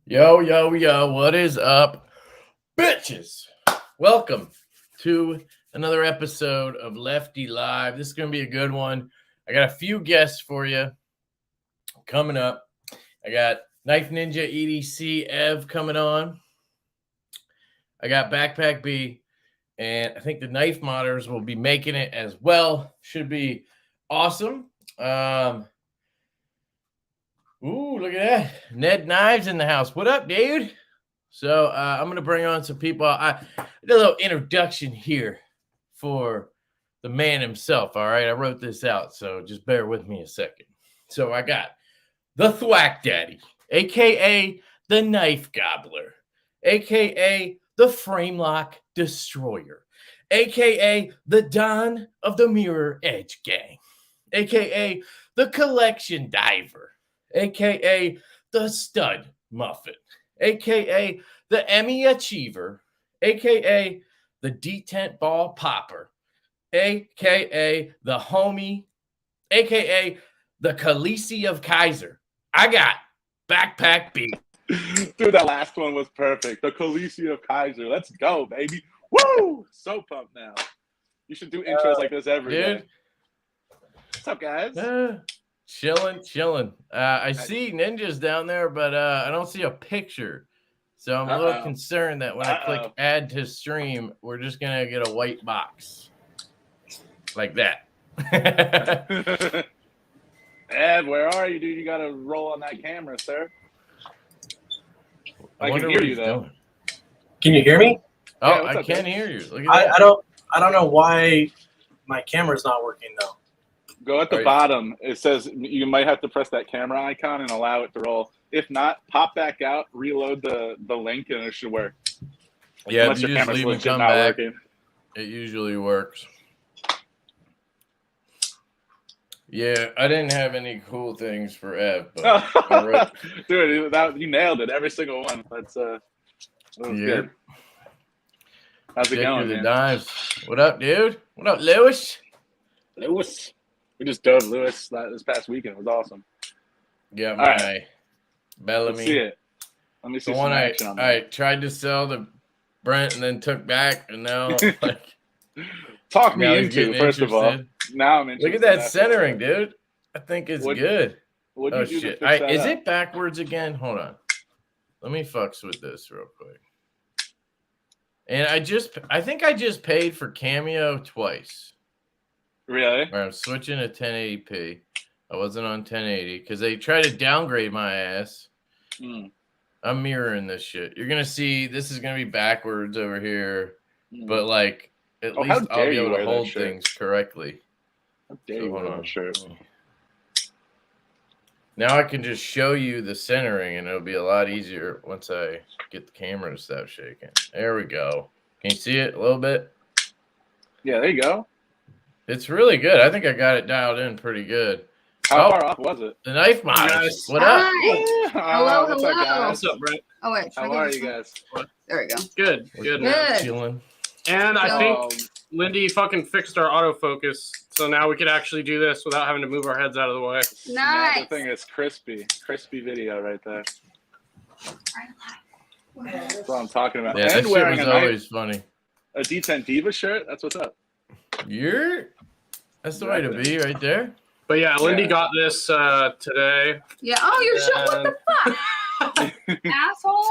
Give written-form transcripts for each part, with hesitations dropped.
Yo, yo, yo, what is up, bitches? Welcome to another episode of Lefty Live. This is going to be a good one. I got a few guests for you coming up. I got Knife Ninja EDC Ev coming on. I got Backpack B, and I think the Knife Modders will be making it as well. Should be awesome. Ooh, look at that. Ned Knives in the house. What up, dude? So I'm going to bring on some people. I did a little introduction here for the man himself, all right? I wrote this out, so just bear with me a second. So I got the Thwack Daddy, a.k.a. the Knife Gobbler, a.k.a. the Frame Lock Destroyer, a.k.a. the Don of the Mirror Edge Gang, a.k.a. the Collection Diver, a.k.a. the Stud Muffin, a.k.a. the Emmy Achiever, a.k.a. the Detent Ball Popper, a.k.a. the Homie, a.k.a. the Khaleesi of Kaiser. I got Backpack B. Dude, that last one was perfect. The Khaleesi of Kaiser. Let's go, baby. Woo! So pumped now. You should do intros like this every day. What's up, guys? Chilling. I see ninjas down there, but I don't see a picture. So I'm a little concerned that when I click add to stream, we're just going to get a white box. Like that. Ed, where are you, dude? You got to roll on that camera, sir. I can hear you, though. Doing. Can you hear me? Oh, Yeah, I can hear you. Look at that. I don't know why my camera's not working, though. Go at the bottom. It says you might have to press that camera icon and allow it to roll. If not, pop back out, reload the link, and it should work. Yeah, unless if you your just camera's leave and legit come not back, working. it usually works. Yeah, I didn't have any cool things for Ev, but dude, you nailed it. Every single one. That was good. How's it going, man? Dives. What up, dude? What up, Lewis? Lewis. We just dove Lewis this past weekend. It was awesome. Yeah, my Bellamy. Let's see it. Let me see the some one action on that. I tried to sell to Brent and then took back, and now talk me into first of all. Now I'm interested. Look at that centering, dude. I think it's good. Oh shit! Is it backwards again? Hold on. Let me fucks with this real quick. And I think I just paid for Cameo twice. Really? Where I'm switching to 1080p. I wasn't on 1080 because they tried to downgrade my ass. I'm mirroring this shit. You're gonna see this is gonna be backwards over here, but like at least I'll be able to hold things correctly. How dare you wear that shirt? Now I can just show you the centering, and it'll be a lot easier once I get the camera to stop shaking. There we go. Can you see it a little bit? Yeah, there you go. It's really good. I think I got it dialed in pretty good. How far off was it? The Knife Modders. What up? Hello. What's up, guys? What's up, Brent? Oh, wait. How are you guys? There we go. Good. Chilling. And I think Lindy fucking fixed our autofocus, so now we could actually do this without having to move our heads out of the way. Nice. The thing is crispy video right there. That's what I'm talking about. Yeah, and that shit wearing was always funny. A D10 Diva shirt? That's what's up. That's the way to be right there. But yeah, Lindy got this today. Yeah. Oh, you're sure? What the fuck? Asshole.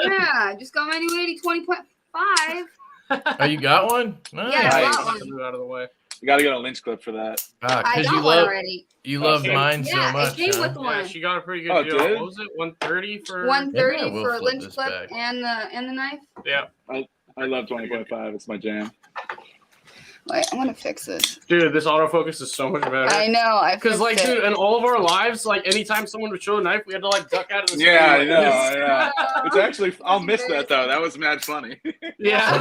Yeah. Just got my new 80/20.5. Oh, you got one? Nice. Yeah, I got one. Move out of the way. You got to get a lynch clip for that. I got one already. You love mine so much. It came with one. Yeah, she got a pretty good deal. What was it? 130 for 130 for a lynch clip and the knife. Yeah. I love 20.5. It's my jam. Wait, I'm gonna fix this. Dude, this autofocus is so much better. I know. Because, like, dude, in all of our lives, like, anytime someone would show a knife, we had to, like, duck out of the screen. Yeah, I know. It's actually, I'll miss that, though. That was mad funny. Yeah.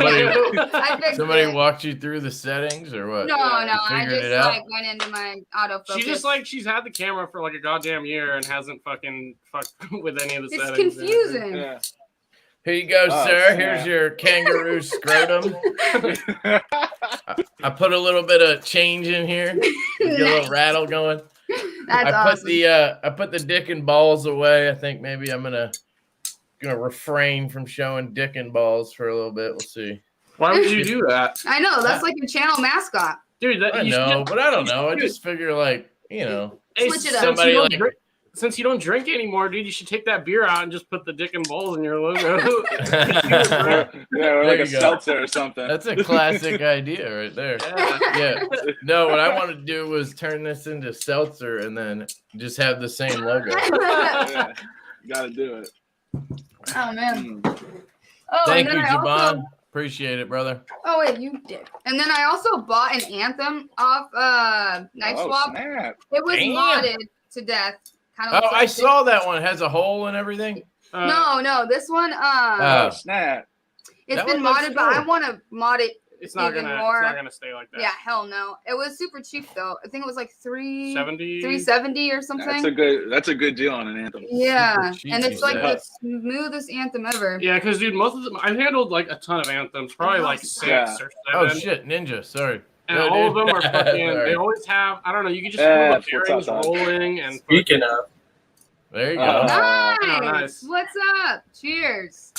Somebody walked you through the settings or what? No. I just, like, went into my autofocus. She just, like, she's had the camera for, like, a goddamn year and hasn't fucking fucked with any of the settings. It's confusing. Yeah. Here you go, sir. Here's your kangaroo scrotum. I put a little bit of change in here. Get a little rattle going. That's awesome. I put the dick and balls away. I think maybe I'm gonna gonna refrain from showing dick and balls for a little bit. We'll see. Why would you do that? I know that's like your channel mascot. Dude, that, I know, but I don't know. I just figure like, you know, Hey, Switch it up. somebody like since you don't drink anymore, dude, you should take that beer out and just put the dick and balls in your logo. Yeah, or like you a go. seltzer or something. That's a classic idea right there. Yeah. No, what I wanted to do was turn this into seltzer and then just have the same logo. Yeah, you gotta do it. Oh man. Mm. Oh, Thank and you, then I Javon. also, Appreciate it, brother. oh wait, you did. And then I also bought an Anthem off Knife Oh, Swap. snap. It was Damn. modded to death. Kind Oh, I saw that one. It has a hole and everything. No, this one Oh, snap. it's that been one looks modded, but I cool. want to mod it. It's not Even gonna. more. It's not gonna stay like that. Yeah, hell no. It was super cheap though. I think it was like 70. 370 or something. That's a good deal on an Anthem. Yeah, Super and cheap, it's like yeah. the smoothest anthem ever. Yeah, because dude, most of them I've handled like a ton of anthems, probably like 6 Yeah. or 7. Oh shit, Ninja. Sorry. And No, all of dude. them are fucking. Sorry. They always have. I don't know. You can just feel What's the up, bearings Todd? rolling and. Speaking of, There you go. Uh, Nice. nice. What's up? Cheers.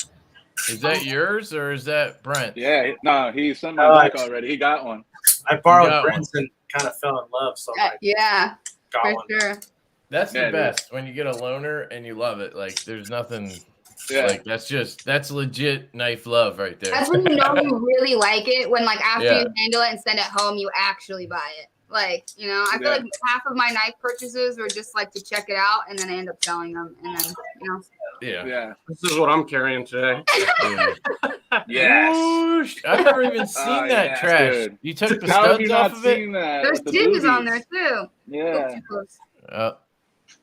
Is that yours or is that Brent? Yeah, no, he sent my Alright. bike already. He got one. I borrowed got Brent's and kind of fell in love, so I Yeah, got for one. sure. That's Yeah, the dude. best when you get a loaner and you love it. Like there's nothing Yeah. like that's legit knife love right there. That's when you know you really like it. When like after Yeah. you handle it and send it home, you actually buy it. Like, you know, I feel Yeah. like half of my knife purchases were just like to check it out, and then I end up selling them, and then you know. Yeah. Yeah. This is what I'm carrying today. Dude. Yes. Whoosh. I've never even seen Oh, that yes, trash. dude. You took the How have you studs not off of it? seen that? There's with the titties on boobies? there too. Yeah. Too close. Oh,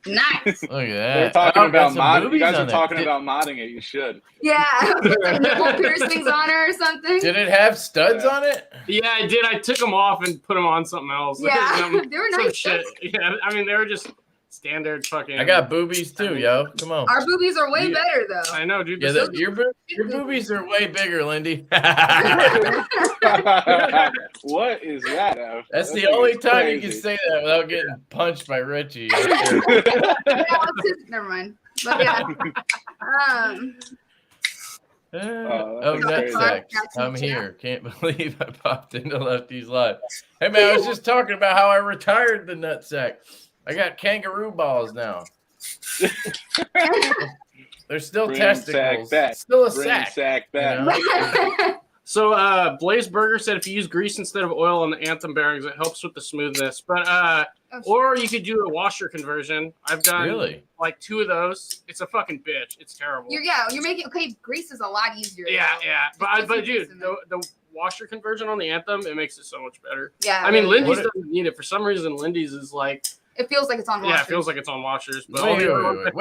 Nice. look at We're that. talking Oh, about got some modding. You boobies guys on are there. talking Did- about modding it. You should. Yeah, put like nipple piercings on her or something. Did it have studs Yeah. on it? Yeah, I did. I took them off and put them on something else. Yeah, Some- they were some nice. shit. Yeah, I mean they were just standard fucking. I got boobies too, yo. Come on. Our boobies are way Yeah. better though. I know, dude. Yeah, this your boobies are way bigger, Lindy. What is that? Ev? That's That the thing only is time you can crazy. say that without getting punched by Richie. Yeah, never mind. But yeah. Oh, that's nutsack. crazy. I'm here. Can't believe I popped into Lefty's live. Hey, man, I was just talking about how I retired the nutsack. I got kangaroo balls now. They're still Bring testicles. sack back. Still a Bring sack. sack you back. know? So Blaze Burger said if you use grease instead of oil on the Anthem bearings, it helps with the smoothness. But or you could do a washer conversion. I've done Really? like 2 of those. It's a fucking bitch. It's terrible. you're making grease is a lot easier. Yeah, though. yeah. Just But put dude, some grease in the washer conversion on the Anthem, it makes it so much better. Yeah. I mean, really Lindy's is. doesn't need it. For some reason, Lindy's is like, It feels like it's on. yeah, washers. it feels like it's on washers. But all Wait, the other ones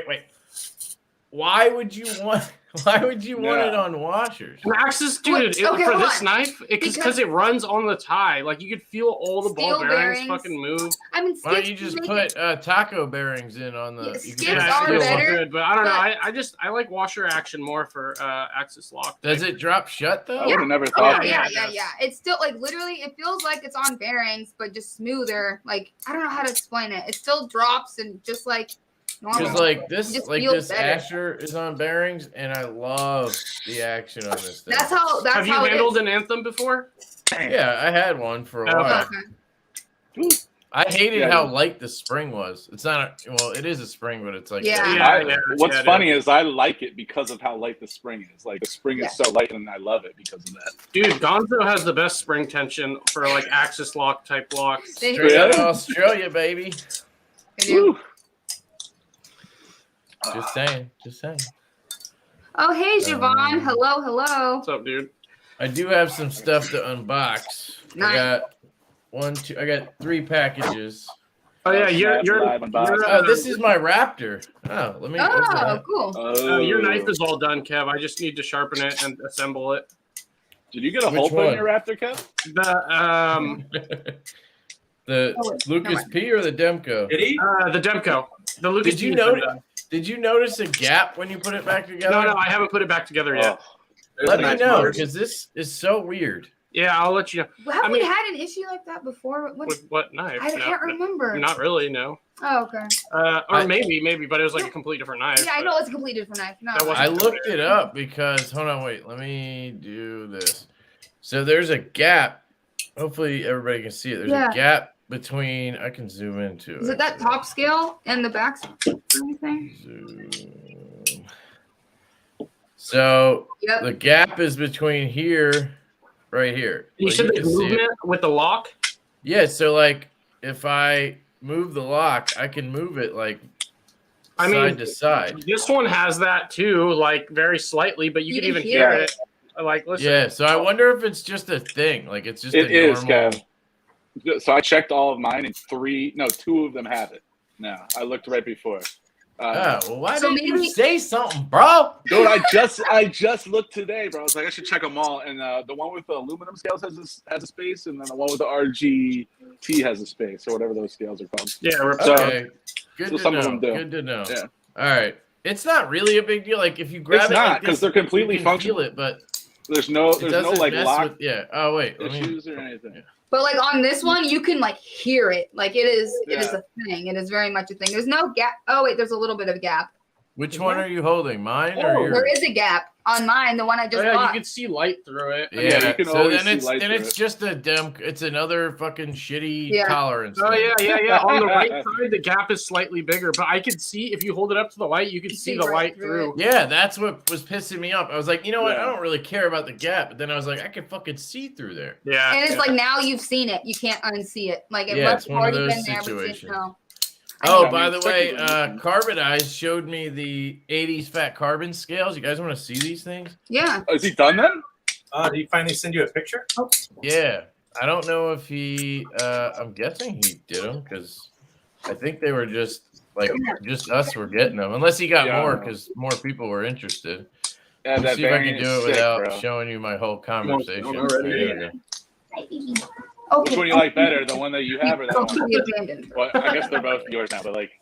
wait. Why would you want Yeah. it on washers? Maxis, dude, Wait, okay, for hold this on. knife, Because- because it runs on the tie. Like you could feel all the ball Steel bearings bearings. fucking move. I mean, Why don't skips you just make put it- taco bearings in on the? Yeah, you can skips put Yeah, are it feels steel- better, good, but I don't know. but- I like washer action more for Axis lock. Does it drop shut though? I would have never Oh, thought yeah, that. yeah. It's still like literally, it feels like it's on bearings, but just smoother. Like I don't know how to explain it. It still drops and just like normal. Because like this, Just feels better. Asher is on bearings, and I love the action on this thing. That's how. That's Have you how handled it an Anthem before? Yeah, I had one for a Okay. while. is. Okay. I hated Yeah, how yeah. light the spring was. It's not well, it is a spring, but it's like Yeah. What's Yeah, it funny is I like it because of how light the spring is. Like the spring Yeah. is so light, and I love it because of that. Dude, Gonzo has the best spring tension for like Axis lock type locks. They- straight out of Really? Australia, baby. they do. Woo. Just saying. Oh hey, Javon. Hello. What's up, dude? I do have some stuff to unbox. Nice. I got 3 packages. Oh yeah, you're Live on box. This is my Raptor. Oh, let me open it Oh, up. cool. Oh, your knife is all done, Kev. I just need to sharpen it and assemble it. Did you get a Which hole put in one? your Raptor, Kev? The Oh, wait, Lucas never P or the Demco? Did he? the Demco. The Lucas. Did you P is notice? done. Did you notice a gap when you put it back together? No, I haven't put it back together yet. Oh, There's Let a me nice know motor. because this is so weird. Yeah, I'll let you know. Have we had an issue like that before? With what knife? I can't remember. Not really, no. Oh, okay. Or maybe, but it was like a completely different knife. Yeah, I know it's a completely different knife. No, I looked it up because hold on, wait, let me do this. So there's a gap. Hopefully everybody can see it. There's a gap between. I can zoom into it. Is it that top scale and the back or anything? Zoom. So the gap is between here, right here. You said the movement with the lock? Yeah, so like if I move the lock, I can move it like side to side. This one has that too, like very slightly, but you can even hear it. Like, listen. Yeah, so I wonder if it's just a thing. Like it's just it a is, normal. Kev. So I checked all of mine, and two of them have it. Now I looked right before. Well, why didn't you say something, bro? Dude, I just looked today, bro. I was like, I should check them all. And the one with the aluminum scales has a space, and then the one with the RGT has a space, or whatever those scales are called. Yeah. Okay. Good to some know. of them do. Good to know. Yeah. All right. It's not really a big deal. Like if you grab it, not because they're completely functional. Feel it, but there's no like lock Oh wait. issues or anything. But like on this one, you can like hear it. Like it is a thing. It is very much a thing. There's no gap. Oh wait, there's a little bit of a gap. Which one are you holding? Mine or yours? There is a gap on mine. The one I just bought. You can see light through it. Yeah, you can always see light through it's just a it's another fucking shitty tolerance. Oh yeah. On the right side, the gap is slightly bigger, but I could see if you hold it up to the light, you can see the light through. Yeah, that's what was pissing me off. I was like, you know what? I don't really care about the gap, but then I was like, I can fucking see through there. Yeah, and it's like now you've seen it, you can't unsee it. Like it must have already been there, but you know. Oh, by the way, Carbon Eyes showed me the 80s Fat Carbon scales. You guys want to see these things? Yeah. Is he done then? Did he finally send you a picture? Oh. Yeah. I don't know if he, I'm guessing he did them because I think they were just us were getting them. Unless he got more because more people were interested. Yeah, Let's see if I can do it without showing you my whole conversation. Which one you like better, the one that you have or that one? Well, I guess they're both yours now, but like,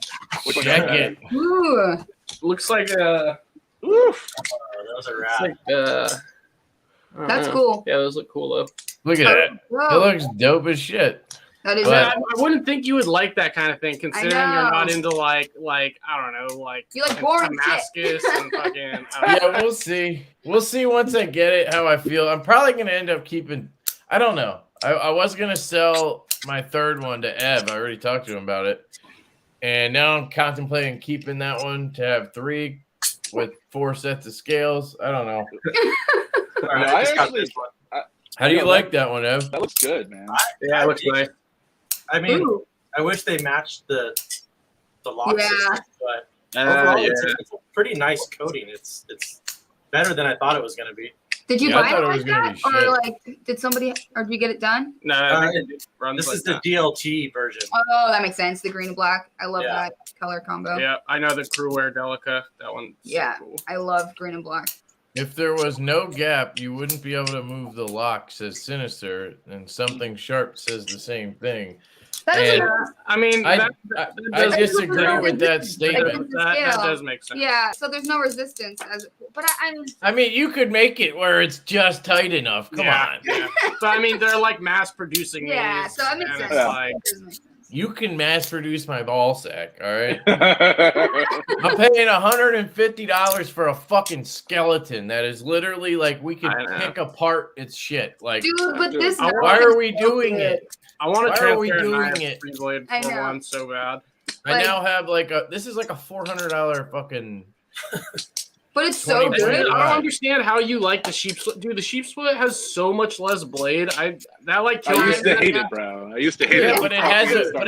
which one you like better? Ooh. Looks like Oof. Those are rad. That's cool. Yeah, those look cool though. Look at that. It looks dope as shit. That is. I wouldn't think you would like that kind of thing, considering you're not into like I don't know, like you like boring Damascus and fucking. Yeah, we'll see. We'll see once I get it how I feel. I'm probably gonna end up keeping. I don't know. I was going to sell my third one to Ev. I already talked to him about it. And now I'm contemplating keeping that one to have 3 with 4 sets of scales. I don't know. How do you like that one, Ev? That looks good, man. Yeah, it looks nice. I mean, I wish they matched the lock system, but overall, it's a pretty nice coating. It's better than I thought it was going to be. Did you buy it like that, or like did somebody, or did you get it done? No, this is the DLT version. Oh, that makes sense. The green and black. I love that color combo. Yeah, I know the Crewwear Delica. That one. Yeah, so cool. I love green and black. If there was no gap, you wouldn't be able to move the lock, says Sinister, and something sharp says the same thing. I mean, I disagree with that statement. That does make sense. Yeah, so there's no resistance, but I mean, you could make it where it's just tight enough. Come on. Yeah. So I mean, they're like mass producing. Yeah, these, so that makes sense. Like, you can mass produce my ball sack, all right? I'm paying $150 for a fucking skeleton that is literally like we can pick apart its shit. Like, dude, but this. Why are we doing it? I want to Why are we doing it? Blade for one so bad. I now have this is like a $400 fucking. But it's so good. I don't understand how you like the sheep split. Dude, the sheep split has so much less blade. I used to hate it, bro. I used to hate it. But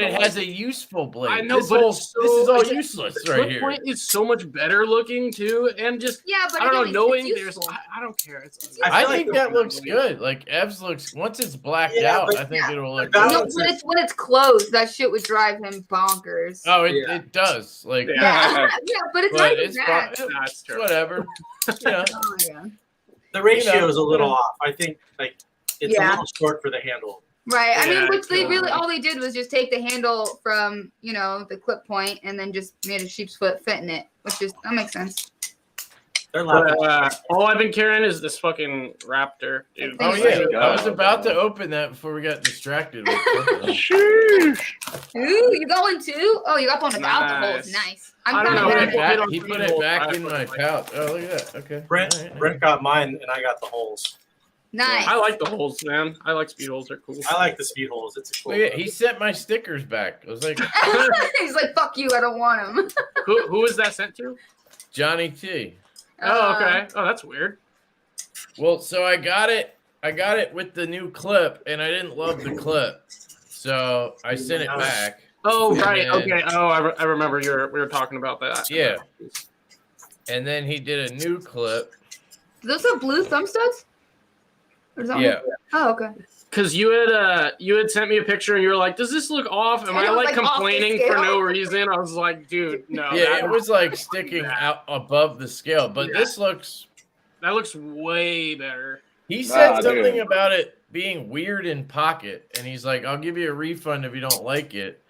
it has a useful blade. I know, this but is all useless right here. Point is so much better looking too, and just but I don't know. Knowing there's, I don't care. I think that looks good. Like Ev's looks once it's blacked out. I think it'll look. No, when it's closed, that shit would drive him bonkers. Oh, it does. Like but it's not even bad. That's true. Whatever. Yeah. The ratio is a little off. I think it's a little short for the handle. Right. I mean, which they really all they did was just take the handle from the clip point and then just made a sheep's foot fit in it, which is that makes sense. They're laughing. All I've been carrying is this fucking Raptor. Dude. Oh yeah, I was about to open that before we got distracted. Sheesh. Ooh, you got one too? Oh, you got one without the holes. Nice. I don't know. He put it back in my pouch. Oh, look at that. Okay. Brent got mine, and I got the holes. Nice. I like the holes, man. I like speed holes. They're cool. I like the speed holes. It's a cool. Look at, he sent my stickers back. I was like, he's like, "Fuck you, I don't want them." Who was that sent to? Johnny T. Oh, okay. Oh, that's weird. Well, so I got it with the new clip, and I didn't love the clip, so I sent it back. Oh, right. Okay. Oh, I remember we were talking about that. Yeah. And then he did a new clip. Do those have blue thumb studs? Or is that Yeah. Oh, okay. Because you had sent me a picture and you were like, "Does this look off?" Am I like complaining for no reason? I was like, "Dude, no." Yeah, it was like sticking out above the scale, but this looks. That looks way better. He said something about it being weird in pocket, and he's like, "I'll give you a refund if you don't like it."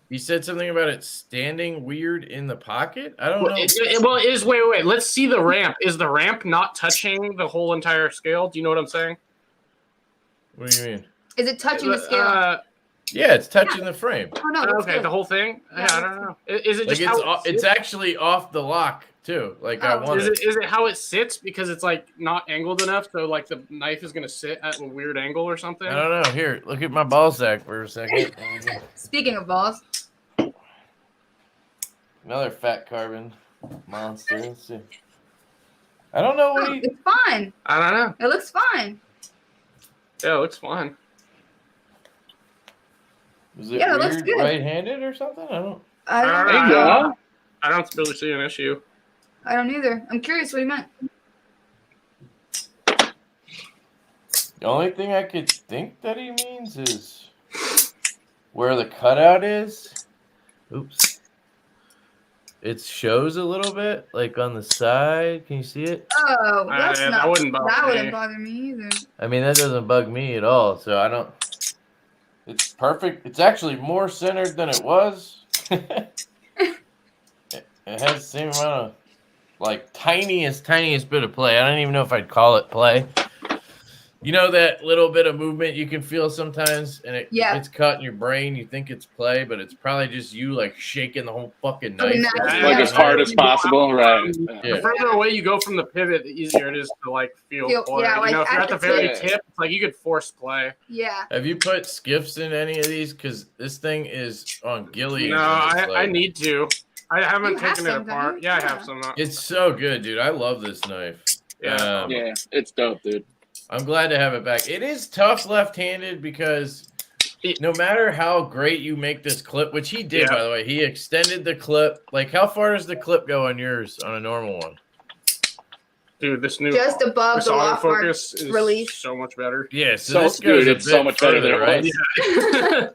He said something about it standing weird in the pocket. I don't know. It is. Wait. Let's see the ramp. Is the ramp not touching the whole entire scale? Do you know what I'm saying? What do you mean? Is it touching the scale? Yeah, it's touching the frame. Oh no. Okay, good. the whole thing. Yeah, I don't know. Is it Like just it's actually off the lock too. Like I want it. Is it how it sits because it's like not angled enough, so like the knife is gonna sit at a weird angle or something? I don't know. Here, look at my ball sack for a second. Speaking of balls. Another fat carbon monster. Let's see. I don't know what he. It's fine. I don't know. It looks fine. Yeah, it looks fine. Is it Yeah, it looks weird good. right-handed or something? I don't. I don't really see an issue. I don't either. I'm curious what he meant. The only thing I could think that he means is where the cutout is. Oops. It shows a little bit, like on the side. Can you see it? Oh, that's not. That wouldn't bother That me. wouldn't bother me either. I mean, that doesn't bug me at all. So I don't. It's perfect. It's actually more centered than it was. It has the same amount of, like, tiniest bit of play. I don't even know if I'd call it play. You know that little bit of movement you can feel sometimes, and it gets cut in your brain. You think it's play, but it's probably just you like shaking the whole fucking knife. Like as hard as possible, right? Yeah. The further away you go from the pivot, the easier it is to like feel play. Yeah, like if you're at the very tip. tip, it's like you could force play. Yeah. Have you put skiffs in any of these? Because this thing is on gillies. No, I need to. I haven't taken it apart. Yeah, I have some. It's so good, dude. I love this knife. Yeah, yeah, it's dope, dude. I'm glad to have it back. It is tough left-handed because no matter how great you make this clip, which he did, by the way, he extended the clip. Like, how far does the clip go on yours on a normal one? Dude, this new just above the lock focus is release. So much better. Yeah, so this goes a bit so much further, better, right? Yeah.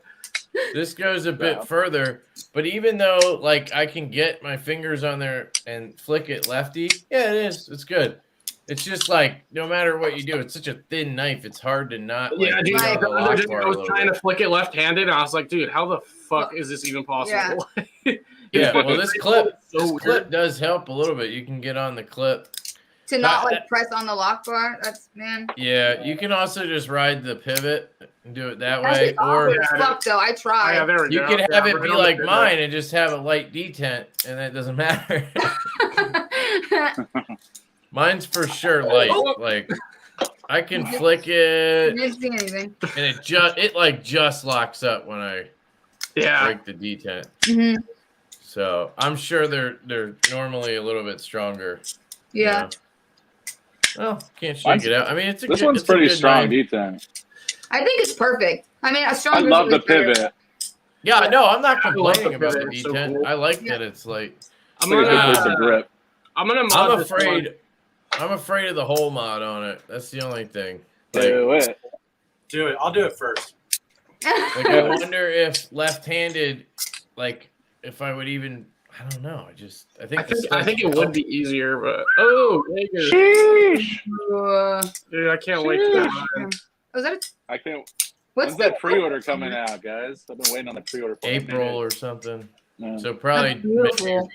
This goes a bit further, but even though like I can get my fingers on there and flick it lefty, yeah, it is. It's good. It's just like no matter what you do, it's such a thin knife. It's hard to not. Like, Dude. I was trying to flick it left-handed, and I was like, dude, how the fuck is this even possible? Yeah. Well, this clip does help a little bit. You can get on the clip to not like press on the lock bar. That's man. Yeah, you can also just ride the pivot and do it that way, or fuck though. I tried. Oh, yeah, you could have it be like mine and just have a light detent, and that doesn't matter. Mine's for sure light. Like I can flick it, didn't see anything, and it just locks up when I break the detent. Mm-hmm. So I'm sure they're normally a little bit stronger. Yeah. You know? Well, can't shake it out. I mean, this one's pretty strong detent. I think it's perfect. I mean, a strong. I love the pivot. Yeah, no, I'm not complaining about the detent. So cool. I like that it's like. I'm afraid of the hole mod on it. That's the only thing. Do it. I'll do it first. Like I wonder if left-handed, like if I would even. I don't know. I think it would be easier, but Vegas. Dude, I can't wait to get mine. Was that? I can't. When's that pre-order coming out, guys? I've been waiting on the pre-order for April or something. So probably. Beautiful.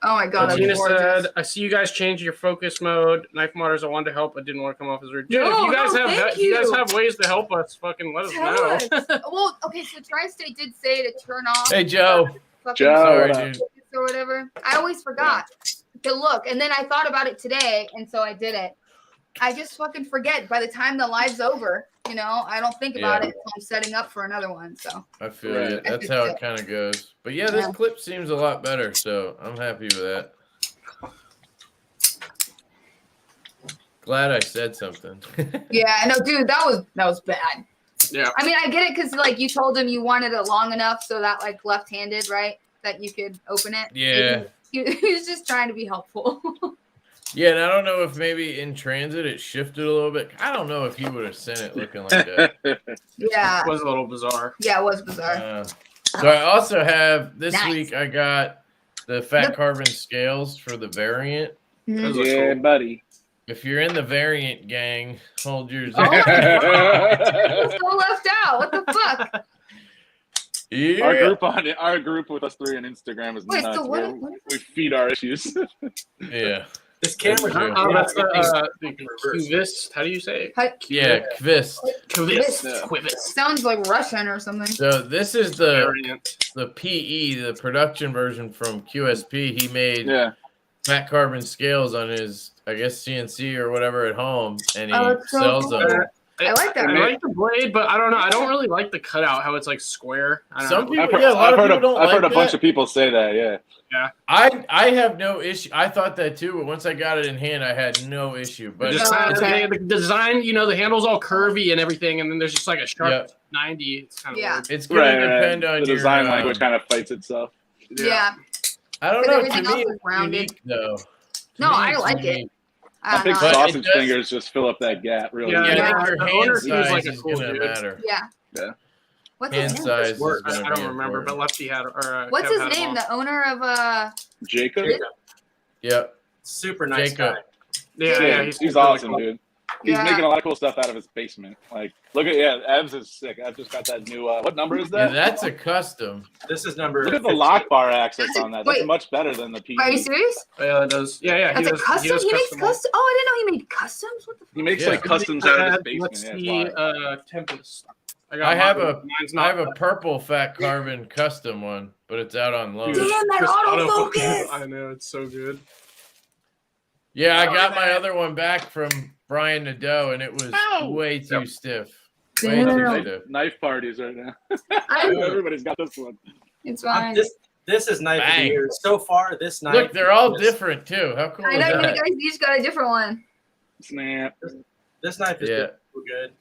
Oh my god, Tina that's gorgeous. said, "I see you guys changed your focus mode. Knife modders, I wanted to help, but didn't want to come off as rude." Dude, No, if you guys no, have thank if you guys you. have ways to help us, fucking let us Tell know. us. Well, okay, so Tri-State did say to turn off. Hey, Joe. fucking Joe, Sorry, what up? dude. or whatever. I always forgot to look, and then I thought about it today, and so I did it. I just fucking forget by the time the live's over. You know, I don't think about it until I'm setting up for another one. So I feel it. That's how it kind of goes. But yeah, this clip seems a lot better, so I'm happy with that. Glad I said something. yeah, no, dude, that was bad. Yeah. I mean, I get it because like you told him you wanted it long enough so that like left-handed, right, that you could open it. Yeah. He was just trying to be helpful. Yeah, and I don't know if maybe in transit it shifted a little bit. I don't know if he would have sent it looking like that. Yeah. It was a little bizarre. Yeah, it was bizarre. So I also have this Nice. week. I got the fat carbon scales for the variant. Mhm. Yeah, buddy. If you're in the variant gang, hold yours. Oh my God. So left out. What the fuck? Yeah. Our group with us three on Instagram is Wait, nuts. so what We feed our issues. Yeah. This camera. true. That's the the Kvist. How do you say it? Yeah, Kvist. Kvist. Yeah. Kvist. Sounds like Russian or something. So this is the Variant. PE, the production version from QSP. He made Yeah. fat carbon scales on his, I guess, CNC or whatever at home, and he Oh, it's so sells cool. them. I like that. I like the blade, but I don't know. I don't really like the cutout. How it's like square. I don't Some know. people, I've heard, yeah, a lot I've of heard, people a, don't I've like heard a that. bunch of people say that. Yeah. I have no issue. I thought that too, but once I got it in hand, I had no issue. But The design, you know, the handle's all curvy and everything, and then there's just like a sharp 90. It's kind of Yeah. weird. it's going to depend on the your design language kind of fights itself. Yeah. I don't Because know. everything To me, else is it's rounded. unique, though. To No, me, I it's like it. unique. I I think don't know. But it sausage does- fingers just fill up that gap really Yeah, good. Yeah, Yeah. your The hand owner seems size like a is cool going to dude. matter. Yeah. Yeah. What's Hand his name? size is Work. going I to don't be remember, but important. Lefty had. Or, What's Kev his had name? them The owner of Jacob? Yep. Super nice Jacob. guy. Yeah, He's really awesome, cool. dude. He's Yeah. making a lot of cool stuff out of his basement. Like, look at Evs is sick. I've just got that new. What number is Yeah, that? that's a custom. This is number. Look at the 15. lock bar access on that. That's Wait. much better than the PE. Are you serious? Yeah, it does. Yeah. That's a custom. He makes ones. custom. Oh, I didn't know he made customs. What the fuck? He makes Yeah. like customs out of his basement. Let's Yeah, see. it's wild. Tempest. I have mine's I not. have a purple fat carbon custom one, but it's out on loan. Damn, that Just autofocus. I know, it's so good. Yeah, I got my other one back from Brian Nadeau, and it was Ow! way too stiff. Way Damn. too stiff. Knife parties right now. I- Everybody's got this one. It's fine. This is knife of the Bang. year so far. This knife. Look, they're all is- different too. How cool I is know you that? guys each got a different one. Snap. This knife is Yeah. so good.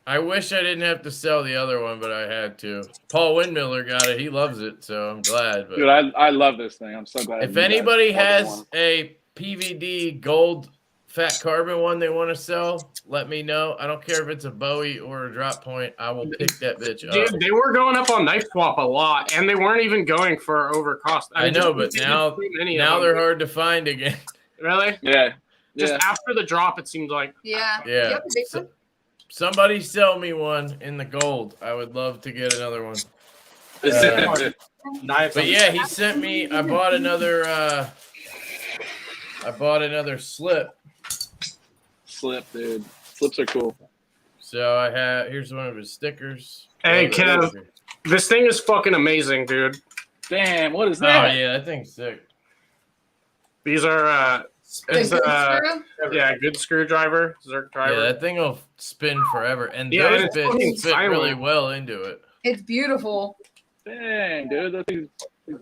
I wish I didn't have to sell the other one, but I had to. Paul Windmiller got it. He loves it, so I'm glad. But Dude, I love this thing. I'm so glad. if you guys anybody ordered has one. a PVD gold fat carbon one they want to sell, let me know. I don't care if it's a Bowie or a drop point. I will pick that bitch up. Dude, they were going up on Knife Swap a lot, and they weren't even going for over cost. I know, but just now too many of now them. they're hard to find again. Really? Yeah. Just Yeah. after the drop, it seems like. Yeah. Yeah. Yep, big So- one. Somebody sell me one in the gold. I would love to get another one. Knives. But yeah, he sent me. I bought another slip. Slip, dude. Slips are cool. So I have. Here's one of his stickers. Hey, Oh, Kev. there- This thing is fucking amazing, dude. Damn, what is Oh that? yeah, that thing's sick. These are, The it's, good screw? yeah, good screwdriver, Zerk Yeah, driver. that thing will spin forever, and Yeah, those and it's fucking bits fit really silent. well into it. It's beautiful. Dang, dude. That thing's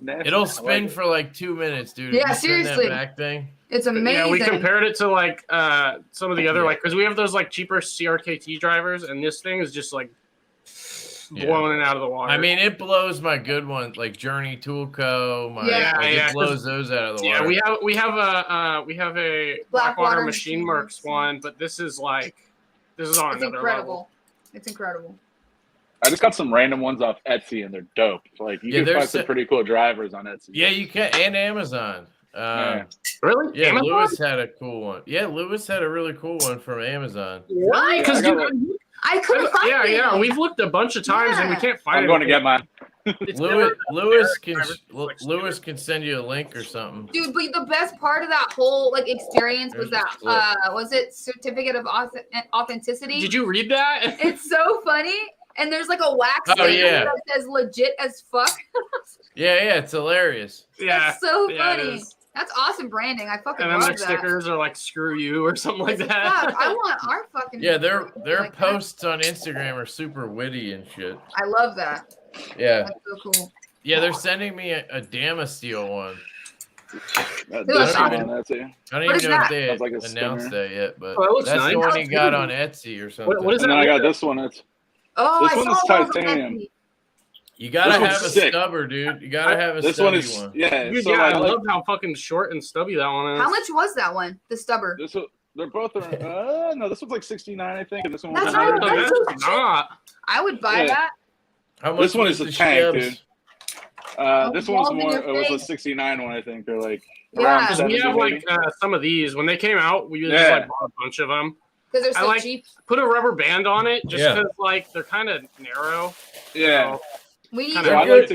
nasty. It'll I spin like it. for like 2 minutes, dude. Yeah, You spin seriously. That back thing. It's amazing. Yeah, we compared it to like some of the other Yeah. like because we have those like cheaper CRKT drivers, and this thing is just like Yeah. blowing it out of the water. I mean, it blows my good ones like Journey Tool Co. Yeah, like, yeah, it blows those out of the yeah, water. we have a Blackwater Machine Works one, but this is on It's another incredible. level. It's incredible. I just got some random ones off Etsy, and they're dope. Like you Yeah, can they're find some si- pretty cool drivers on Etsy. Yeah, you can, and Amazon. Yeah. Really? Yeah, Amazon? Lewis had a cool one. Yeah, Lewis had a really cool one from Amazon. Why? Yeah, Because I got I couldn't find it. Yeah. We've looked a bunch of times and we can't find it. I'm going to get mine. Lewis can send you a link or something. Dude, but the best part of that whole experience was that was it certificate of authenticity? Did you read that? It's so funny. And there's like a wax that says legit as fuck. Yeah, it's hilarious. Yeah. It's so funny. That's awesome branding. I fucking love that. And then their stickers are like "screw you" or something like that. Fuck, I want our fucking. Yeah, their posts on Instagram are super witty and shit. I love that. Yeah. That's so cool. Yeah, they're sending me a Damasteel one. I don't even know if they announced that yet, but that's nice. the one you got on Etsy or something. What is that? I got this one. This one is titanium. You gotta have a stubber, dude. You gotta have a stubby one. Yeah, dude, I love how fucking short and stubby that one is. How much was that one? The stubber. They're both no, this one's like 69, I think, and this one was not. I would buy that. How much? This one is a tank, dude. This one was more. It was a 69 one, I think. They're like around 70, we have like some of these. When they came out, we just like bought a bunch of them. Because they're so cheap. Put a rubber band on it just because like they're kind of narrow. Yeah. So,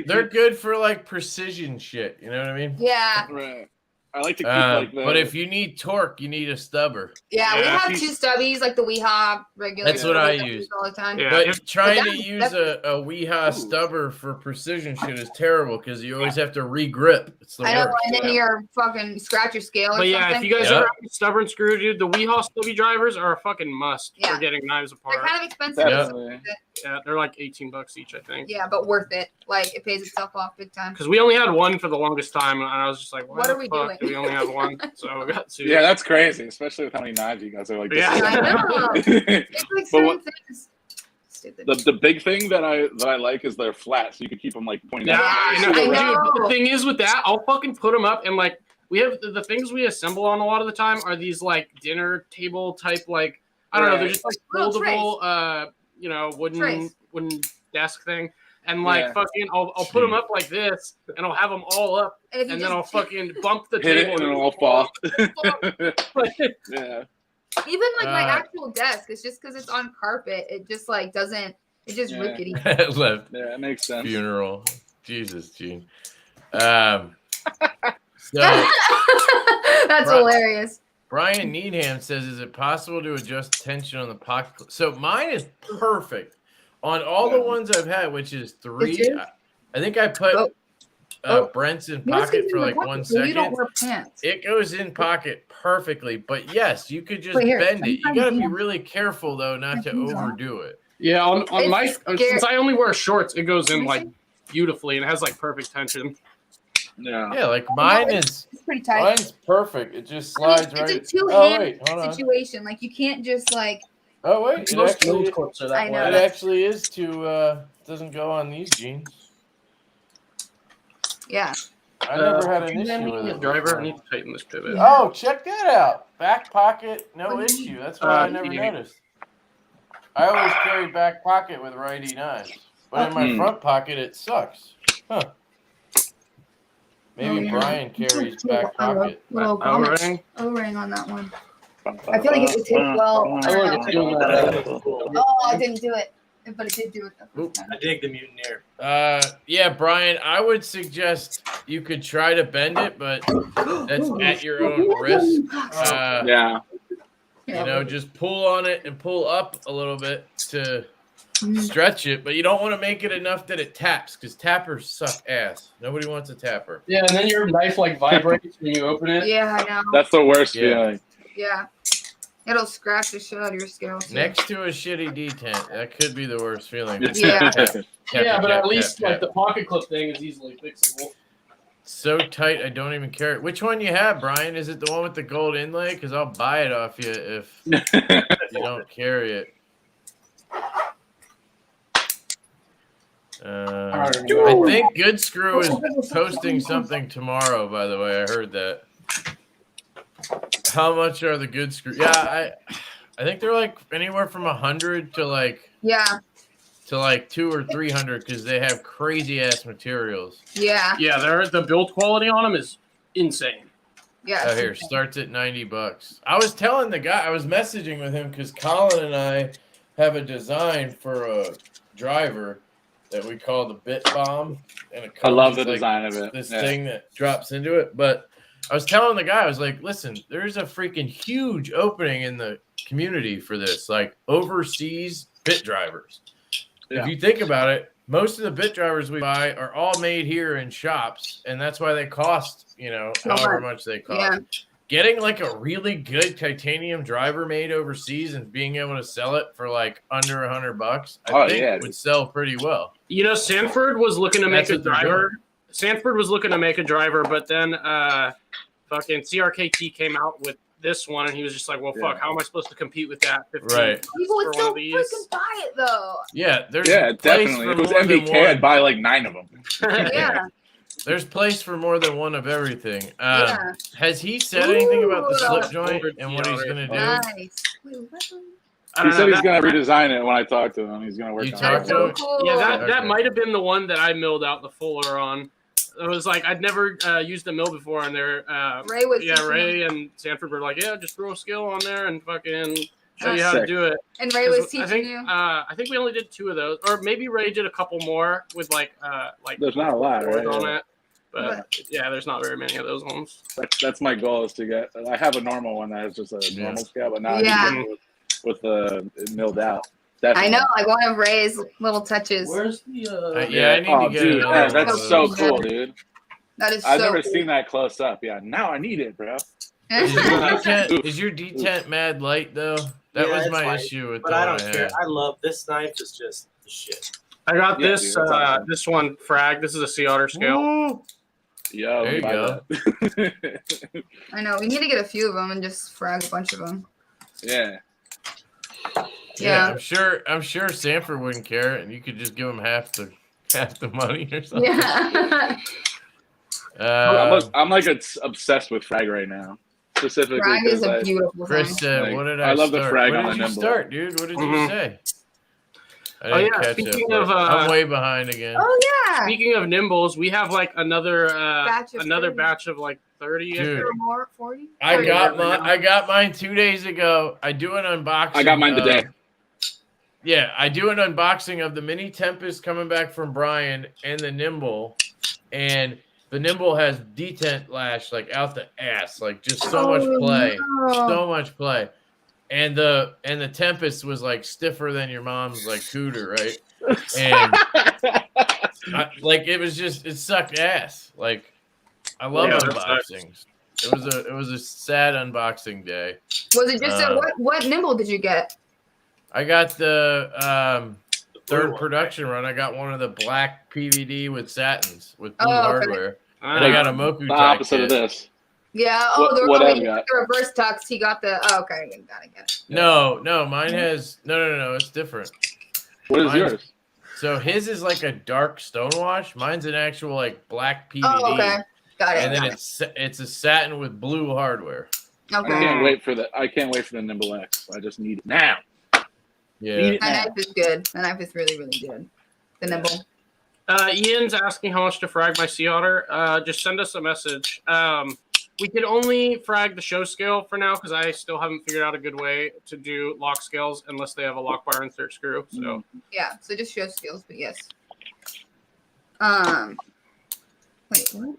they're good for like precision shit. You know what I mean? Yeah. Right. I like to keep but if you need torque, you need a stubber. Yeah, we have two stubbies, like the Weehaw regular. That's what I use all the time. Yeah. But trying to use a Weehaw stubber for precision shit is terrible because you always have to re-grip. It's the worst. And then you're fucking scratch your scale or something. But if you guys are stubborn screw, dude, the Weehaw stubby drivers are a fucking must for getting knives apart. They're kind of expensive. Yeah, they're like $18 each, I think. Yeah, but worth it. Like, it pays itself off big time. Because we only had one for the longest time, and I was just like, what are we doing? We only have one, so we got two. Yeah, that's crazy, especially with how many knives you guys are like. Yeah, I know. It's like certain things. Stupid. The big thing that I like is they're flat, so you can keep them like pointing. Yeah, out. I know. Dude, the thing is with that, I'll fucking put them up and like we have the things we assemble on a lot of the time are these like dinner table type like I don't know, they're just like foldable wooden desk thing. And like fucking, I'll put them up like this, and I'll have them all up, and then I'll fucking bump the table, and it'll all fall. Yeah. Even like my actual desk, it's just because it's on carpet. It just like doesn't. It just rickety. Left. Yeah, it makes sense. Funeral. Jesus, Gene. So that's hilarious. Brian Needham says, "Is it possible to adjust tension on the pocket?" So mine is perfect. On all the ones I've had, which is 3, I think I put Brent's in pocket for like 1 second. You don't wear pants. It goes in pocket perfectly, but yes, you could just bend it. You got to be really careful though, not to overdo it. Yeah, on my since I only wear shorts, it goes in like beautifully and it has like perfect tension. Yeah, like mine is. It's pretty tight. Mine's perfect. It just slides right. It's a two-hand situation. Like you can't just like. Oh wait, it actually is to doesn't go on these jeans. Yeah. I never had an issue with it. Driver, I need to tighten this pivot. Oh, check that out. Back pocket, no issue. That's what I never noticed. I always carry back pocket with righty knives. But in my front pocket it sucks. Huh. Maybe Brian carries back pocket. O-ring on that one. I feel like it would take well. I didn't do it, but it did do it the first time. I dig the mutineer. Yeah, Brian, I would suggest you could try to bend it, but that's at your own risk. You know, just pull on it and pull up a little bit to stretch it, but you don't want to make it enough that it taps because tappers suck ass. Nobody wants a tapper. Yeah, and then your knife like vibrates when you open it. Yeah, I know. That's the worst feeling. Yeah. It'll scratch the shit out of your scale. Too. Next to a shitty detent, that could be the worst feeling. Yeah. But at least like the pocket clip thing is easily fixable. So tight, I don't even care. Which one you have, Brian? Is it the one with the gold inlay? Because I'll buy it off you if you don't carry it. I think Good Screw is posting something tomorrow, by the way. I heard that. How much are the Good Screw? Yeah, I think they're like anywhere from 100 to like 200 or 300 because they have crazy ass materials. Yeah. Yeah, the build quality on them is insane. Yeah. Oh, here starts at $90. I was telling the guy, I was messaging with him because Colin and I have a design for a driver that we call the bit bomb, and it comes I love the with, like, design of it. This Yeah. thing that drops into it. But I was telling the guy, I was like, listen, there's a freaking huge opening in the community for this, like overseas bit drivers. Yeah. If you think about it, most of the bit drivers we buy are all made here in shops, and that's why they cost, however much they cost. Yeah. Getting like a really good titanium driver made overseas and being able to sell it for like under $100, I think would sell pretty well. Sanford was looking to make That's a what they're driver. doing. Sanford was looking to make a driver, but then fucking CRKT came out with this one, and he was just like, well, fuck, how am I supposed to compete with that? 15 Right. People would still freaking buy it, though. Yeah, there's definitely. If it was MBK, I'd buy like 9 of them. Yeah. There's place for more than one of everything. Has he said anything about the slip joint and what he's going to do? Nice. Wait, what? He said he's going to redesign it when I talked to him. He's going to work on it. talked to him? Cool. Yeah, that might have been the one that I milled out the fuller on. It was like I'd never used a mill before, and Ray was Ray and Sanford were like, yeah, just throw a skill on there and fucking show you how to do it. And Ray was teaching you. I think we only did 2 of those, or maybe Ray did a couple more with like. There's not a lot, right? On it. But yeah, there's not very many of those ones. That's my goal, is to get. I have a normal one that has just a normal scale, but now I'm with the milled out. Definitely. I know, like one of Ray's little touches. Where's the? I need to get dude, it. that's so cool, dude. That is I've so never cool. seen that close up. Yeah, now I need it, bro. Is your detent mad light though? That was my light, issue with. But I don't care. I love this knife. Is just the shit. I got Yeah, this. dude, that's awesome. This one frag. This is a sea otter scale. Woo! Yo, There you go. I know. We need to get a few of them and just frag a bunch of them. Yeah. Yeah. I'm sure Sanford wouldn't care, and you could just give him half the money or something. Yeah. I'm like obsessed with frag right now. Specifically, Frag is a because beautiful Chris thing. said, Like, "What did I love the start? frag What on did the you nimble. start, dude? What did you say?" I Oh, didn't yeah, catch speaking it, of, but I'm way behind again. Oh yeah. Speaking of nimbles, we have like another Batch of 30. batch of like 30. Dude. Or more, 40. I 40. got mine 2 days ago. I do an unboxing. I got mine today. Yeah, I do an unboxing of the Mini Tempest coming back from Brian and the Nimble, and the Nimble has detent lash like out the ass, like just so much play, so much play, and the Tempest was like stiffer than your mom's like cooter, right? And it sucked ass. Like I love unboxings. It was a sad unboxing day. Was it just what nimble did you get? I got the third production run. I got one of the black PVD with satins with blue hardware. And I got a Moku The opposite of this. Yeah. The reverse tux. He got the. Oh, okay, got it. No, mine has no. It's different. What is yours? So his is like a dark stonewash. Mine's an actual like black PVD. Oh, okay, got it. And then it's a satin with blue hardware. Okay. I can't wait for the Nimble X. I just need it now. Yeah. That knife is good. That knife is really, really good. The nimble. Ian's asking how much to frag my sea otter. Just send us a message. We can only frag the show scale for now because I still haven't figured out a good way to do lock scales unless they have a lock bar insert screw. So yeah, so just show skills, but yes. Wait, what?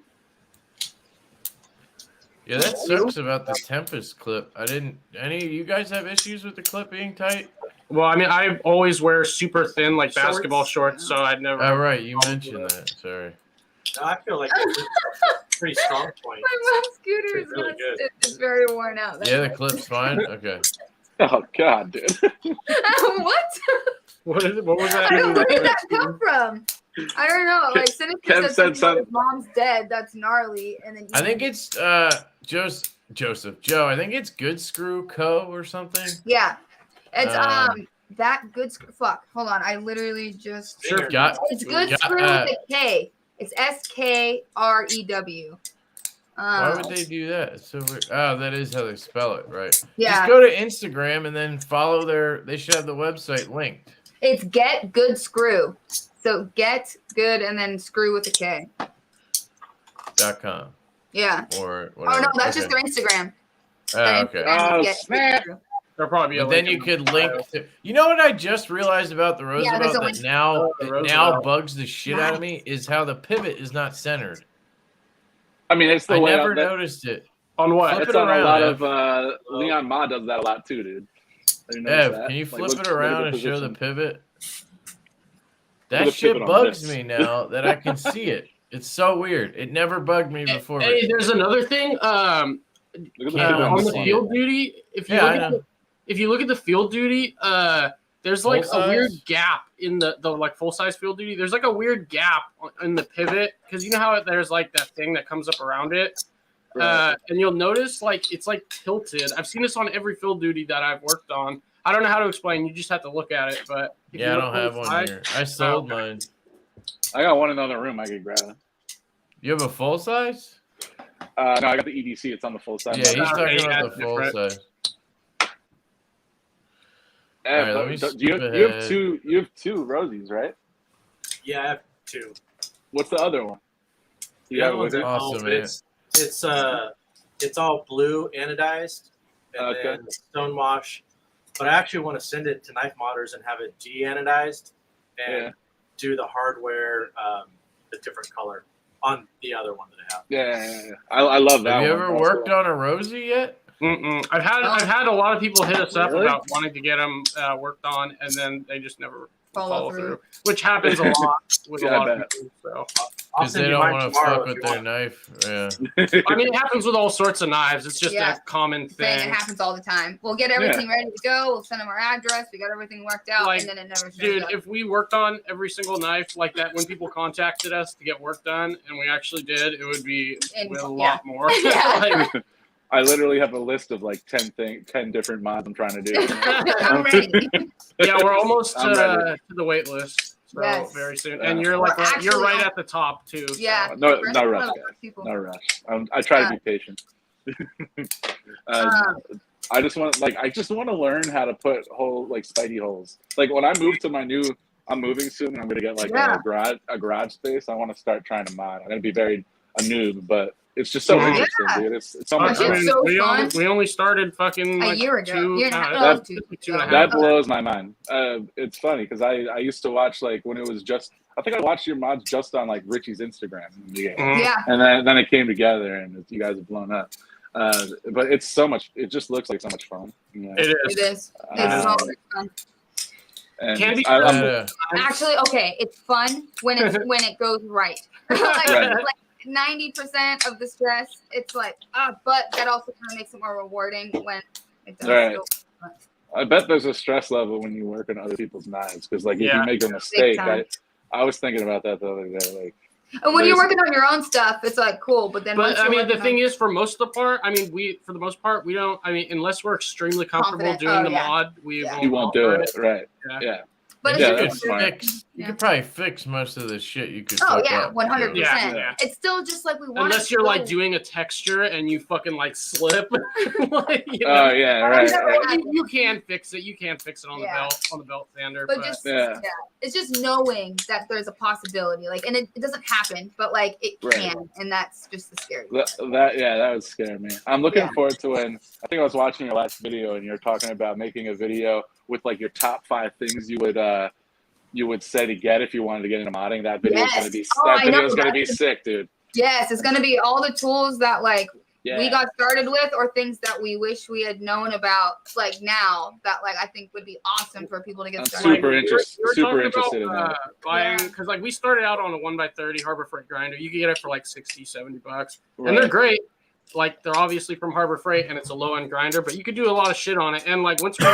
Yeah, that sucks about the Tempest clip. Any of you guys have issues with the clip being tight? Well, I mean, I always wear super thin, like basketball shorts, so I'd never. Oh, right. You mentioned that. Sorry. I feel like it's a pretty strong point. My mom's scooter is really good. It's very worn out. Yeah, the clip's fine? Okay. Oh, God, dude. What? What was that? Where did that come from? I don't know. Like, Sinister said something. His mom's dead. That's gnarly. And then I think it's Joe. I think it's Good Screw Co. or something. Yeah. It's that good screw. Fuck. Hold on. I literally just. It's good screw with a K. It's SKREW. Why would they do that? It's so weird. Oh, that is how they spell it, right? Yeah. Just go to Instagram and then follow they should have the website linked. It's Get Good Screw. So get good and then screw with a K. .com. Yeah. Or whatever. Oh no, that's just their Instagram. Oh, okay. Oh, snap. There'll probably be But then you could link to. You know what I just realized about the Roosevelt that now bugs the shit out of me is how the pivot is not centered. I mean, it's the way. I never noticed it. On what? It's on a lot of Leon Ma does that a lot too, dude. Ev, can you flip it around and show the pivot? That shit bugs me now that I can see it. It's so weird. It never bugged me before. Hey, there's another thing. On the field duty, if you look at the field duty, there's like a weird gap in the like full size field duty. There's like a weird gap in the pivot because you know how there's like that thing that comes up around it. And you'll notice like it's like tilted. I've seen this on every field duty that I've worked on. I don't know how to explain. You just have to look at it. But yeah, I don't have one here. I sold mine. I got one in another room. I could grab. You have a full size? No, I got the EDC. It's on the full size. Yeah, he's talking about the full size. You have two. You have two Rosies, right? Yeah, I have two. What's the other one? The other one's awesome, man. It's all blue anodized and then stonewash. But I actually want to send it to Knife Modders and have it de-anodized and do the hardware a different color on the other one that I have. Yeah. I love that. Have you ever worked on a Rosie yet? I've had a lot of people hit us up about wanting to get them worked on, and then they just never follow through, which happens a lot with a lot of people. So. Because they don't want to fuck with their knife. Yeah. I mean, it happens with all sorts of knives. It's just a common thing. It happens all the time. We'll get everything ready to go. We'll send them our address. We got everything worked out, and then it never shows up. If we worked on every single knife like that, when people contacted us to get work done, and we actually did, it would be a lot more. I literally have a list of like 10 different mods I'm trying to do. I'm ready. Yeah, we're almost to the wait list. So very soon, and you're like you're right at the top too. Yeah, so. No rush, guys. No rush. I try to be patient. I just want to learn how to put spidey holes. Like when I move to I'm moving soon, and I'm gonna get like a garage space. I want to start trying to mod. I'm gonna be a noob, but it's just so interesting, dude. It's so much fun. We only started fucking a year ago. That blows my mind. It's funny because I used to watch when it was just. I think I watched your mods just on Richie's Instagram. And then it came together, and you guys have blown up. But it's so much. It just looks like so much fun. It is. It's so much fun. Actually, okay, it's fun when it goes right. 90% of the stress, it's but that also kind of makes it more rewarding when it does. Right. I bet there's a stress level when you work on other people's knives because if you make a mistake, I was thinking about that the other day. And when you're working on your own stuff, it's cool. But the thing is, for most of the part, for the most part, we don't. Unless we're extremely comfortable doing the mod, we won't do it. Right. Yeah. But you could probably fix most of the shit you could. 100%. Yeah. It's still just we want. Unless you're doing a texture and you fucking slip. Right. You can fix it. You can fix it on the belt sander. But it's just knowing that there's a possibility. And it doesn't happen, but it can, and that's just the scary part. That would scare me. I'm looking forward to when I think I was watching your last video and you're talking about making a video with your top 5 things you would say to get if you wanted to get into modding. That video is going to be sick, dude. Yes, it's going to be all the tools that we got started with, or things that we wish we had known about now that I think would be awesome for people to get started. Super interested in that. Buying because we started out on a 1x30 Harbor Freight grinder. You can get it for $60-$70, and they're great. They're obviously from Harbor Freight, and it's a low-end grinder, but you could do a lot of shit on it. And once we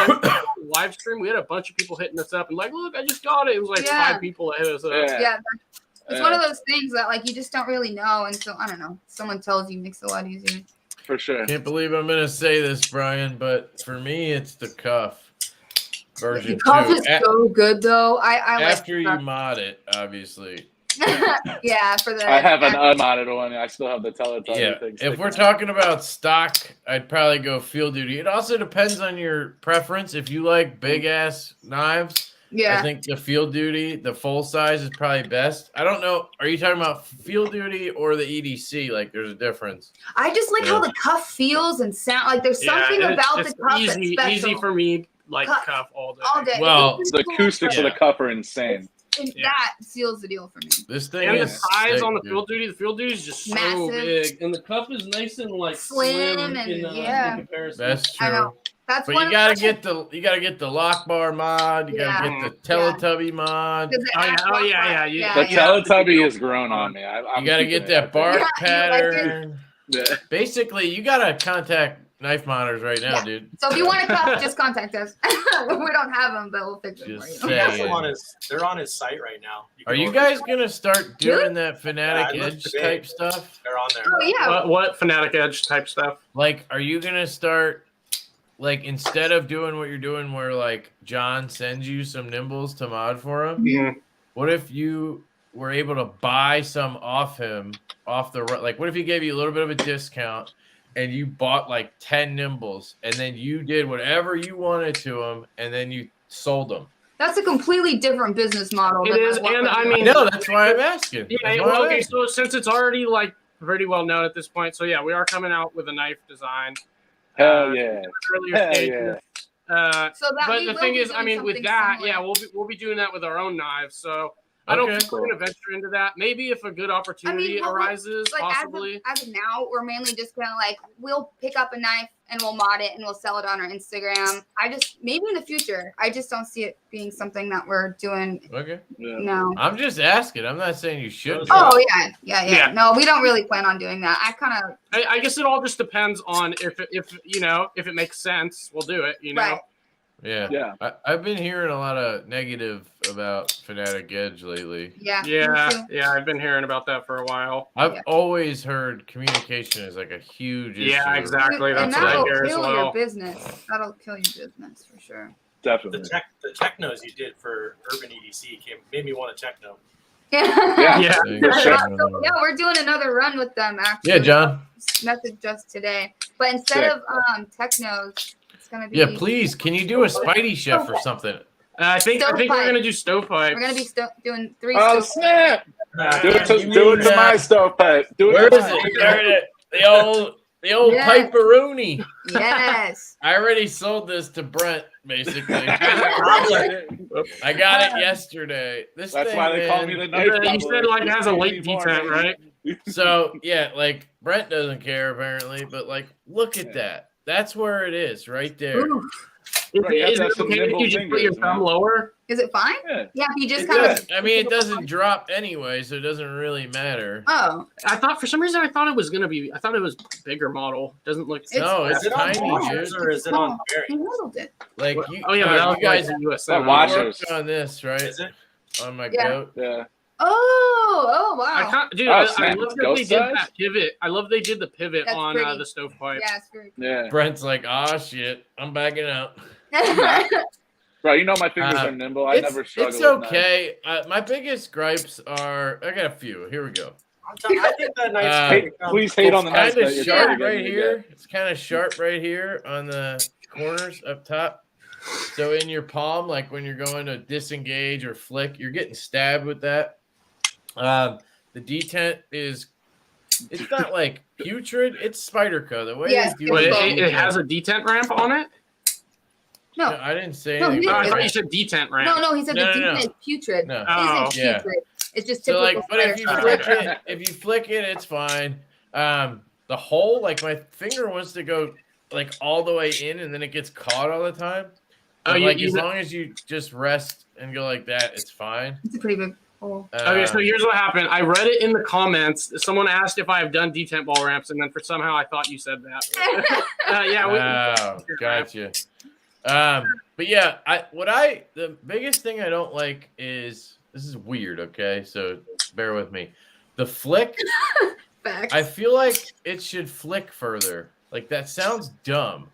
live stream, we had a bunch of people hitting us up and look, I just got it. It was 5 people that hit us up. Yeah. It's one of those things that you just don't really know until I don't know. Someone tells you, makes it a lot easier. For sure. Can't believe I'm gonna say this, Brian, but for me, it's the cuff version 2. The cuff is so good, though. I after you mod it, obviously. For the. I have an unmodded one. I still have the Teletubby thing. If we're talking about stock, I'd probably go field duty. It also depends on your preference. If you like big ass knives, Yeah. I think the Field Duty, the full size is probably best. I don't know. Are you talking about Field Duty or the EDC? Like, there's a difference. I just like how the cuff feels and sound. Like, there's something about the cuff that's special. Easy for me, like cuff all day. All day. Well, the acoustics of the cuff are insane. And that seals the deal for me. This thing and is the size sick, on the dude. Field Duty is just so Massive. big, and the cuff is nice and like Slim and in comparison. That's true. I know. That's But one you gotta get the lock bar mod. You gotta get the Teletubby mod. The Teletubby has grown on me. You gotta get that bark pattern. Basically, you gotta contact Knife Modders right now, dude. So if you want a cuff, just contact us. We don't have them, but we'll fix them for you. They're on his site right now. Are you guys gonna start doing that Fanatic Edge type stuff? They're on there. Oh yeah. What Fanatic Edge type stuff? Like, are you gonna start? Like, instead of doing what you're doing where, like, John sends you some nimbles to mod for him, what if you were able to buy some off him, what if he gave you a little bit of a discount and you bought, like, 10 nimbles and then you did whatever you wanted to them and then you sold them? That's a completely different business model. It is, and I mean... No, that's why I'm asking. Yeah, well, okay, so since it's already, like, pretty well known at this point, so yeah, we are coming out with a knife design. Hell yeah! Hell yeah! But the thing is, I mean, with that, similar. we'll be doing that with our own knives. So I don't think we're gonna venture into that. Maybe if a good opportunity arises, like, possibly. As of now, we're mainly just gonna like we'll pick up a knife and we'll mod it and we'll sell it on our Instagram. Maybe in the future. I just don't see it being something that we're doing. Okay. No. I'm just asking. I'm not saying you should. Oh yeah. No, we don't really plan on doing that. I guess it all just depends on if it makes sense, we'll do it. You know. Right. Yeah. I've been hearing a lot of negative about Fanatic Edge lately. Yeah. I've been hearing about that for a while. I've always heard communication is like a huge issue. Yeah, exactly. That's and what I that'll hear as kill well. your business. That'll kill your business for sure. Definitely. The technos you did for Urban EDC made me want a techno. Yeah. Yeah. We're doing another run with them actually. Yeah, John. Messaged us today, but instead of technos. Yeah, please. Can you do a Spidey chef or something? I think we're gonna do stovepipe. We're gonna be doing 3. Oh snap! Do it to my stovepipe. Where is it? The old piperoni. Yes. I already sold this to Brent. Basically, I got it yesterday. That's why they call me the knife. You said like it has a late detent, right? So yeah, like Brent doesn't care apparently, but like look at that. That's where it is, right there. Is it okay if you just put your thumb lower? Is it fine? Yeah, if you just I mean, it doesn't drop anyway, so it doesn't really matter. Oh. I thought for some reason I thought it was bigger model. Doesn't look. It's tiny, dude. Or is it on bearing? Like but you guys in USA watchers on this, right? Is it on my goat? Yeah. Oh wow! I love that they did that pivot. I love they did the pivot on the stovepipe. Yeah, it's very cool. Yeah. Brent's like, oh shit, I'm backing out. Bro, you know my fingers are nimble. I never struggle. It's okay. My biggest gripes are I got a few. Here we go. I think that knife's please hate on the knife. Kind of sharp right here. It's kind of sharp right here on the corners up top. So in your palm, like when you're going to disengage or flick, you're getting stabbed with that. The detent it's not like putrid, it's Spyderco. The way it has a detent ramp on it. No, I didn't say anything. I thought you said detent ramp. No, he said the detent is putrid. No. It isn't putrid. It's just typical. So like, but if you flick it, it's fine. The hole, like my finger wants to go like all the way in, and then it gets caught all the time. As long as you just rest and go like that, it's fine. It's a pretty big hole. Okay, so here's what happened. I read it in the comments. Someone asked if I have done detent ball ramps, and then somehow I thought you said that. Gotcha. But yeah, the biggest thing I don't like is this is weird. Okay, so bear with me. The flick. Facts. I feel like it should flick further. Like that sounds dumb.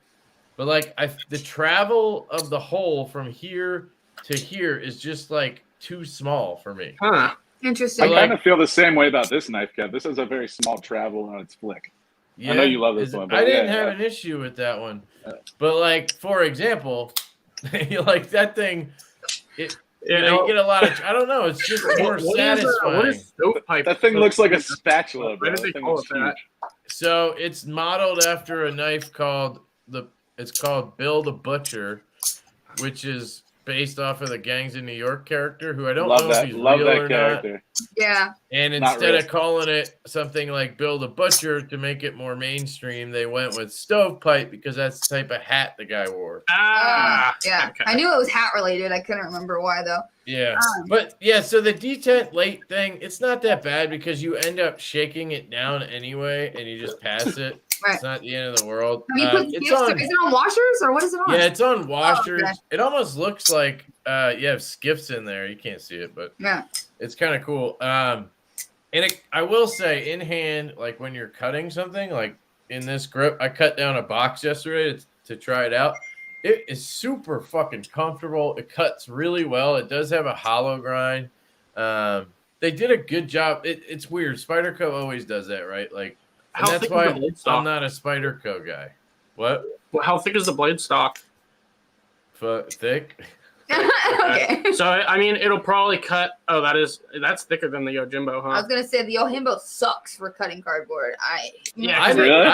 But like the travel of the hole from here to here is just like too small for me. Huh. Interesting. I kind of feel the same way about this knife, Kev. This is a very small travel on its flick. Yeah, I know you love this one. But I didn't have an issue with that one. But like, for example, like that thing, You know, you get a lot of. I don't know. It's just more satisfying. What is stovepipe? That thing looks like a spatula, bro. Why did they call it that? So it's modeled after a knife called It's called Bill the Butcher, which is based off of the Gangs in New York character, who I don't know if he's real or not. Yeah. And instead of calling it something like Bill the Butcher to make it more mainstream, they went with stovepipe because that's the type of hat the guy wore. Yeah. Okay. I knew it was hat related. I couldn't remember why though. Yeah. But yeah, so the detent late thing, it's not that bad because you end up shaking it down anyway and you just pass it. Right. It's not the end of the world. Have you put is it on washers or what is it on? Yeah, it's on washers. Okay. It almost looks like you have skiffs in there. You can't see it, but yeah, it's kind of cool. And I will say, in hand, like when you're cutting something, like in this grip, I cut down a box yesterday to try it out. It is super fucking comfortable. It cuts really well. It does have a hollow grind. They did a good job. It's weird. Spyderco always does that, right? Like, and that's why I'm not a Spyderco guy. What? Well, how thick is the blade stock? Thick. okay. So I mean, it'll probably cut. Oh, that's thicker than the Yojimbo, huh? I was gonna say the Yojimbo sucks for cutting cardboard. I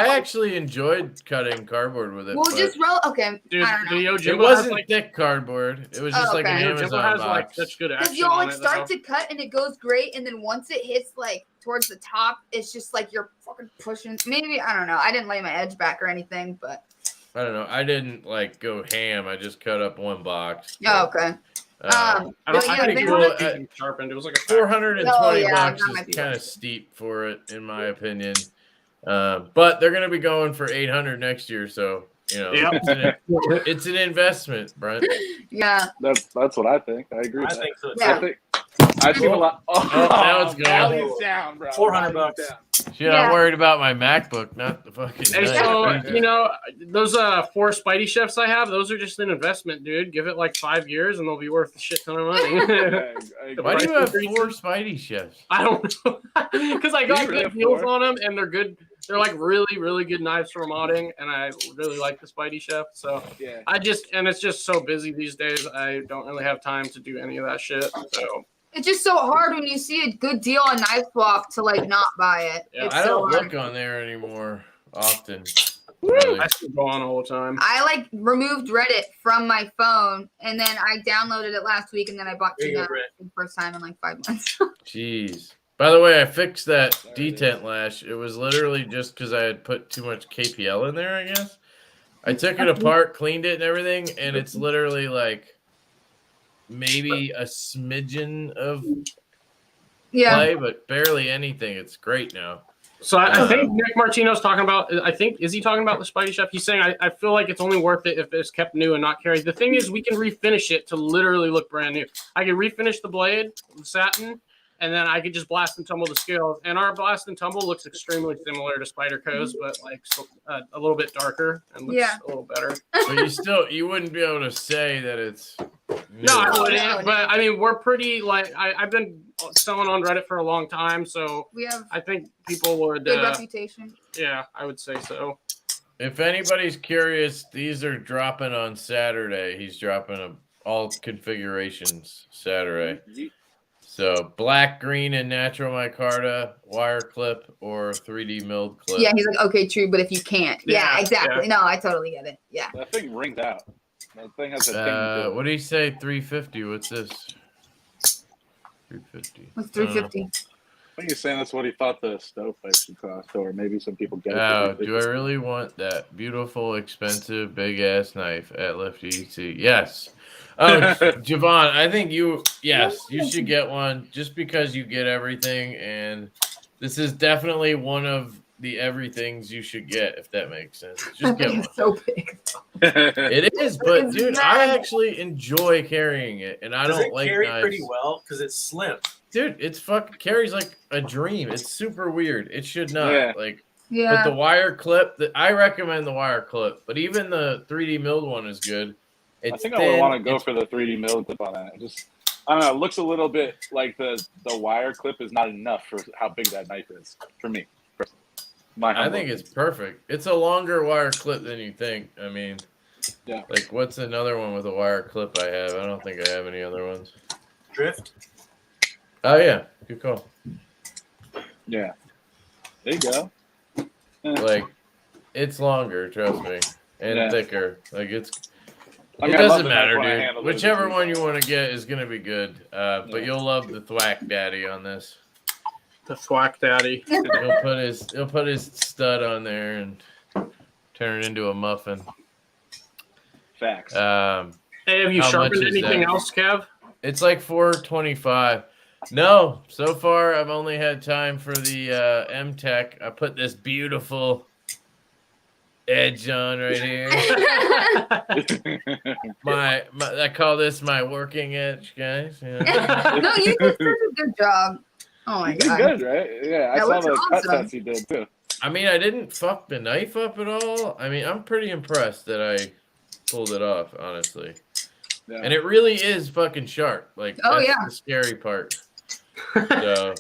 actually enjoyed cutting cardboard with it. Well, just okay. Dude, I don't know. It wasn't thick cardboard. It was just like an Amazon has box. Like such good action. Because you'll like start to cut and it goes great, and then once it hits like towards the top, it's just like you're fucking pushing. Maybe I don't know. I didn't lay my edge back or anything, but. I don't know. I didn't like go ham. I just cut up one box. Oh, okay. I think it sharpened. It was like a $420 is kind of steep for it, in my opinion. But they're going to be going for $800 next year, so you know, it's an investment, Brent. Yeah, that's what I think. I agree. I think so. Yeah. I've seen a lot. Now it's gone. It's down, bro. $400. Shit, I'm worried about my MacBook, not the fucking. Hey, so you know those 4 Spidey chefs I have, those are just an investment, dude. Give it like 5 years and they'll be worth a shit ton of money. Why do you have 4 Spidey chefs? I don't know, because I got good deals on them and they're good. They're like really, really good knives for modding, and I really like the Spidey chef. So it's just so busy these days. I don't really have time to do any of that shit. So. It's just so hard when you see a good deal on Knife Swap to like not buy it. Yeah, I don't look on there anymore often. Really. I still go on all the time. I like removed Reddit from my phone, and then I downloaded it last week, and then I bought 2 knives for the first time in like 5 months. Jeez. By the way, I fixed that detent lash. It was literally just because I had put too much KPL in there, I guess. I took it apart, cleaned it and everything, and it's literally like maybe a smidgen of play, but barely anything. It's great now. So I think Nick Martino's talking about, is he talking about the Spidey Chef? He's saying, I feel like it's only worth it if it's kept new and not carried. The thing is, we can refinish it to literally look brand new. I can refinish the blade, the satin, and then I could just blast and tumble the scales. And our blast and tumble looks extremely similar to Spyderco's, but like a little bit darker and looks a little better. But you wouldn't be able to say that it's new. No, I wouldn't. But I mean, we're pretty like I've been selling on Reddit for a long time, so I think people would good reputation. Yeah, I would say so. If anybody's curious, these are dropping on Saturday. He's dropping all configurations Saturday. So black, green, and natural micarta, wire clip, or 3D milled clip. Yeah, he's like, okay, true, but if you can't. Yeah, exactly. Yeah. No, I totally get it. Yeah. That thing rings out. That thing has a thing. What do you say, 350? What's this? 350. What's 350? I think he's saying that's what he thought the stovepipe should cost, or maybe some people get it. Oh, do I really want that beautiful, expensive, big-ass knife at Lefty? Yes. Oh, Javon, I think you should get one just because you get everything, and this is definitely one of the everythings you should get, if that makes sense. Just get one. It's so big. It is, but dude, I actually enjoy carrying it, and I don't like carry knives. Pretty well because it's slim. Dude, it's carries like a dream. It's super weird. It should not Yeah. But the wire clip, I recommend the wire clip, but even the 3D milled one is good. I think I would want to go for the 3D milled clip on that. I don't know. It looks a little bit like the wire clip is not enough for how big that knife is for me. I think it's perfect. It's a longer wire clip than you think. I mean, like what's another one with a wire clip I have? I don't think I have any other ones. Drift. Oh yeah, good call. Yeah. There you go. Like, it's longer, trust me, and thicker. Like it doesn't matter, dude. Whichever one you want to get is gonna be good. But you'll love the Thwack Daddy on this. The Thwack Daddy. He'll put his stud on there and turn it into a muffin. Facts. Hey, have you sharpened anything else, Kev? It's like $4.25. No, so far I've only had time for the M-Tech. I put this beautiful edge on right here. I call this my working edge, guys. Yeah. No, you did such a good job. Oh my god. Good, right? Yeah, I saw the cut test you did too. I mean, I didn't fuck the knife up at all. I mean, I'm pretty impressed that I pulled it off, honestly. Yeah. And it really is fucking sharp. Like, that's the scary part. So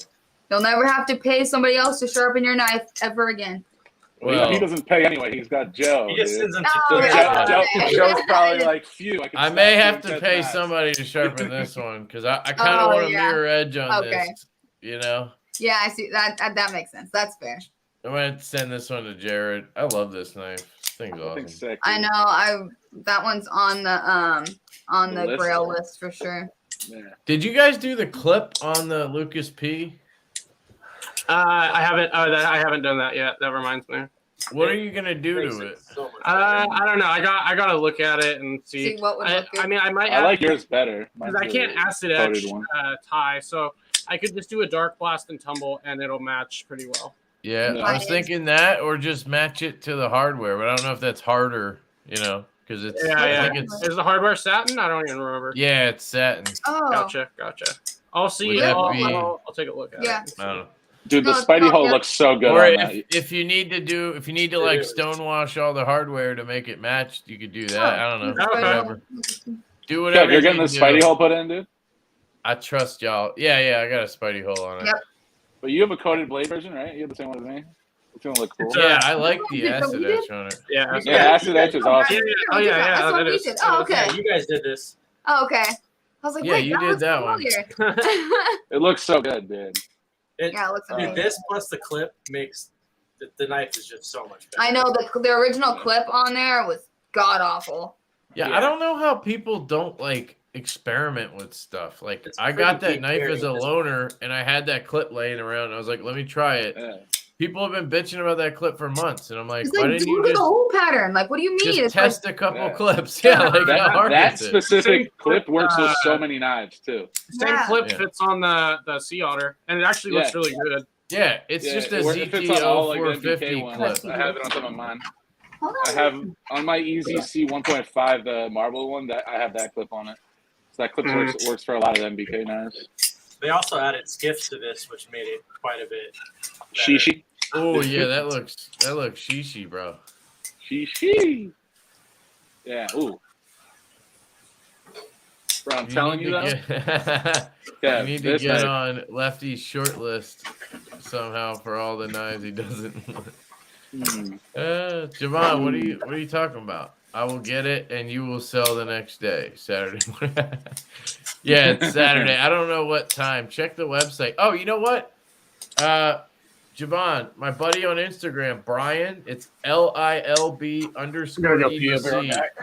you'll never have to pay somebody else to sharpen your knife ever again. Well, he doesn't pay anyway. He's got Joe. He just sends them Joe's probably like, phew. I may have to pay somebody to sharpen this one because I kind of want a mirror edge on this. You know? Yeah, I see that. That makes sense. That's fair. I'm gonna send this one to Jared. I love this knife. This thing's awesome. Sick, I know. That one's on the Grail list for sure. Yeah. Did you guys do the clip on the Lucas P? I haven't. I haven't done that yet. That reminds me. What are you gonna do to it? I don't know. I gotta look at it and see. What would look good. I mean, I might. I like yours better. Because I can't acid etch tie, so I could just do a dark blast and tumble, and it'll match pretty well. Yeah, I was thinking that, or just match it to the hardware, but I don't know if that's harder. You know, because it's. I think it's. Is the hardware satin? I don't even remember. Yeah, it's satin. Oh. Gotcha. I'll see. I'll take a look at it. I don't know. Dude, the Spidey hole looks so good. Or if you need to like stonewash all the hardware to make it match, you could do that. I don't know. Whatever. Do whatever. You're getting the Spidey hole put in, dude? I trust y'all. Yeah, I got a Spidey hole on it. Yep. But you have a coated blade version, right? You have the same one as me? It's gonna look cool. Yeah, I like the acid etch on it. Yeah, acid etch is awesome. Oh yeah. That's what we did. Oh, okay. You guys did this. Oh, okay. I was like, wait, you did that one. It looks so good, dude. It looks amazing. This plus the clip makes the knife is just so much better. I know the original clip on there was god awful. Yeah, I don't know how people don't like experiment with stuff. Like I got that knife as a loaner, and I had that clip laying around. And I was like, let me try it. Yeah. People have been bitching about that clip for months, and I'm like, why didn't you just the whole pattern? Like, what do you mean? Just test a couple clips. Yeah, like that specific clip works with so many knives too. Same clip fits on the Sea Otter, and it actually looks really good. Yeah, it's just a ZTO 450 clip. I have it on some of mine. I have on my Easy C 1.5, the marble one. That I have that clip on it. So that clip works for a lot of MBK knives. They also added skiffs to this, which made it quite a bit better. Shishi. Oh yeah, that looks shishi, bro. Shishi. Yeah. Ooh. Bro, I'm telling you though. You need to get on Lefty's short list somehow for all the knives he doesn't want. Javon, what are you talking about? I will get it and you will sell the next day, Saturday. Yeah, it's Saturday. I don't know what time. Check the website. Oh, you know what? Javon, my buddy on Instagram, Brian, it's LILB_EBC.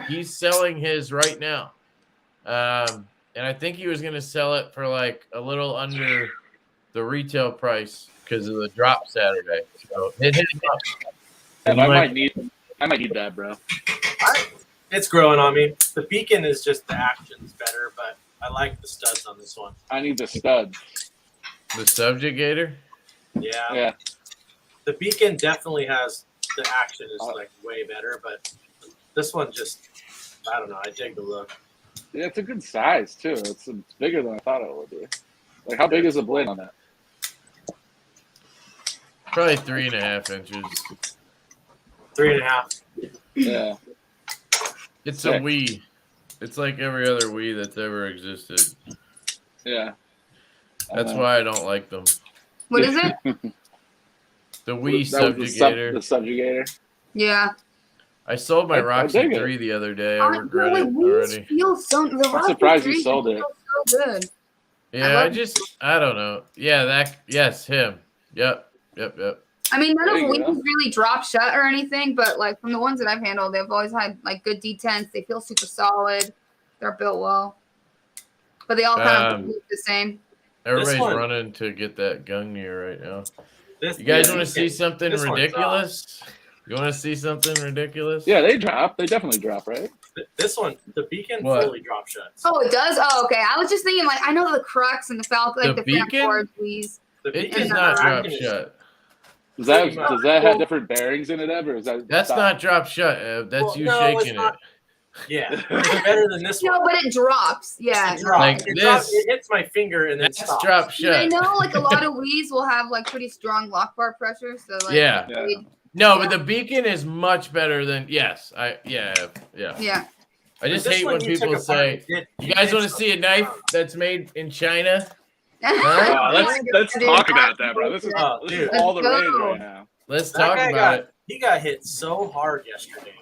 He's selling his right now. And I think he was going to sell it for like a little under the retail price because of the drop Saturday. So hit him up. I might need that, bro. It's growing on me. The beacon is just the action's better, but I like the studs on this one. I need the studs. The subjugator? Yeah. The beacon definitely has the action is like way better, but this one just, I don't know. I dig the look. Yeah, it's a good size too. It's bigger than I thought it would be. Like, how big is the blade on that? Probably 3.5 inches. 3.5. Yeah. It's a Wii. It's like every other Wii that's ever existed. Yeah. That's why I don't like them. What is it? The Wii Subjugator. The Subjugator. Yeah. I sold my Roxy 3 the other day. I regret it already. I'm surprised you sold it. So good. Yeah, I don't know. Yeah, yes, him. Yep. I mean, none of wings really drop shut or anything, but like from the ones that I've handled, they've always had like good detents. They feel super solid. They're built well, but they all kind of look the same. Everybody's running to get that Gungnir right now. You guys want to see something ridiculous? You want to see something ridiculous? Yeah, they drop. They definitely drop, right? This one, the beacon fully drop shuts. Oh, it does? Oh, okay. I was just thinking, like, I know the Crux and the Falcon, like the beacon? Please. It does not drop shut. Does that have different bearings in it, Ev, or is that? That's not drop shut, Ev. That's shaking it. Yeah, it's better than this one. No, but it drops. Yeah, it drops. Like it hits my finger and then stops. Drop shut. I know, like a lot of Wii's will have like pretty strong lock bar pressure, so like No, but the beacon is much better than Yeah. I just hate when people say, "You guys want to see a knife that's made in China?" Huh? Let's talk about that, bro. This is all the rage right now. Let's talk about it. He got hit so hard yesterday.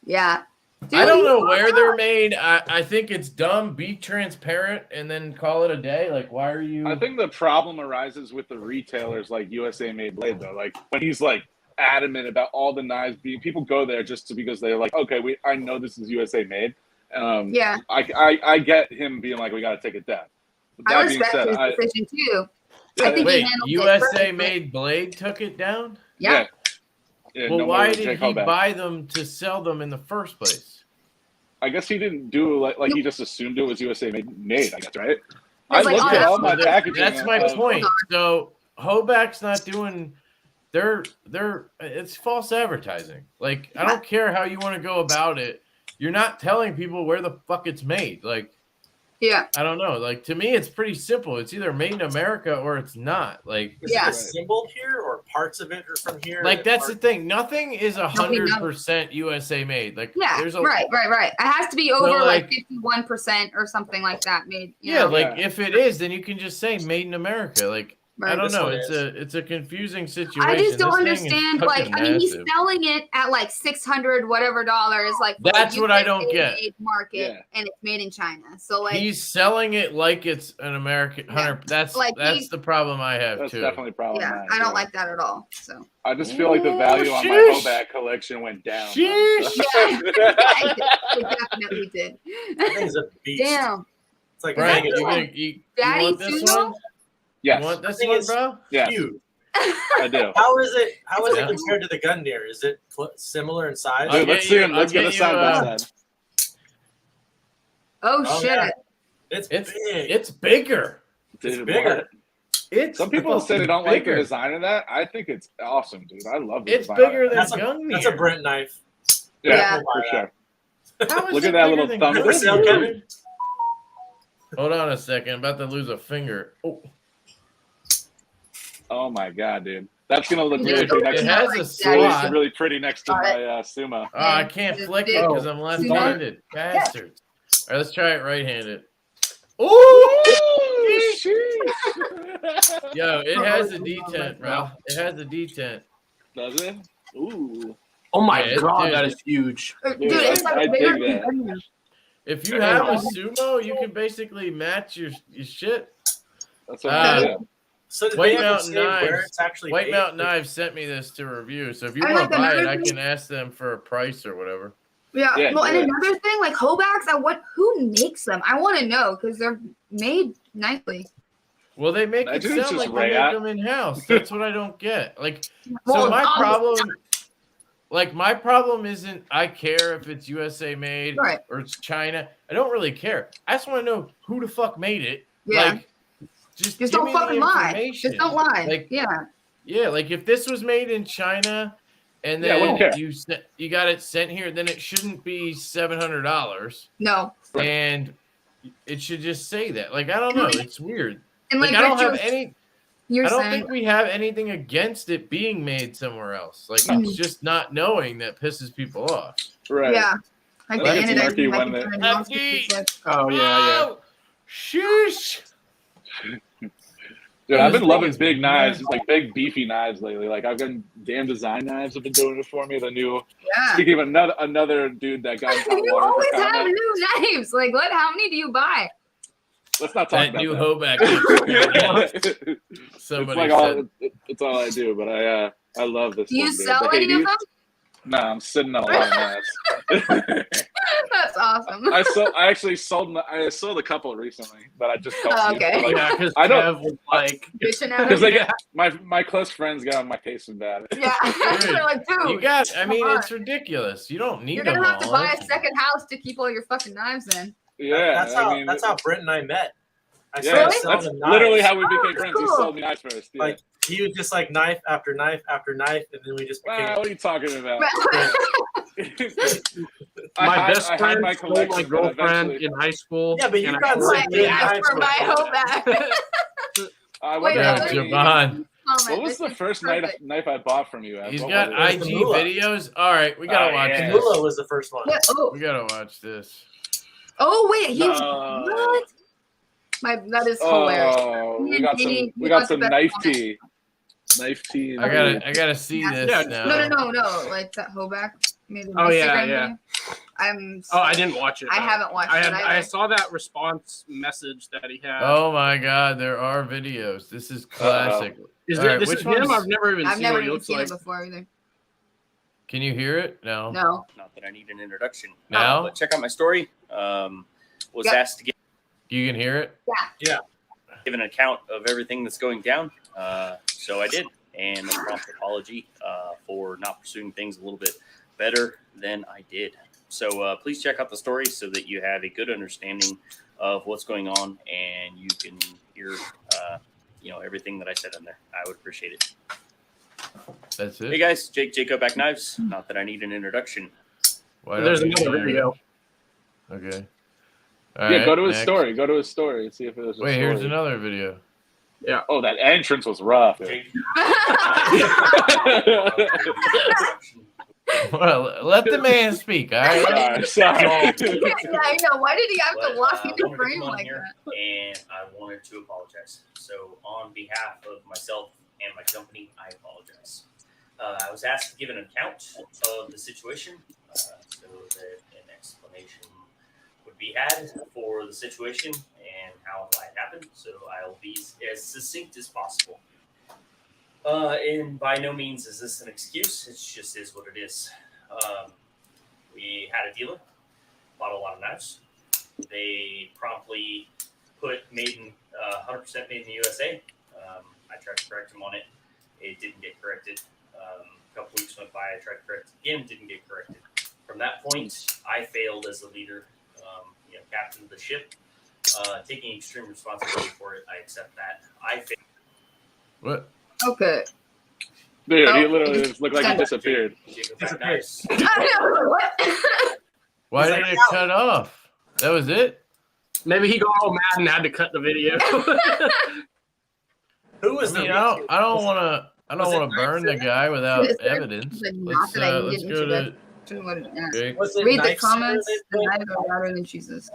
Yeah. Dude, I don't know where they're made. I think it's dumb. Be transparent and then call it a day. Like, why are you? I think the problem arises with the retailers like USA Made Blade, though. Like when he's like adamant about all the knives being, people go there just because they're like, okay, I know this is USA Made. Yeah. I get him being like, we got to take it down. I respect his decision too. I think wait, USA Made Blade took it down? Yeah. Well, why did he buy them to sell them in the first place? I guess he didn't do like he just assumed it was USA made. I guess, right? I looked at all my packaging. That's my point. So Hoback's not doing. It's false advertising. Like I don't care how you want to go about it. You're not telling people where the fuck it's made. Like. Yeah. I don't know. Like to me, it's pretty simple. It's either made in America or it's not. Like is it assembled here or parts of it are from here? Like that's the thing. Nothing is 100% USA made. Like there's right. It has to be over like 51% or something like that made. Like if it is, then you can just say made in America. Like I don't know. It's a confusing situation. I just don't understand. Like I mean, he's selling it at like $600 whatever dollars. Like that's what I don't get. Market and it's made in China. So like he's selling it like it's an American 100. That's the problem I have too. That's definitely a problem. Yeah, I don't like that at all. So I just feel like the value on my Hoback collection went down. It definitely did. That thing's a beast. Damn. It's like you want this one? Yes. You want this one, bro? Yeah. Huge. I do. How is it compared to the Gungnir? Is it similar in size? Let's see them. Let's get a side by side. Oh shit! Yeah. It's big. It's bigger. It's bigger. Some people say they don't like the design of that. I think it's awesome, dude. I love it. It's bigger than Gungnir. That's a Brent knife. Yeah. For sure. Look at that little thumb. Kevin? Hold on a second. I'm about to lose a finger. Oh my god, dude. That's gonna look really pretty next really pretty next to my Sumo. Oh, I can't flick it because I'm left-handed. Bastards. All right, let's try it right-handed. Oh, yo, it has a detent, bro. It has a detent. Does it? Ooh. Oh my god, that is huge. Dude, it's like I dig that. If you have a Sumo, you can basically match your shit. That's what I'm saying. So White Mountain Knives sent me this to review. So if you want to buy it, I can ask them for a price or whatever. Yeah. Well, and another thing, like Hobacks, who makes them? I want to know because they're made nicely. Well, they make it sound like they make them in house. That's what I don't get. Like, so my problem isn't I care if it's USA made or it's China. I don't really care. I just want to know who the fuck made it. Yeah. Like, just don't fucking lie. Just don't lie. Like, yeah. Like if this was made in China and then you got it sent here, then it shouldn't be $700. No. And it should just say that. Like I don't know. It's weird. And like I don't have any. I don't think we have anything against it being made somewhere else. Like it's just not knowing that pisses people off. Right. Yeah. Like the Lefty one Oh yeah. Sheesh. Dude, I've been loving big knives, like big beefy knives lately. Like I've gotten Damn Design Knives have been doing it for me. The new speaking of another dude that got you always have new knives. Like what? How many do you buy? Let's not talk that about new that. Hoback. Somebody it's all I do, but I love this. Do you one, dude. sell The any of Hades. them? No, I'm sitting on a lot of ass. That's awesome. I sold a couple recently, but I just don't. Oh, okay. Yeah, because I don't- Kev was like, Bitching at because them? they get my close friends get on my case and bad. Yeah. They're like, dude. You got. I mean, come it's ridiculous. You don't need You're them gonna have to all. buy a second house to keep all your fucking knives in. Yeah, That's how Brent and I met. I Yeah, started Really? selling that's him knives. literally how we became that's friends. He cool. sold me knives first. Yeah. Like he was just like knife after knife after knife, and then we just became. What are you talking about? my best I had friend my stole my collection, but girlfriend eventually- in high school. Yeah, but you and got I- some good Ask knives. for my Hoback. I Wait, wonder Yeah, how many- Javon. What was the first knife I bought from you? He's What got was it? IG Samula. videos. All right, we gotta watch yeah. this. Mula was the first one. We gotta watch this. Oh wait, he's No. what? That is hilarious. Oh, Me and Katie, we got the some best knife one. tea. Knife tea. I gotta see Yeah. this Yeah, now. No, like that Hoback made an Oh, yeah, Instagram yeah. video. I'm. Oh, I didn't watch it. I no. haven't watched I it. had. either. I saw that response message that he had. Oh my God, there are videos. This is classic. Is All right, this which is him? one's- I've never even I've seen never what he even looks seen like. it before either. Can you hear it? No. No. Not that I need an introduction. Now? But check out my story. Was Yep. asked to You can hear it? give an account of everything that's going down. So I did. And a prompt apology for not pursuing things a little bit better than I did. So please check out the story so that you have a good understanding of what's going on and you can hear everything that I said in there. I would appreciate it. That's Hey it. guys, Jake Back Knives. Not that I need an introduction. Why There's don't you another hear it? video. Okay. Yeah, go to his next. story. Go to his story and see if it was. Wait, here's another video. Oh, that entrance was rough. dude. Jake. Well, let the man speak. All right. Sorry. I know. Why did he have to lock in the wanted to frame come on like here that? And I wanted to apologize. So, on behalf of myself and my company, I apologize. I was asked to give an account of the situation so that an explanation would be had for the situation and how it happened. So, I'll be as succinct as possible. And by no means is this an excuse. It just is what it is. We had a dealer, bought a lot of knives. They promptly put 100% made in the USA. I tried to correct them on it. It didn't get corrected. A couple weeks went by. I tried to correct it again. Didn't get corrected. From that point, I failed as the leader, captain of the ship. Taking extreme responsibility for it. I accept that. I failed. What? Okay. Dude, he Oh. literally just looked like he disappeared. Disappeared. I don't know what. Why He's did like, it cut off? That was it? Maybe he got all mad and had to cut the video. Who was I mean, the? I don't want to. I don't Was it want to burn the guy without Is there- evidence. is it not Let's that I let's didn't go to Jake. Was it Read the knife comments. center The that knives are louder than Jesus.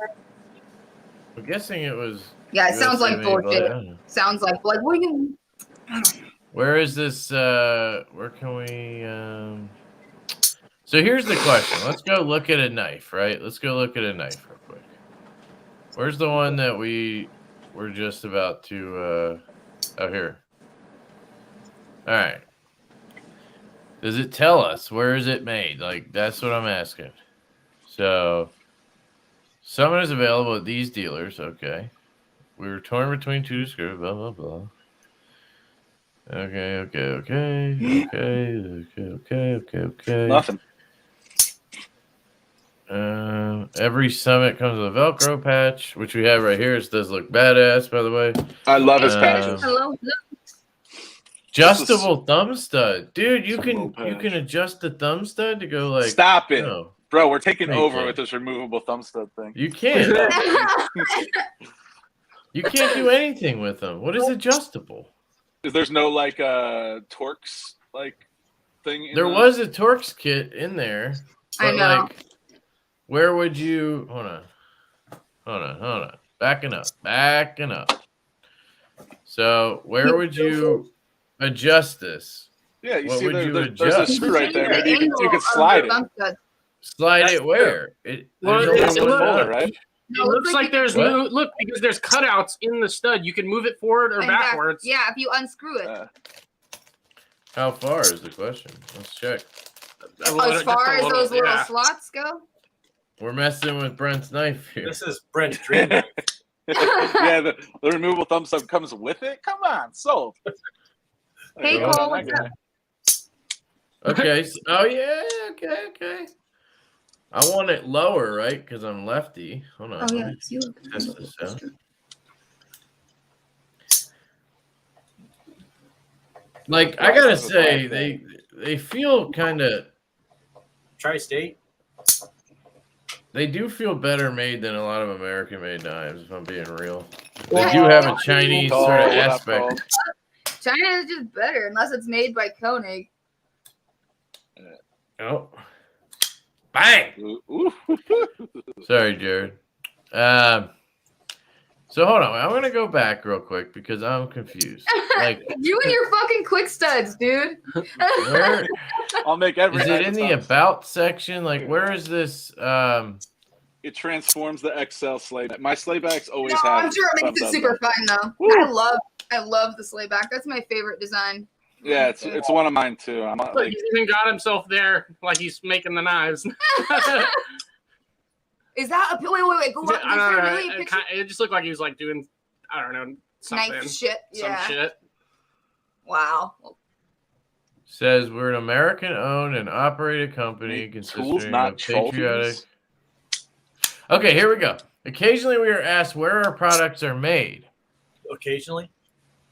I'm guessing it was. Yeah, it sounds like USA made, but I bullshit. don't know. Sounds like what do you? Where is this? Where can we? So here's the question. Let's go look at a knife, right? Let's go look at a knife real quick. Where's the one that we were just about to? Oh, here. All right. Does it tell us where is it made? Like that's what I'm asking. So, summon is available at these dealers. Okay. We were torn between two screws. Blah blah blah. Okay. Nothing. Every summit comes with a Velcro patch, which we have right here. It does look badass, by the way. I love his patches. Hello. Adjustable thumb stud, dude. You Removable can patch. adjust the thumb stud to go like. Stop it, No, bro. We're taking Thank over you. with this removable thumb stud thing. you can't. You can't do anything with them. What is adjustable? There's no like Torx like thing. In There the- was a Torx kit in there. I But know. like, where would you? Hold on. Backing up. So where would you adjust this? Yeah, you What see, would you there's a adjust? screw right there. Maybe you Angle could of slide the it. thumb stud. Slide That's it where? Well, There's it's only a one little- nut. right? No, it looks like there's look because there's cutouts in the stud. You can move it forward or backwards. Yeah, if you unscrew it. How far is the question? Let's check. As far as those little slots go. We're messing with Brent's knife here. This is Brent's dream. Yeah, the removable thumb sub comes with it. Come on, sold. Hey, Cole, what's up? Okay. Oh yeah. Okay. I want it lower, right? Because I'm lefty. Hold on. Oh yeah, you. Test this out. Like I gotta say, they feel kind of Tri-State. They do feel better made than a lot of American-made knives, if I'm being real. They do have a Chinese sort of aspect. China is just better, unless it's made by Koenig. Oh. Bang! Sorry, Jared. So hold on. I'm gonna go back real quick because I'm confused. Like you and your fucking quick studs, dude. I'll make every. Is it in the about section? Like where is this? It transforms the XL sleigh back. My sleigh backs always have. I'm sure it makes it super fun though. Woo. I love the sleigh back. That's my favorite design. Yeah, it's one of mine too. I'm not, like, he's even got himself there, like he's making the knives. Is that a wait? Go on. I don't know. It just looked like he was like doing, I don't know, something. Knife shit. Yeah. Some shit. Wow. Says we're an American-owned and operated company consisting of patriotic. Okay, here we go. Occasionally, we are asked where our products are made. Occasionally.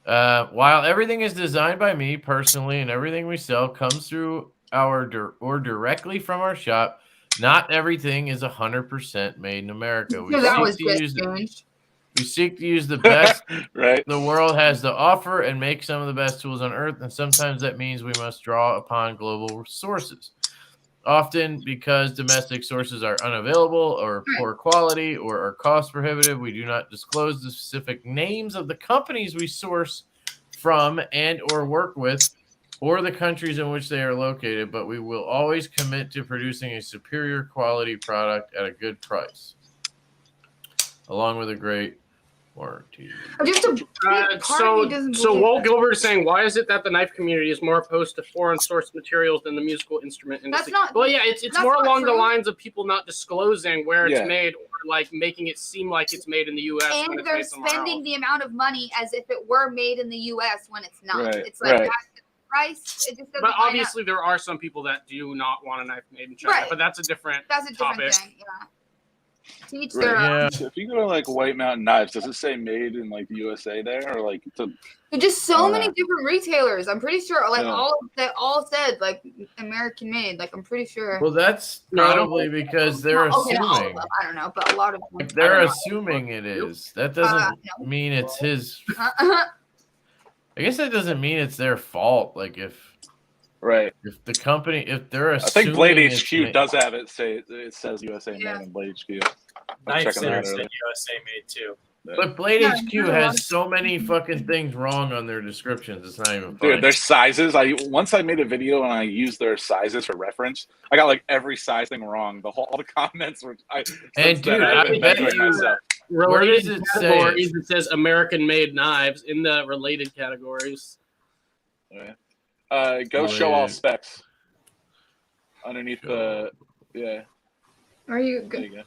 While everything is designed by me personally and everything we sell comes through or directly from our shop, not everything is 100% made in America. We seek to use the best the world has to offer and make some of the best tools on earth, and sometimes that means we must draw upon global sources. Often because domestic sources are unavailable or poor quality or are cost prohibitive, we do not disclose the specific names of the companies we source from and or work with or the countries in which they are located, but we will always commit to producing a superior quality product at a good price, along with a great warranty. So Walt Gilbert is saying, why is it that the knife community is more opposed to foreign sourced materials than the musical instrument industry? It's more along the lines of people not disclosing where it's made or like making it seem like it's made in the U.S. And they're spending the amount of money as if it were made in the U.S. when it's not. It's like that's the price. It just doesn't. But obviously, there are some people that do not want a knife made in China. But that's a different topic. Thing. Yeah. Teach their own. If you go to like White Mountain Knives, does it say made in like the USA there, or like? There's just so many different retailers. I'm pretty sure, like all said like American made. Like I'm pretty sure. Well, that's probably because they're assuming. I don't know, but a lot of them. They're assuming it is. That doesn't mean it's his. I guess that doesn't mean it's their fault. Like if the company, if they're assuming, I think Blade HQ does have it say it says USA made in Blade HQ. Knife Center said USA made too. But Blade HQ has so many fucking things wrong on their descriptions. It's not even funny. Dude, their sizes. Once I made a video and I used their sizes for reference, I got like every size thing wrong. All the comments were. I bet you. Where does it say? It says American made knives in the related categories. Go show all specs underneath the Are you good? There you go.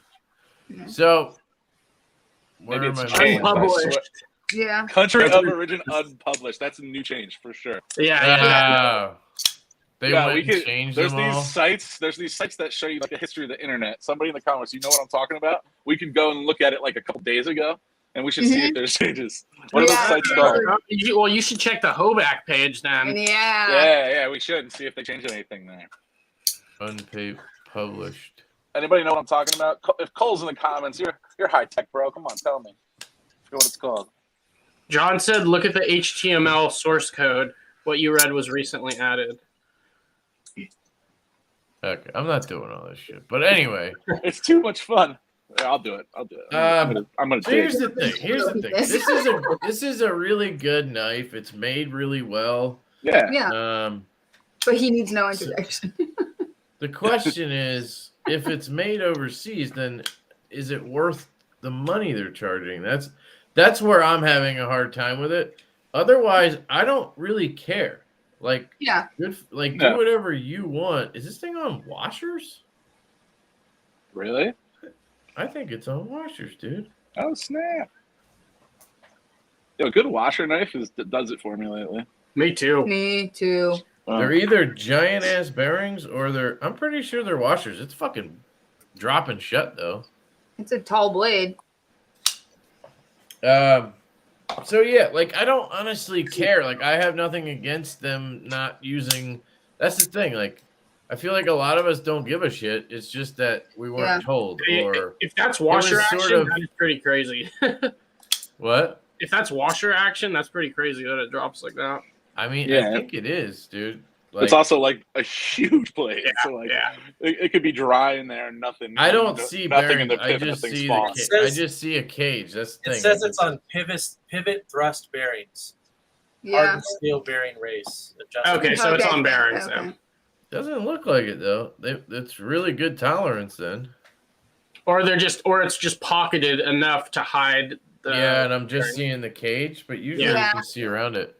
So maybe it's unpublished. Yeah. Country of origin unpublished. That's a new change for sure. Yeah. They went and changed them all. There's these sites that show you like the history of the internet. Somebody in the comments, you know what I'm talking about? We can go and look at it like a couple days ago, and we should see if there's changes. What are those sites called? Well, you should check the Hoback page then. Yeah, we should see if they changed anything there. Unpublished. Anybody know what I'm talking about? If Cole's in the comments, you're high tech, bro. Come on, tell me. What it's called. John said, "Look at the HTML source code. What you read was recently added." Okay, I'm not doing all this shit. But anyway, it's too much fun. Yeah, I'll do it. I'm gonna. Here's the thing. This is a really good knife. It's made really well. Yeah. But he needs no introduction. The question is, if it's made overseas, then is it worth the money they're charging. That's where I'm having a hard time with it. Otherwise, I don't really care. Like, do whatever you want. Is this thing on washers? Really? I think it's on washers, dude. Oh snap! Yo, a good washer knife does it for me lately. Me too. Me too. They're either giant ass bearings or I'm pretty sure they're washers. It's fucking dropping shut though. It's a tall blade. So yeah, like I don't honestly care. Like I have nothing against them not using. That's the thing. Like I feel like a lot of us don't give a shit. It's just that we weren't told. Or if that's washer action, that's pretty crazy. What? If that's washer action, that's pretty crazy that it drops like that. I mean, I think it is, dude. Like, it's also like a huge blade. So like, it could be dry in there and nothing. I don't see nothing bearings. in the I just see a cage. That's the thing. It says it's on pivot thrust bearings. Hardened steel bearing race. Okay, so it's on bearings. Okay. Yeah. Doesn't look like it though. It's really good tolerance then. Or it's just pocketed enough to hide the. Yeah, and I'm just seeing the cage, but usually you can see around it.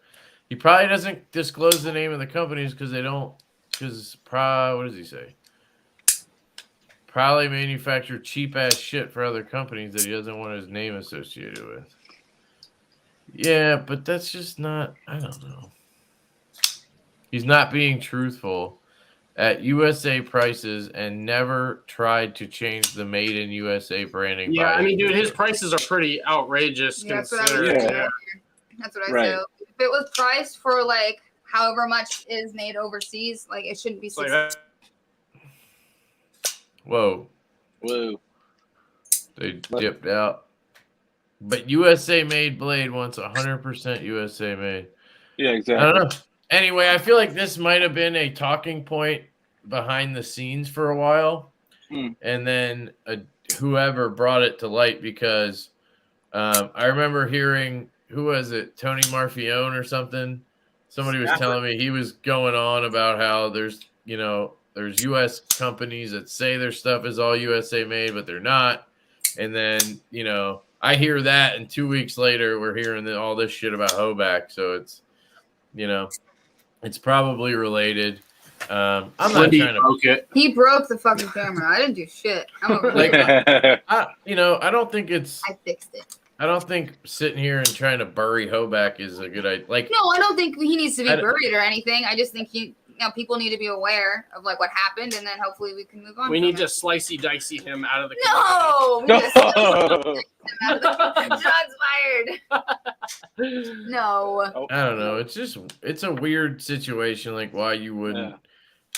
He probably doesn't disclose the name of the companies because they don't. Because what does he say? Probably manufacture cheap ass shit for other companies that he doesn't want his name associated with. Yeah, but that's just not. I don't know. He's not being truthful at USA prices and never tried to change the Made in USA branding. Yeah, I mean, dude, his prices are pretty outrageous. That's what I say. If it was priced for like however much is made overseas, like it shouldn't be. Whoa. They dipped out. But USA made blade wants 100% USA made. Yeah, exactly. I don't know. Anyway, I feel like this might have been a talking point behind the scenes for a while. And then whoever brought it to light because I remember hearing, who was it? Tony Marfione or something? Somebody was telling me he was going on about how there's U.S. companies that say their stuff is all USA made, but they're not. And then, I hear that, and 2 weeks later, we're hearing all this shit about Hoback. So it's, it's probably related. I'm not trying to. He broke the fucking camera. I didn't do shit. I'm over I don't think it's. I fixed it. I don't think sitting here and trying to bury Hoback is a good idea. Like, no, I don't think he needs to be buried or anything. I just think people need to be aware of like what happened, and then hopefully we can move on. We need to slicey dicey him out of the. Shots fired. No. I don't know. It's a weird situation. Like why you wouldn't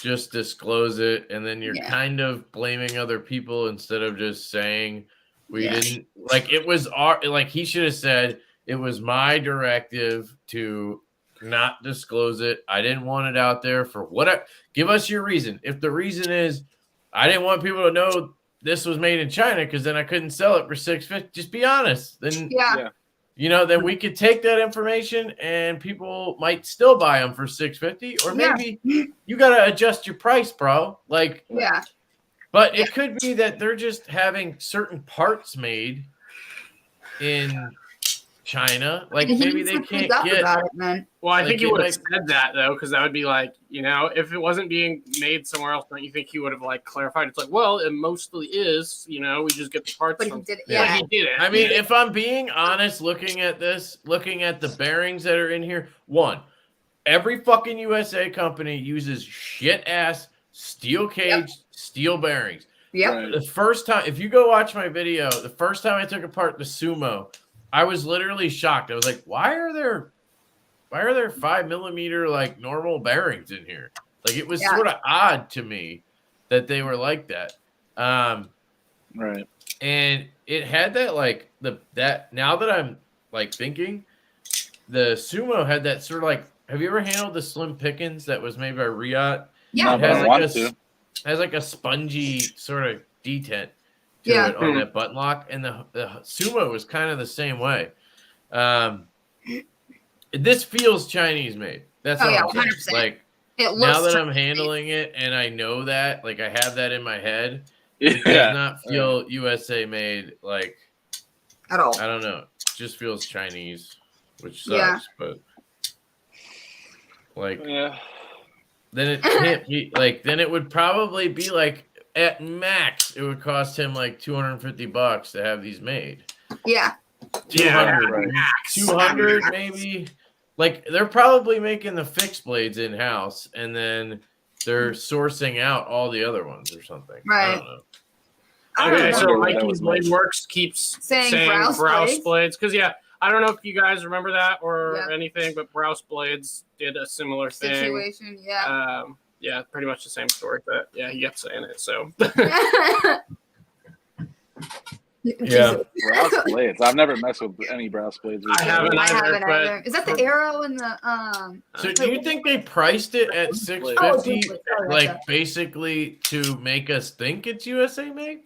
just disclose it, and then you're kind of blaming other people instead of just saying we didn't. Like it was like he should have said it was my directive to not disclose it. I didn't want it out there for what. Give us your reason. If the reason is I didn't want people to know this was made in China because then I couldn't sell it for $650. Just be honest. Then then we could take that information and people might still buy them for $650, or maybe you got to adjust your price, bro. Like but it could be that they're just having certain parts made in China, like maybe they can't get. Well, I think he would have said that though, because that would be like, if it wasn't being made somewhere else, don't you think he would have like clarified? It's like, well, it mostly is. We just get the parts. But he did it. He did it. I mean, if I'm being honest, looking at the bearings that are in here, every fucking USA company uses shit ass steel cage steel bearings. Yep. The first time, if you go watch my video, the first time I took apart the Sumo, I was literally shocked. I was like, why are there 5mm like normal bearings in here? Like it was sort of odd to me that they were like that. Right. And it had that like that now that I'm like thinking, the Sumo had that sort of like, have you ever handled the Slim Pickens that was made by Riot? Yeah. It has like a spongy sort of detent to it on that button lock, and the Sumo was kind of the same way. This feels Chinese made. That's all I'm saying. 100%. Like now that I'm handling it and I know that, like I have that in my head, it does not feel USA made. Like at all. I don't know. It just feels Chinese, which sucks. But like, then it can't be like. Then it would probably be like at max, it would cost him like $250 to have these made. Yeah. 200 maybe. Like they're probably making the fixed blades in house, and then they're sourcing out all the other ones or something. Right. I don't know. Okay, so Mikey's Blade Works keeps saying Browse Blades because I don't know if you guys remember that or anything, but Browse Blades did a similar situation. Yeah, pretty much the same story, but he kept saying it. So. Yeah, Browse Blades. I've never messed with any Browse Blades. I haven't either. Is that the arrow and the So do you think they priced it at $650, like basically to make us think it's USA made?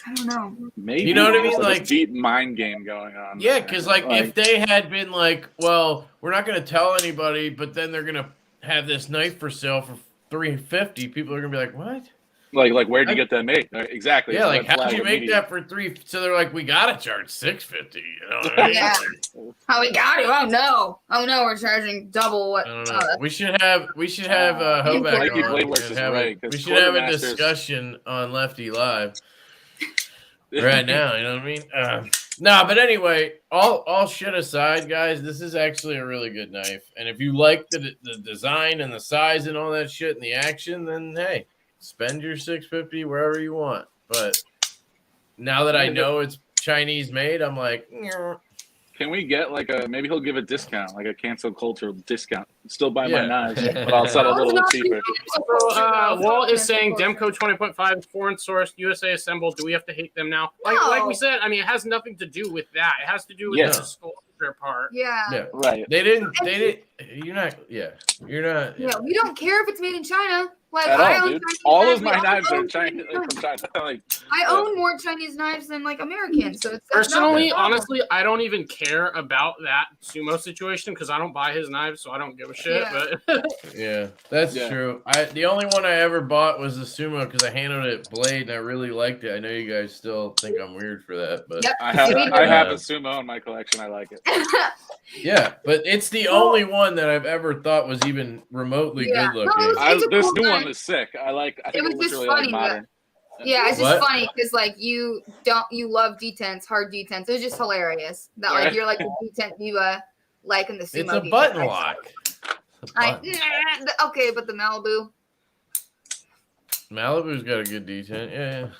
I don't know. Maybe. You know what I mean? Like deep mind game going on. Yeah, because like if they had been like, well, we're not going to tell anybody, but then they're going to have this knife for sale for $350, people are going to be like, what? Like where'd you get that made? Exactly. Yeah, like how'd you make that for $3? So they're like, we gotta charge $650. You know? What I mean? Yeah. How we got it? Oh no! We're charging double what? I don't know. We should have Hoback on. We should have a discussion on Lefty Live right now. You know what I mean? But anyway, all shit aside, guys, this is actually a really good knife. And if you like the design and the size and all that shit and the action, then hey. Spend your $650 wherever you want. But now that I know it's Chinese made, I'm like, can we get like maybe he'll give a discount, like a cancel culture discount. Still buy my knives, but I'll sell a little cheaper. So, Walt is saying Demco 20.5 foreign sourced, USA assembled. Do we have to hate them now? Like we said, I mean, it has nothing to do with that. It has to do with the sculpture part. Yeah. Right. They didn't. You're not. Yeah. We don't care if it's made in China. Like I own all of my knives are from China. Like, I own more Chinese knives than like Americans. So it's personally, honestly, I don't even care about that sumo situation because I don't buy his knives, so I don't give a shit. Yeah. But that's true. The only one I ever bought was the sumo because I handled it blade and I really liked it. I know you guys still think I'm weird for that, but I have a sumo in my collection. I like it. Yeah, but it's the only one that I've ever thought was even remotely good looking. This new one is sick. I think it was just really funny. Modern. It's just funny because like you love detents, hard detents. It was just hilarious that like you're like the detent you like in the sumo. It's a button lock. Okay, but the Malibu's got a good detent. Yeah.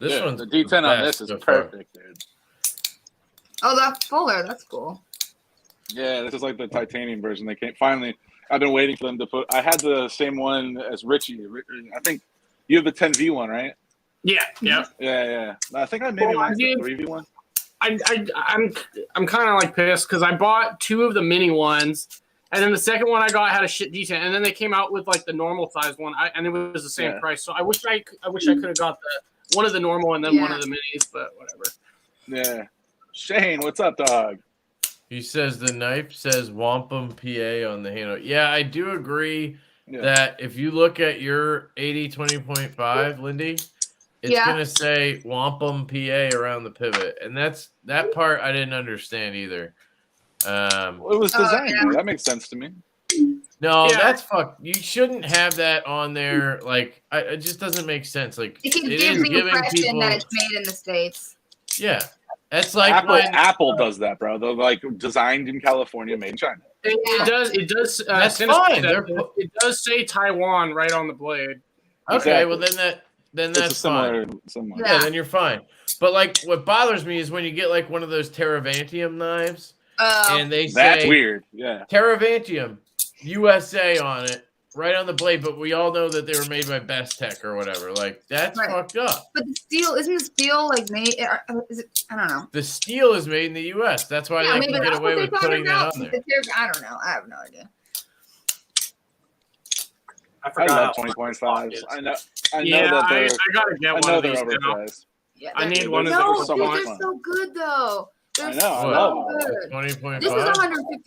This one's the detent on this is perfect, dude. Oh, the fuller. That's cool. Yeah, this is like the titanium version. They came finally. I've been waiting for them to put. I had the same one as Richie. I think you have the 10V one, right? Yeah. I think I maybe mine's the 3V one. I'm kind of like pissed because I bought two of the mini ones, and then the second one I got had a shit detent, and then they came out with like the normal size one, and it was the same price. So I wish I could have got one of the normal and then one of the minis, but whatever. Yeah, Shane, what's up, dog? He says the knife says Wampum PA on the handle. Yeah, I do agree that if you look at your 80-20.5, Lindy, it's going to say Wampum PA around the pivot. And that part I didn't understand either. It was designed. That makes sense to me. No, that's fuck. You shouldn't have that on there. Like, it just doesn't make sense. Like, it gives the impression that it's made in the States. Yeah. That's like Apple does that, bro. They're like designed in California, made in China. It does. That's fine. It does say Taiwan right on the blade. Okay, well then that's fine. Yeah, then you're fine. But like, what bothers me is when you get like one of those Terravantium knives, and they say that's weird. Yeah, Terravantium USA on it. Right on the blade, but we all know that they were made by Best Tech or whatever. Like, that's fucked up. But the steel, isn't the steel like made? Is it? I don't know. The steel is made in the U.S. That's why they can get away with putting that on there. I don't know. I have no idea. I forgot. 20.5. I know. I gotta get one of these now. Yeah, I need one of those. They're so good though. I know. I love them. 20.5. This is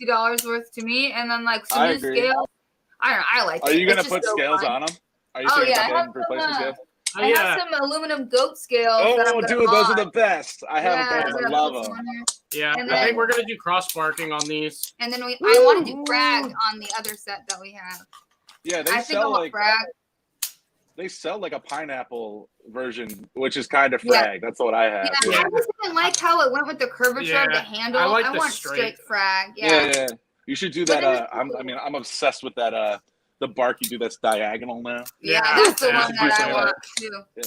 $150 worth to me, and then like some new scales. I don't know. I like it. Are you going to put scales on them? Are you saying replacement scales? I have some aluminum goat scales. Oh, dude, those are the best. I have them. I love them. Yeah, I think we're gonna do cross barking on these. And then I want to do frag on the other set that we have. Yeah, they sell like a pineapple version, which is kind of frag. That's what I have. Yeah, I just didn't like how it went with the curvature of the handle. I want straight frag. Yeah. You should do that. I'm obsessed with that. The bark you do that's diagonal now. Yeah, that's the one that I want too. Yeah.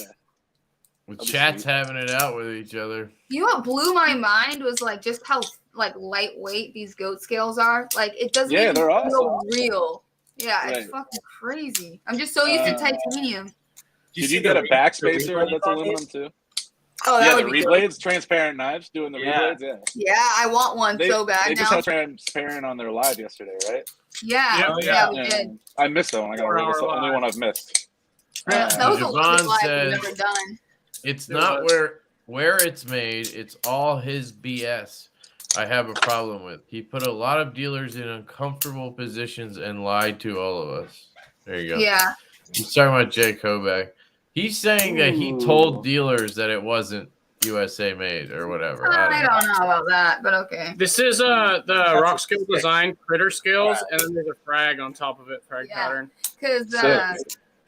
With chat's having it out with each other. You know what blew my mind was like just how like lightweight these goat scales are. Like it doesn't even feel real. Yeah, it's fucking crazy. I'm just so used to titanium. Did you get a backspacer that's aluminum too? Oh, that would be the reblades, transparent knives, doing the reblades. Yeah, I want one so bad. They just had transparent on their live yesterday, right? Yeah, we did. I missed that one. I got that's the only one I've missed. That was the longest live we've ever done. It's not where it's made. It's all his BS. I have a problem with. He put a lot of dealers in uncomfortable positions and lied to all of us. There you go. Yeah. He's talking about Jay Kovac. He's saying that he told dealers that it wasn't USA made or whatever. I don't know about that, but okay. This is the rock scale design critter scales, and then there's a frag on top of it, frag pattern. Because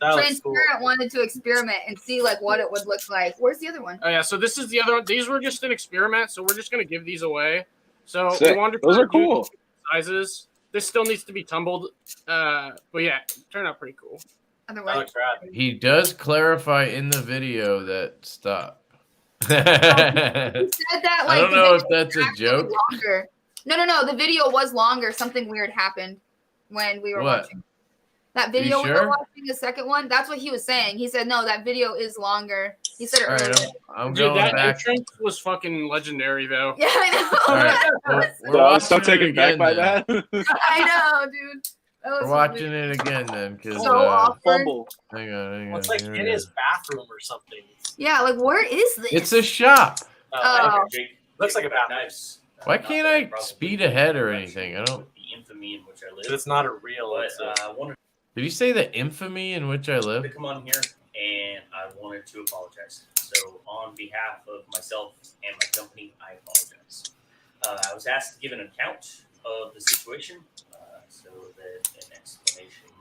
Transparent wanted to experiment and see like what it would look like. Where's the other one? Oh yeah, so this is the other one. These were just an experiment, so we're just gonna give these away. So we wanted to those are cool sizes. This still needs to be tumbled, but yeah, it turned out pretty cool. He does clarify in the video that stop. He said that like I don't know if that's a joke. Longer. No. The video was longer. Something weird happened when we were watching. That video we were watching, the second one, that's what he was saying. He said, no, that video is longer. He said it earlier. I'm going that back. entrance was fucking legendary, though. Yeah, I know. I'm still taken back by that. I know, dude. We're watching it again then. So awkward. Hang on. It's like in his bathroom or something. Yeah, like where is this? It's a shop. Looks like a bathroom. Why can't I speed ahead or anything? I don't. The infamy in which I live. It's not a real. Did you say the infamy in which I live? To come on here, and I wanted to apologize. So, on behalf of myself and my company, I apologize. I was asked to give an account of the situation, so that an explanation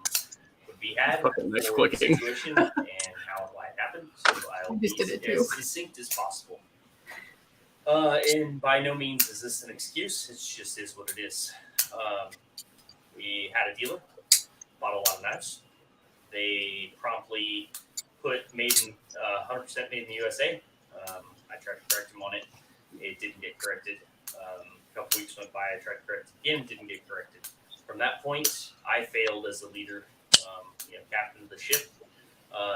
would be had for the situation and how and why it happened. So, I'll be as succinct as possible. And by no means is this an excuse. It just is what it is. We had a dealer. Bought a lot of knives. They promptly put 100% made in the USA. I tried to correct them on it. It didn't get corrected. A couple weeks went by. I tried to correct it again. Didn't get corrected. From that point, I failed as the leader, captain of the ship.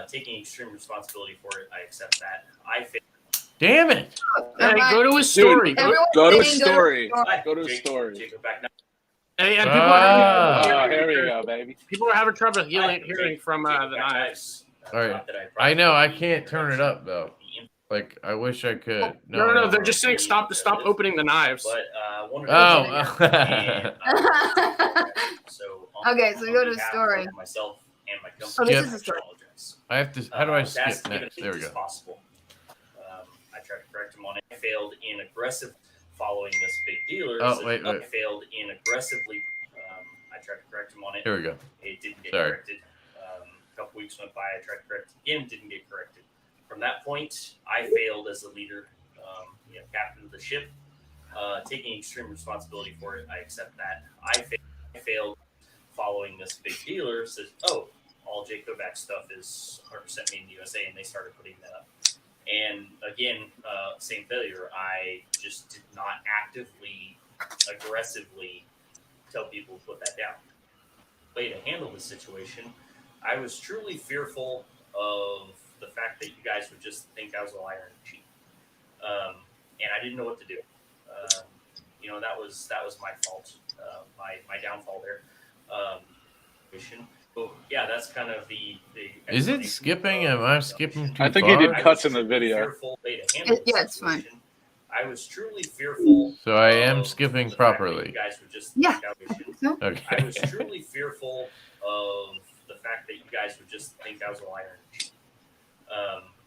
Taking extreme responsibility for it. I accept that. I failed. Damn it! Hey, go to his story. Go to his story. Go to his story. Jacob back now. And here we go, baby. People are having trouble hearing from the knives. All right. I know. I can't turn it up, though. Like, I wish I could. No. They're just saying stop opening the knives. But, okay, so we go to the story. Myself and my company. Oh, this is the story. I have to. How do I skip next? There we go. I tried to correct him on it. I failed in aggressive following this big dealer. Oh, wait. I failed in aggressively. I tried to correct him on it. Here we go. It didn't get corrected. A couple weeks went by. I tried to correct it again. Didn't get corrected. From that point, I failed as the leader, captain of the ship. Taking extreme responsibility for it. I accept that. I failed following this big dealer. Says, oh, all Jay Kovac stuff is 100% made in the USA, and they started putting that up. And again, same failure. I just did not actively, aggressively tell people to put that down. Way to handle the situation. I was truly fearful of the fact that you guys would just think I was a liar and cheat, and I didn't know what to do. That was my fault, my downfall there. But yeah, that's kind of the. Is it skipping? Am I skipping too far? I think he did cuts in the video. Yeah, it's fine. I was truly fearful. So I am skipping properly. You guys would just Okay. I was truly fearful of the fact that you guys would just think I was a liar and cheat.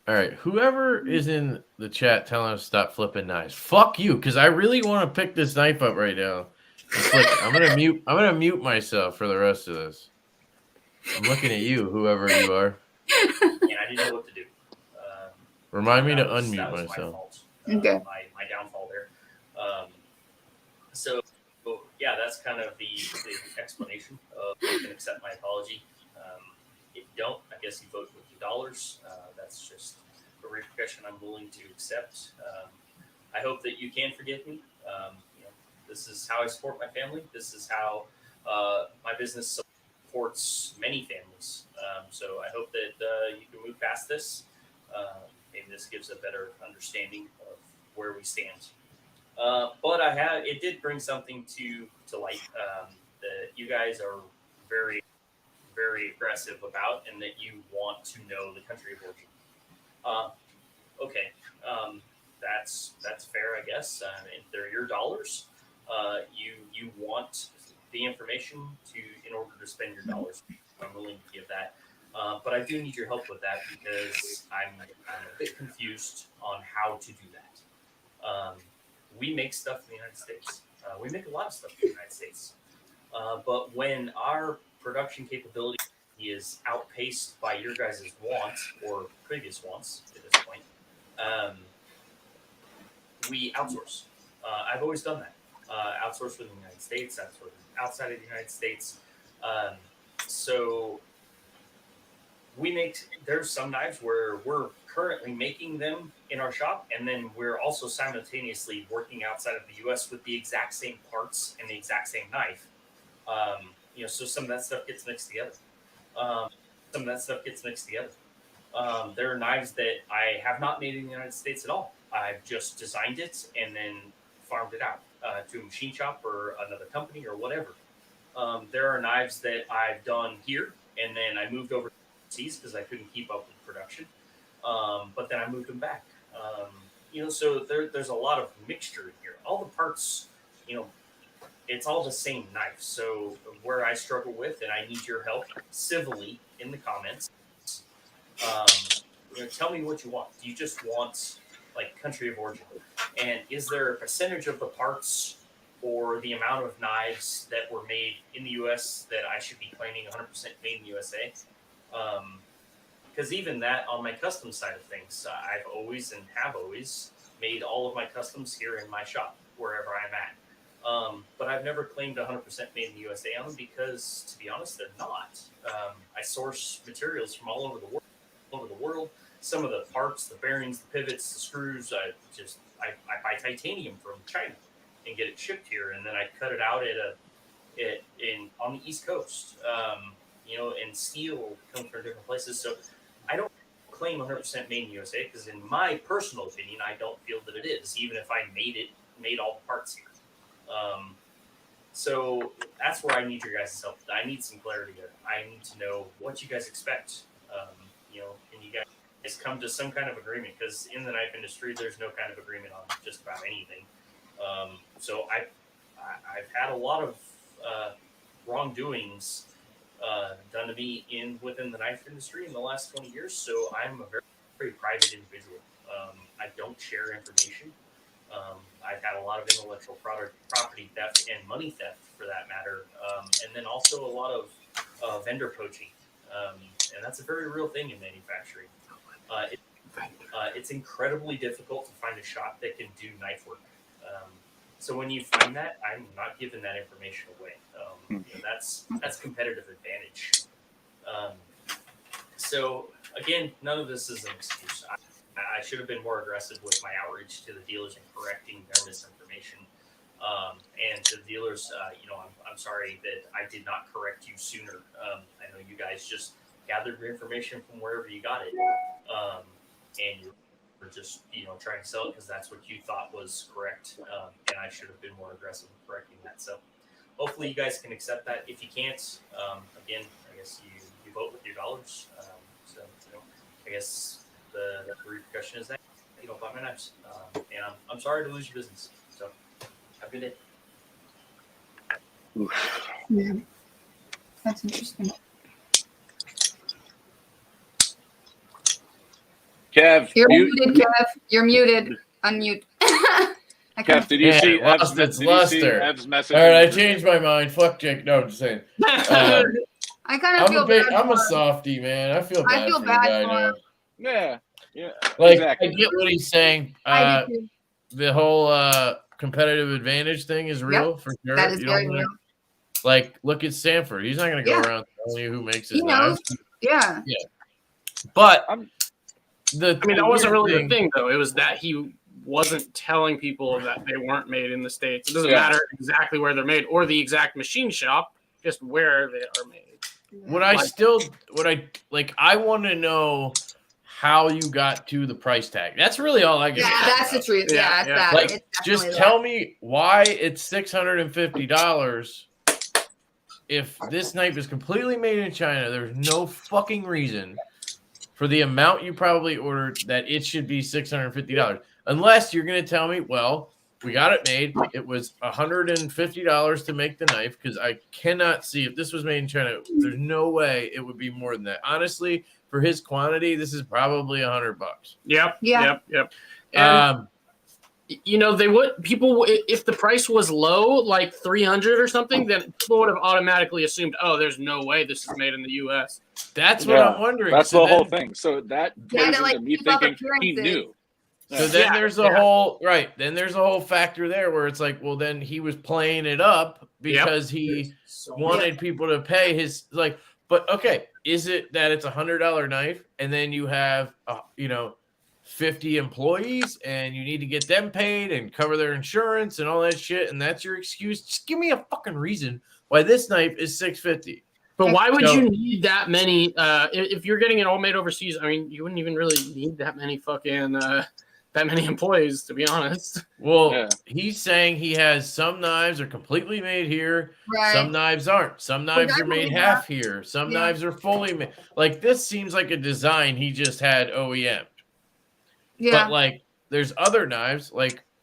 All right, whoever is in the chat telling us to stop flipping knives, fuck you, because I really want to pick this knife up right now. I'm gonna mute myself for the rest of this. I'm looking at you, whoever you are. And I didn't know what to do. Remind me to unmute myself. Okay. My downfall there. So yeah, that's kind of the explanation of you can accept my apology. If you don't, I guess you vote with your dollars. That's just a repercussion I'm willing to accept. I hope that you can forgive me. This is how I support my family. This is how my business supports many families. So I hope that you can move past this. Maybe this gives a better understanding of where we stand. But it did bring something to light that you guys are very, very aggressive about, and that you want to know the country of origin. Okay, that's fair, I guess. If they're your dollars, you want the information in order to spend your dollars. I'm willing to give that. But I do need your help with that because I'm a bit confused on how to do that. We make stuff in the United States. We make a lot of stuff in the United States. But when our production capability is outpaced by your guys' wants or previous wants at this point, we outsource. I've always done that. Outsource within the United States, outsource outside of the United States. So there's some knives where we're currently making them in our shop, and then we're also simultaneously working outside of the US with the exact same parts and the exact same knife. So some of that stuff gets mixed together. There are knives that I have not made in the United States at all. I've just designed it and then farmed it out to a machine shop or another company or whatever. There are knives that I've done here, and then I moved overseas because I couldn't keep up with production. But then I moved them back. So there's a lot of mixture here. All the parts, it's all the same knife. So where I struggle with, and I need your help civilly in the comments, tell me what you want. Do you just want like country of origin? And is there a percentage of the parts or the amount of knives that were made in the U.S. that I should be claiming 100% made in the USA? Because even that on my custom side of things, I've always and have always made all of my customs here in my shop, wherever I'm at. But I've never claimed 100% made in the USA on them because, to be honest, they're not. I source materials from all over the world. Some of the parts, the bearings, the pivots, the screws, I buy titanium from China and get it shipped here, and then I cut it out on the East Coast. And steel comes from different places. So I don't claim 100% made in the USA because, in my personal opinion, I don't feel that it is, even if I made all the parts here. So that's where I need your guys' help. I need some clarity there. I need to know what you guys expect. Can you guys come to some kind of agreement? Because in the knife industry, there's no kind of agreement on just about anything. So I've had a lot of wrongdoings done to me within the knife industry in the last 20 years. So I'm a very, very private individual. I don't share information. I've had a lot of intellectual property theft and money theft, for that matter, and then also a lot of vendor poaching. And that's a very real thing in manufacturing. It's incredibly difficult to find a shop that can do knife work. So when you find that, I'm not giving that information away. That's competitive advantage. So again, none of this is an excuse. I should have been more aggressive with my outreach to the dealers and correcting their misinformation. And to the dealers, I'm sorry that I did not correct you sooner. I know you guys just gathered your information from wherever you got it, and you were just trying to sell it because that's what you thought was correct. And I should have been more aggressive in correcting that. So hopefully you guys can accept that. If you can't, again, I guess you vote with your dollars. I guess the repercussion is that you don't buy my knives, and I'm sorry to lose your business. So have a good day. Yeah, that's interesting. Kev, You're muted, Kev. You're muted. Unmute. Kev, did you see Ev's message? All right, I changed my mind. Fuck Jake. No, I'm just saying. I kind of feel bad. I'm a softie, man. I feel bad for the guy now. Yeah. Like, exactly. I get what he's saying. I do too. The whole competitive advantage thing is real for sure. That is very real. Like, look at Sanford. He's not going to go around telling you who makes his knows. knives. Yeah. But that wasn't really the thing, though. It was that he wasn't telling people that they weren't made in the States. It doesn't matter exactly where they're made or the exact machine shop, just where they are made. I want to know how you got to the price tag. That's really all I get. Yeah, that's the truth. Yeah, it's that. Like, just tell me why it's $650 if this knife is completely made in China. There's no fucking reason for the amount you probably ordered that it should be $650. Unless you're going to tell me, well, we got it made. It was $150 to make the knife, because I cannot see, if this was made in China, there's no way it would be more than that. Honestly, for his quantity, this is probably $100. Yep. And, they would, people, if the price was low, like 300 or something, then people would have automatically assumed, oh, there's no way this is made in the U.S. That's what I'm wondering. That's the whole thing. So that plays into me thinking he knew. So then there's a whole Then there's a whole factor there where it's like, well, then he was playing it up because he wanted people to pay his But okay, is it that it's $100 knife and then you have 50 employees and you need to get them paid and cover their insurance and all that shit, and that's your excuse? Just give me a fucking reason why this knife is $650. But why would you need that many? If you're getting it all made overseas, I mean, you wouldn't even really need that many fucking. That many employees, to be honest. Well, he's saying he has some knives are completely made here. Right. Some knives aren't. Some knives are made half here. Some knives are fully made. Like, this seems like a design he just had OEM'd. Yeah. But, there's other knives,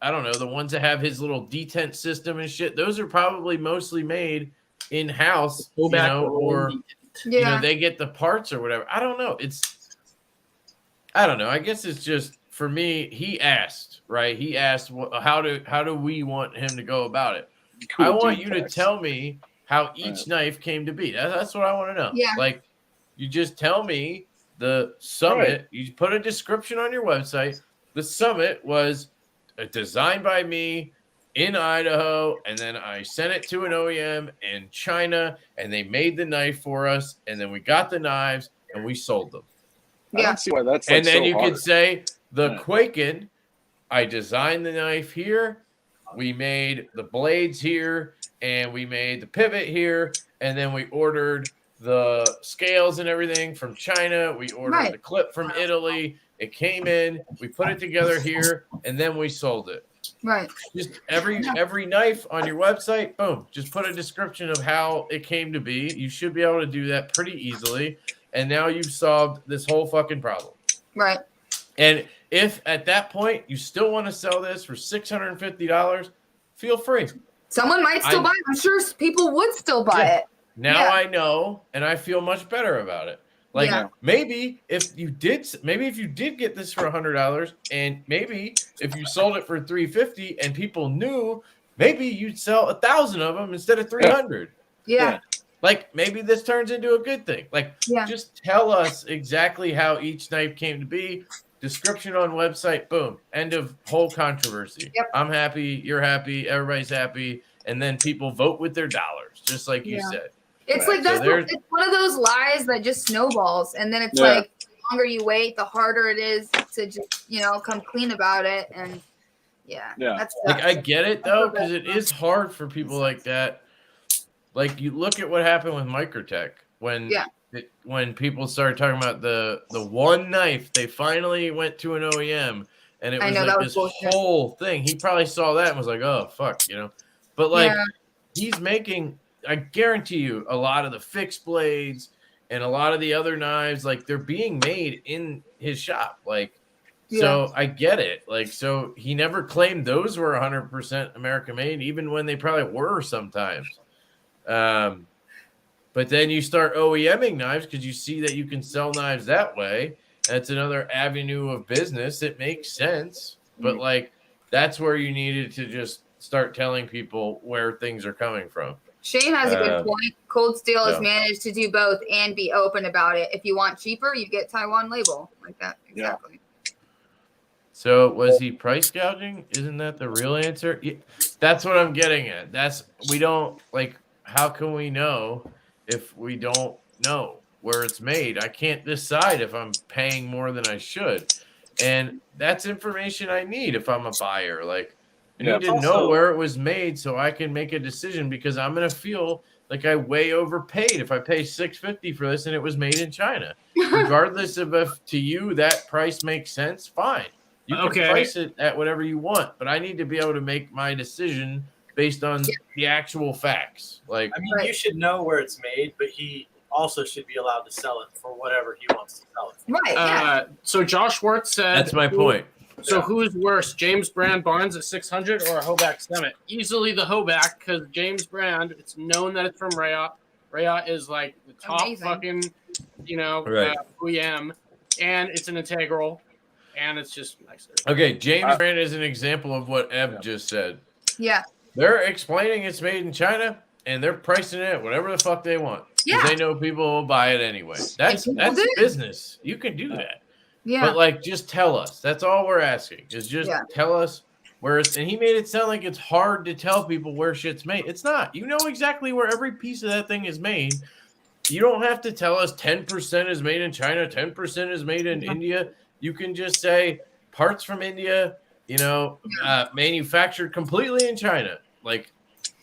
I don't know, the ones that have his little detent system and shit. Those are probably mostly made in-house, or they get the parts or whatever. I don't know. I don't know. I guess it's just, for me, he asked, right? He asked, how do we want him to go about it? Cool, I want you to tell me how each knife came to be. That's what I want to know. Yeah. You just tell me the Summit. Right. You put a description on your website. The Summit was designed by me in Idaho, and then I sent it to an OEM in China, and they made the knife for us, and then we got the knives, and we sold them. Yeah. I don't see why that's and then so you hard. could say, the Quaken, I designed the knife here, we made the blades here, and we made the pivot here, and then we ordered the scales and everything from China. We ordered the clip from Italy. It came in, we put it together here, and then we sold it. Right. Just every knife on your website, boom, just put a description of how it came to be. You should be able to do that pretty easily. And now you've solved this whole fucking problem. Right. And if at that point you still want to sell this for $650, feel free. Someone might still buy it. I'm sure people would still buy it. Now I know, and I feel much better about it. Maybe if you did get this for $100, and maybe if you sold it for $350 and people knew, maybe you'd sell 1,000 of them instead of 300. Yeah. Maybe this turns into a good thing. Just tell us exactly how each knife came to be. Description on website, boom. End of whole controversy. Yep. I'm happy, you're happy, everybody's happy, and then people vote with their dollars, just like you said. It's it's one of those lies that just snowballs, and then it's the longer you wait, the harder it is to just come clean about it, and that's I get it though, because it is hard for people like that. You look at what happened with Microtech when people started talking about the one knife, they finally went to an OEM, and it was this whole thing. He probably saw that and was like, oh fuck, but he's making, I guarantee you, a lot of the fixed blades and a lot of the other knives, they're being made in his shop. So I get it. So he never claimed those were 100% American made, even when they probably were sometimes. But then you start OEMing knives because you see that you can sell knives that way. That's another avenue of business. It makes sense. But like, that's where you needed to just start telling people where things are coming from. Shane has a good point. Cold Steel has managed to do both and be open about it. If you want cheaper, you get Taiwan label like that. Exactly. So was he price gouging? Isn't that the real answer? Yeah, that's what I'm getting at. We don't like, how can we know if we don't know where it's made? I can't decide if I'm paying more than I should. And that's information I need if I'm a buyer. Like, I need to know where it was made so I can make a decision, because I'm going to feel like I way overpaid if I pay $650 for this and it was made in China. Regardless of if to you that price makes sense, fine. You can price it at whatever you want, but I need to be able to make my decision based on the actual facts. Like, I mean, you should know where it's made, but he also should be allowed to sell it for whatever he wants to sell it for. Right. So Josh Schwartz said, that's my point. So who's worse, James Brand Barnes at 600 or a Hoback Summit? Easily the Hoback, because James Brand, it's known that it's from Rayot. Rayot is like the top fucking, OEM, and it's an integral, and it's just nicer. Okay, James Brand is an example of what Ev just said. Yeah. They're explaining it's made in China, and they're pricing it at whatever the fuck they want. Yeah. They know people will buy it anyway. That's business. You can do that. Yeah. But like, just tell us. That's all we're asking. Is just tell us where it's. And he made it sound like it's hard to tell people where shit's made. It's not. You know exactly where every piece of that thing is made. You don't have to tell us 10% is made in China, 10% is made in India. You can just say parts from India, manufactured completely in China. Like,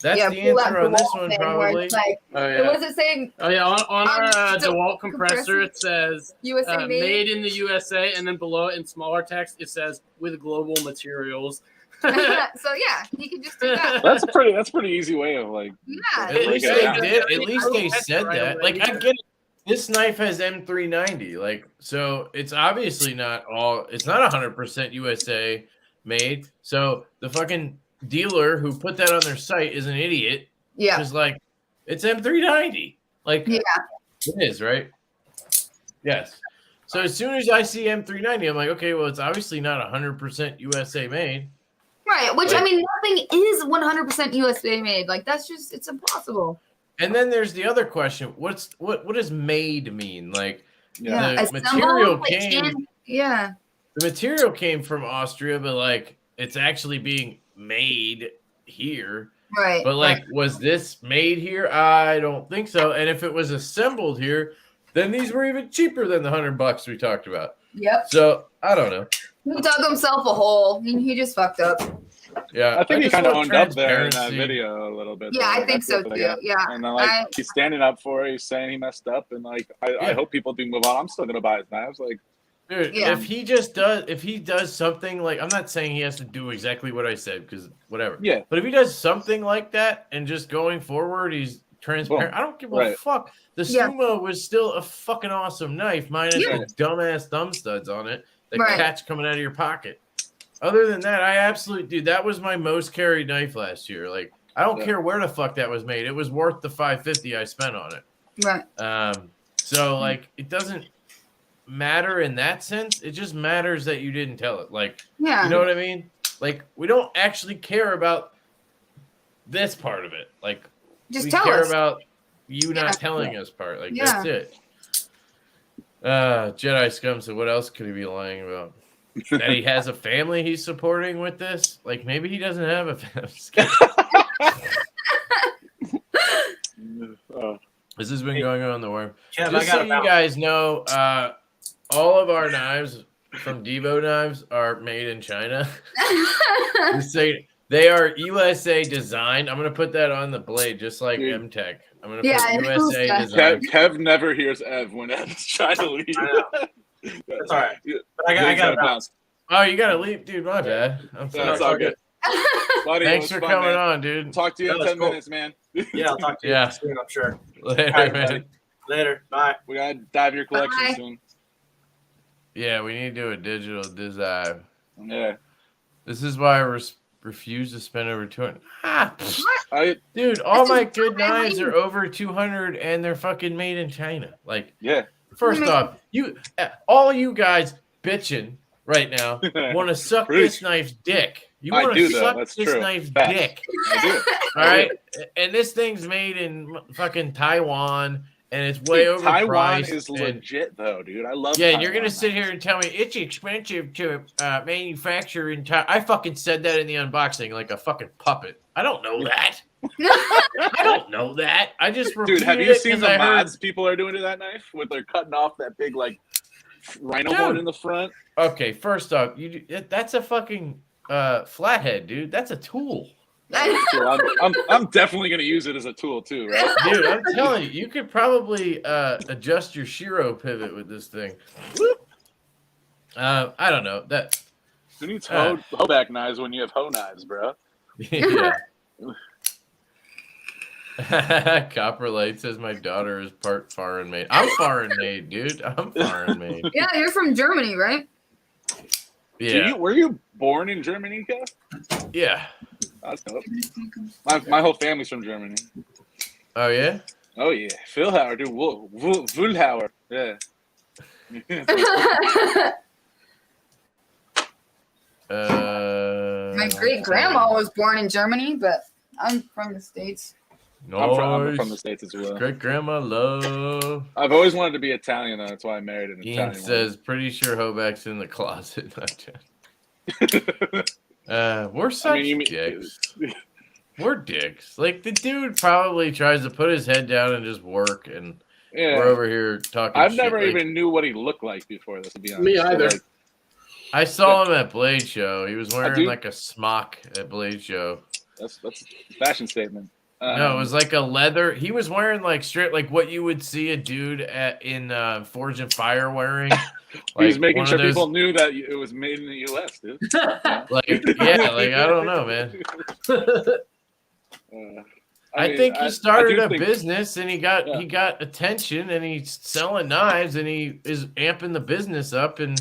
that's the answer on this one, probably. Like, what was it saying? Oh, yeah. On our DeWalt compressor, it says USA made in the USA, and then below it in smaller text, it says with global materials. So, yeah, he could just do that. That's pretty easy way of, like... Yeah. At least they did. At least they said that. Like, I get it. This knife has M390. Like, so it's obviously not all... It's not 100% USA made. So the fucking... dealer who put that on their site is an idiot. Yeah. Because, like, it's M390. Like, it is, right? Yes. So as soon as I see M390, I'm like, okay, well, it's obviously not 100% USA made. Right. Which, I mean, nothing is 100% USA made. Like, that's just, it's impossible. And then there's the other question. What does made mean? Like, the material came. The material came from Austria, but, like, it's actually being made here, right? But like, was this made here? I don't think so. And if it was assembled here, then these were even cheaper than the $100 we talked about. Yep. So I don't know. He dug himself a hole. He just fucked up. Yeah, I think he kind of owned up there in that video a little bit. Yeah, I think so too. Yeah, and then like he's standing up for it. He's saying he messed up, and like I hope people do move on. I'm still gonna buy his knives. Like, dude, if he does something like, I'm not saying he has to do exactly what I said, because whatever. Yeah. But if he does something like that and just going forward, he's transparent. I don't give a fuck. The Sumo was still a fucking awesome knife, minus the dumbass thumb studs on it that catch coming out of your pocket. Other than that, I absolutely, dude, that was my most carried knife last year. Like, I don't care where the fuck that was made. It was worth the $550 I spent on it. Right. So like, it doesn't matter in that sense. It just matters that you didn't tell it. Like, you know what I mean? Like, we don't actually care about this part of it. Like, just we care about you not telling us part. Like, that's it. Jedi Scum said, what else could he be lying about? That he has a family he's supporting with this? Like, maybe he doesn't have a family. This has been going on in the worm. Just so you guys know, all of our knives from Devo Knives are made in China. They are USA designed. I'm going to put that on the blade, just like M-Tech. I'm going to put USA designed. Kev never hears Ev when Ev's trying to leave. That's all right. But I got to bounce. Oh, you got to leave? Dude, my bad. I'm sorry. That's all good. Buddy, thanks for coming on, dude. Talk to you in 10 minutes, man. Yeah, I'll talk to you soon, I'm sure. Later, right, man. Buddy. Later. Bye. We got to dive your collection soon. Yeah, we need to do a digital dive. Yeah. This is why I refuse to spend over 200. Dude, all my good knives are over 200 and they're fucking made in China. Like, First off, all you guys bitching right now want to suck this knife's dick. You want to suck this knife's dick. I do. All right, and this thing's made in fucking Taiwan, and it's way overpriced. Taiwan is legit, though, dude. I love. Yeah, Taiwan, and you're gonna sit here and tell me it's expensive to manufacture in Taiwan. I fucking said that in the unboxing like a fucking puppet. I don't know that. I don't know that. I just dude. Have you seen the mods people are doing to that knife? With they're cutting off that big like rhino bone in the front. Okay, first off, that's a fucking flathead, dude. That's a tool. I'm definitely gonna use it as a tool too, right? Dude, I'm telling you, you could probably adjust your Shiro pivot with this thing. I don't know that. Who needs hoe back knives when you have hoe knives, bro? Yeah. Copper Light says my daughter is part foreign made. I'm foreign made, dude. I'm foreign made. Yeah, you're from Germany, right? Yeah. Were you born in Germany, Kev? Yeah. That's dope. My whole family's from Germany. Oh yeah. Oh yeah, Philhauer, dude. Wulhauer. Yeah. My great grandma was born in Germany, but I'm from the States. Nice. I'm from the States as well. Great grandma love. I've always wanted to be Italian, though. That's why I married an Ian Italian. says, pretty sure Hoback's in the closet. We're such dicks. We're dicks. Like, the dude probably tries to put his head down and just work, and we're over here talking I've shit. never even knew what he looked like before this, to be honest. Me either. So, I saw him at Blade Show. He was wearing like a smock at Blade Show. That's a fashion statement. No, it was like a leather. He was wearing like straight, like what you would see a dude in Forge and Fire wearing. He was making sure people knew that it was made in the U.S., dude. I don't know, man. I think he started a business and he got attention and he's selling knives and he is amping the business up and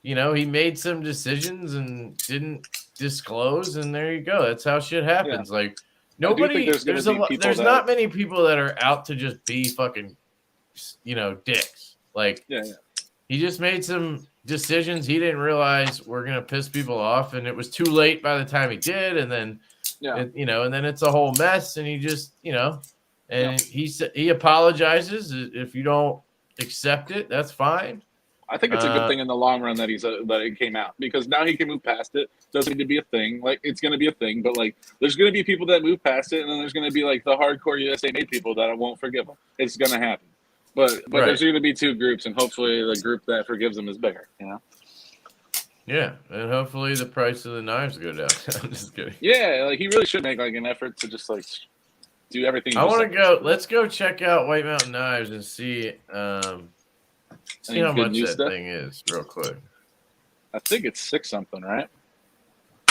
he made some decisions and didn't disclose and there you go. That's how shit happens. Yeah. Like nobody, there's not many people that are out to just be fucking, dicks. Like he just made some decisions he didn't realize were gonna piss people off and it was too late by the time he did and then. And then it's a whole mess, and he just, he apologizes. If you don't accept it, that's fine. I think it's a good thing in the long run that that it came out because now he can move past it. Doesn't need to be a thing. Like it's going to be a thing, but like there's going to be people that move past it, and then there's going to be like the hardcore USA made people that won't forgive him. It's going to happen, but there's going to be two groups, and hopefully the group that forgives him is bigger. Yeah, and hopefully the price of the knives go down. I'm just kidding. Yeah, like he really should make like an effort to just like do everything. I want to go. Let's go check out White Mountain Knives and see how much that thing is real quick. I think it's 6 something, right?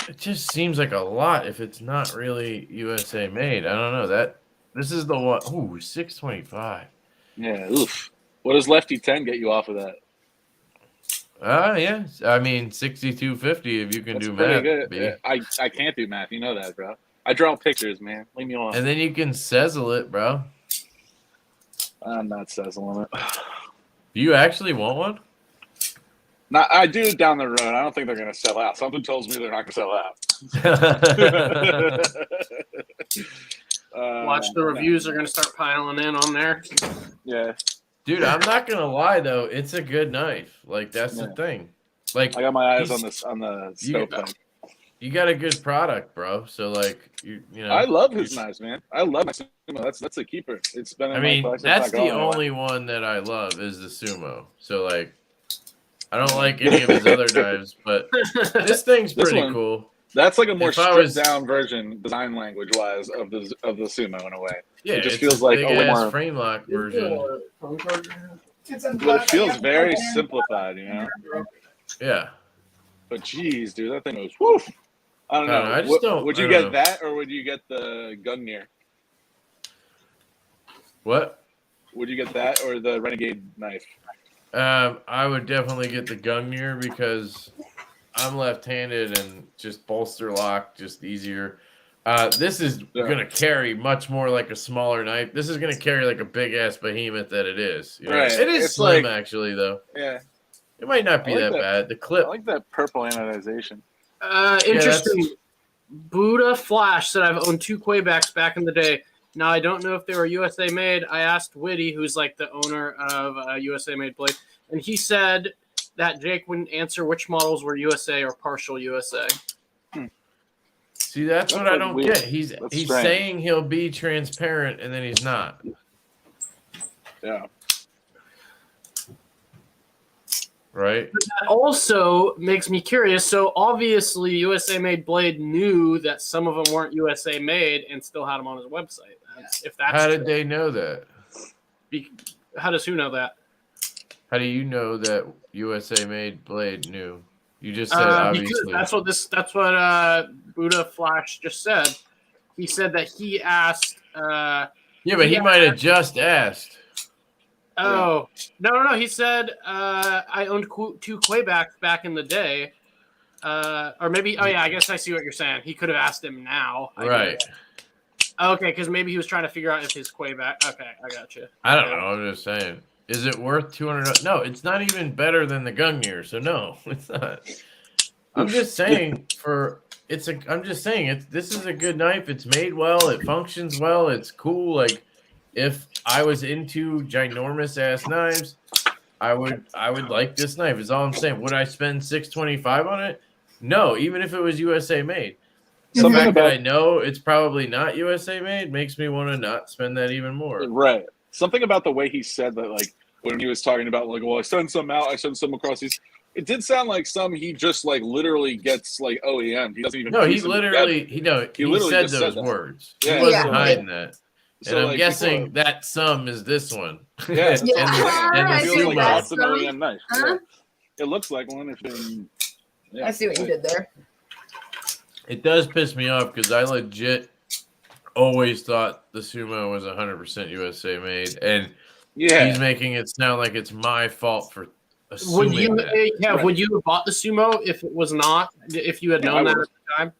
It just seems like a lot if it's not really USA made. I don't know that. This is the one. Ooh, $625. Yeah. Oof. What does Lefty 10 get you off of that? Yeah. I mean, $62.50 if you can do math. Yeah. I can't do math. You know that, bro. I draw pictures, man. Leave me alone. And then you can sizzle it, bro. I'm not sizzling it. Do you actually want one? No, I do down the road. I don't think they're going to sell out. Something tells me they're not going to sell out. Watch the reviews are going to start piling in on there. Yeah. Dude, I'm not gonna lie though, it's a good knife. Like that's the thing. Like I got my eyes on the scope. You got a good product, bro. So like you know. I love his knives, man. I love my Sumo. That's a keeper. It's been. That's the only one that I love is the Sumo. So like, I don't like any of his other knives, but this thing's pretty cool. That's like a more stripped down version, design language wise, of the Sumo in a way. Yeah, it just feels like a more frame lock version. But it feels very simplified, Yeah. But geez, dude, that thing was woof. I don't know. I just don't. Would you get that, or would you get the Gungnir? What? Would you get that or the Renegade knife? I would definitely get the Gungnir because I'm left-handed and just bolster lock just easier. This is gonna carry much more like a smaller knife. This is gonna carry like a big ass behemoth that it is. You know? Right. It is It's slim like- actually though. Yeah. It might not be I like that that. bad. The clip. I like that purple anodization. Interesting. Buddha Flash said I've owned 2 Quaybacks back in the day. Now I don't know if they were USA made. I asked Whitty, who's like the owner of USA made blade, and he said that Jake wouldn't answer which models were USA or partial USA. See, that's what like I don't weird. get. He's Strange. saying he'll be transparent and then he's not. Yeah. Right? That also makes me curious. So obviously, USA Made Blade knew that some of them weren't USA made and still had them on his website. If that's How did they know that? How does who know that? How do you know that USA Made Blade knew? You just said obviously. That's what Buddha Flash just said. He said that he asked. Yeah, but he might have just asked. Oh, no. He said, I owned 2 Quaybacks back in the day. Or maybe, I guess I see what you're saying. He could have asked him now. Right. Okay, because maybe he was trying to figure out if his Quayback. Okay, I got you. I don't know. I'm just saying. Is it worth $200? No, it's not even better than the Gungnir. So no, it's not. I'm just saying this is a good knife. It's made well. It functions well. It's cool. Like if I was into ginormous ass knives, I would like this knife. Is all I'm saying. Would I spend $625 on it? No, even if it was USA made. The fact that I know it's probably not USA made makes me want to not spend that even more. Right. Something about the way he said that, like when he was talking about, like, well, I send some out, I send some across these. It did sound like some he just like literally gets like OEM. He doesn't even. No, he literally he said those words. Yeah. He wasn't hiding that. So, and I'm guessing that some is this one. Yeah. and the feels like Sumo. that's an OEM knife. Yeah. It looks like one. I see what you did there. It does piss me off because I legit always thought the Sumo was 100% USA made, and he's making it sound like it's my fault for assuming that. Yeah, would you have bought the Sumo if it was not? If you had known that at the time?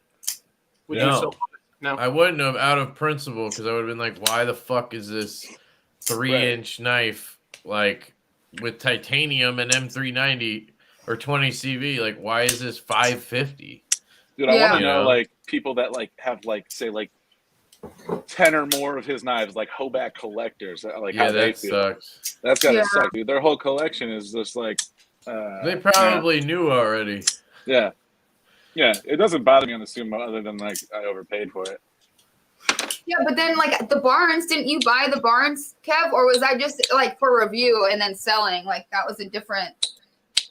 Would you still? No, I wouldn't have, out of principle, because I would have been like, why the fuck is this 3-inch knife like with titanium and M390 or 20 CV? Like, why is this $550? Dude, I want to know, like, people that like have like say like 10 or more of his knives, like Hoback collectors. Like, how they feel. Sucks. That's gotta suck, dude. Their whole collection is just like. They probably knew already. Yeah. Yeah, it doesn't bother me on the Sumo other than like I overpaid for it. Yeah, but then like the Barnes, didn't you buy the Barnes, Kev, or was I just like for review and then selling? Like that was a different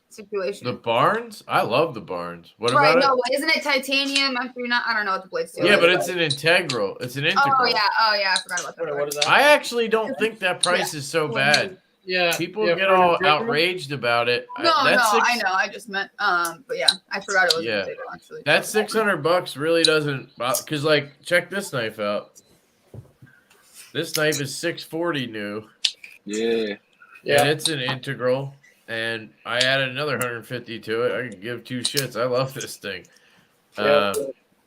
situation. The Barnes? I love the Barnes. What right, about it? Isn't it titanium? I don't know what the blades do. Yeah, but it's an integral. It's an integral. Oh yeah, I forgot about that. What is that? I actually don't think that price is so bad. Yeah, people get all outraged about it. No, I know. I just meant, but yeah, I forgot it was integral, actually. That $600 really doesn't, because like check this knife out. This knife is $640 new. Yeah. And it's an integral. And I added another $150 to it. I could give 2 shits. I love this thing.